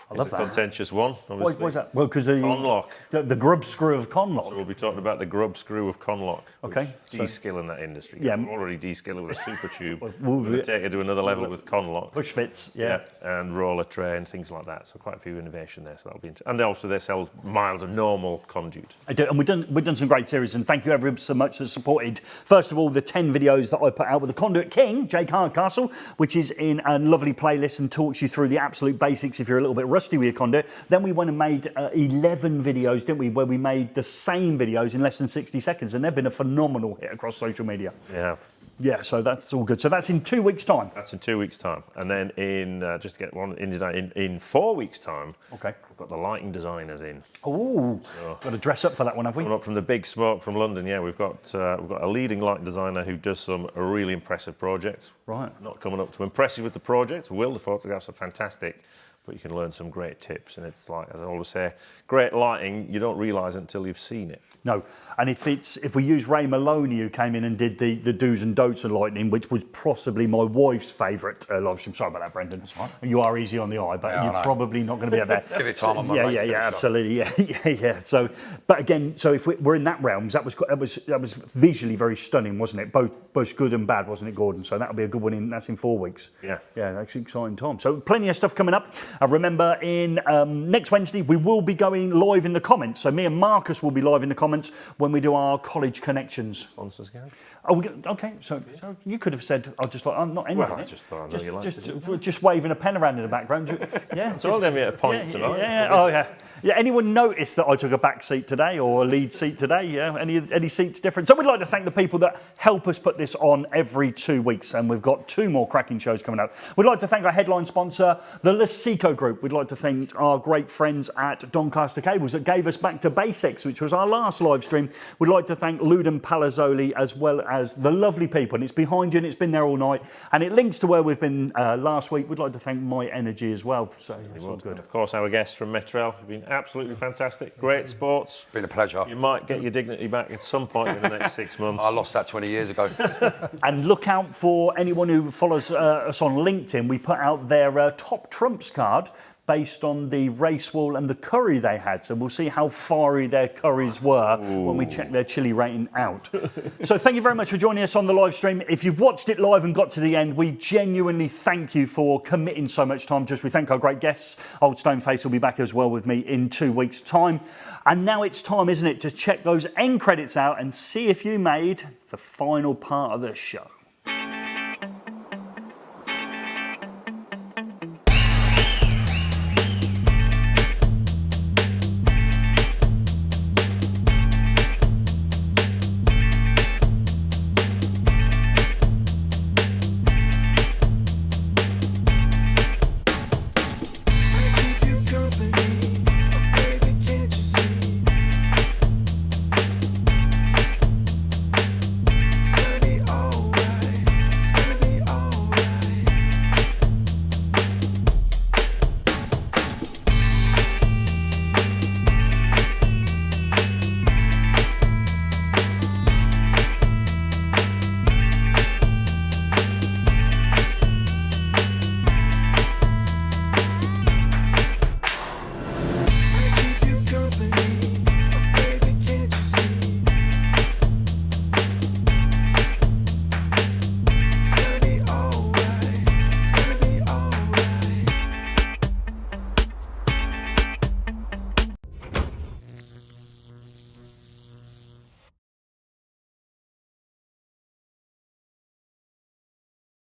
I love It's a that. contentious one. Obviously. Why is that? Well, because the Conlock. the grub screw of Conlock. So we'll be talking about the grub screw of Conlock. Okay, so- De-skill in that industry. Yeah. We're already de-skilled with a super tube. We'll- We're going to take it to another level with Conlock. Push fits. Yeah, and roller tray and things like that. So quite a few innovation there. So that'll be and also they sell miles of normal conduit. I do, and we've done some great series, and thank you ever so much that supported. First of all, the 10 videos that I put out with the Conduit King, Jake Hardcastle, which is in a lovely playlist and talks you through the absolute basics if you're a little bit rusty with your conduit. Then we went and made 11 videos, didn't we, where we made the same videos in less than 60 seconds, and they've been a phenomenal hit across social media. Yeah. Yeah, so that's all good. So that's in 2 weeks' time. That's in 2 weeks' time. And then just to get one in 4 weeks' time, Okay. we've got the lighting designers in. Oh, got to dress up for that one, have we? Coming up from the big smoke from London, yeah, we've got a leading lighting designer who does some really impressive projects. Right. Not coming up to impress you with the projects. The photographs are fantastic, but you can learn some great tips. And it's like, as I always say, great lighting, you don't realise it until you've seen it. No, and if we use Ray Maloney, who came in and did the do's and don'ts of lighting, which was possibly my wife's favourite live stream. Sorry about that, Brendan. That's right. You are easy on the eye, but Yeah, I you're know. probably not going to be at there. Give it time on my Yeah, rate finish absolutely, yeah. So, but again, so if we're in that realms, that was visually very stunning, wasn't it? Both good and bad, wasn't it, Gordon? So that'll be a good one. That's in 4 weeks. Yeah. Yeah, that's an exciting time. So plenty of stuff coming up. Remember, in next Wednesday we will be going live in the comments. So me and Marcus will be live in the comments when we do our college connections. Sponsors, Gary? Oh, okay. So you could have said, I'm not ending Well, I it. just thought I know you liked Just waving a pen around in the background. Yeah. So I'll give you a point tonight. Yeah. Oh, yeah. Yeah. Anyone noticed that I took a back seat today or a lead seat today? Yeah. Any seats different? So we'd like to thank the people that help us put this on every 2 weeks, and we've got 2 more cracking shows coming up. We'd like to thank our headline sponsor, the Lasico Group. We'd like to thank our great friends at Doncaster Cables that gave us Back to Basics, which was our last live stream. We'd like to thank Ludum Palazzoli as well as the lovely people. And it's behind you and it's been there all night. And it links to where we've been last week. We'd like to thank My Energy as well. So it's all good. Of course, our guests from Metrel have been absolutely fantastic. Great sports. Been a pleasure. You might get your dignity back at some point in the next 6 months. I lost that 20 years ago. And look out for anyone who follows us on LinkedIn. We put out their top trumps card based on the race wall and the curry they had. So we'll see how fiery their curries were when we check their chili rating out. So thank you very much for joining us on the live stream. If you've watched it live and got to the end, we genuinely thank you for committing so much time. We thank our great guests. Old Stoneface will be back as well with me in 2 weeks' time. And now it's time, isn't it, to check those end credits out and see if you made the final part of the show.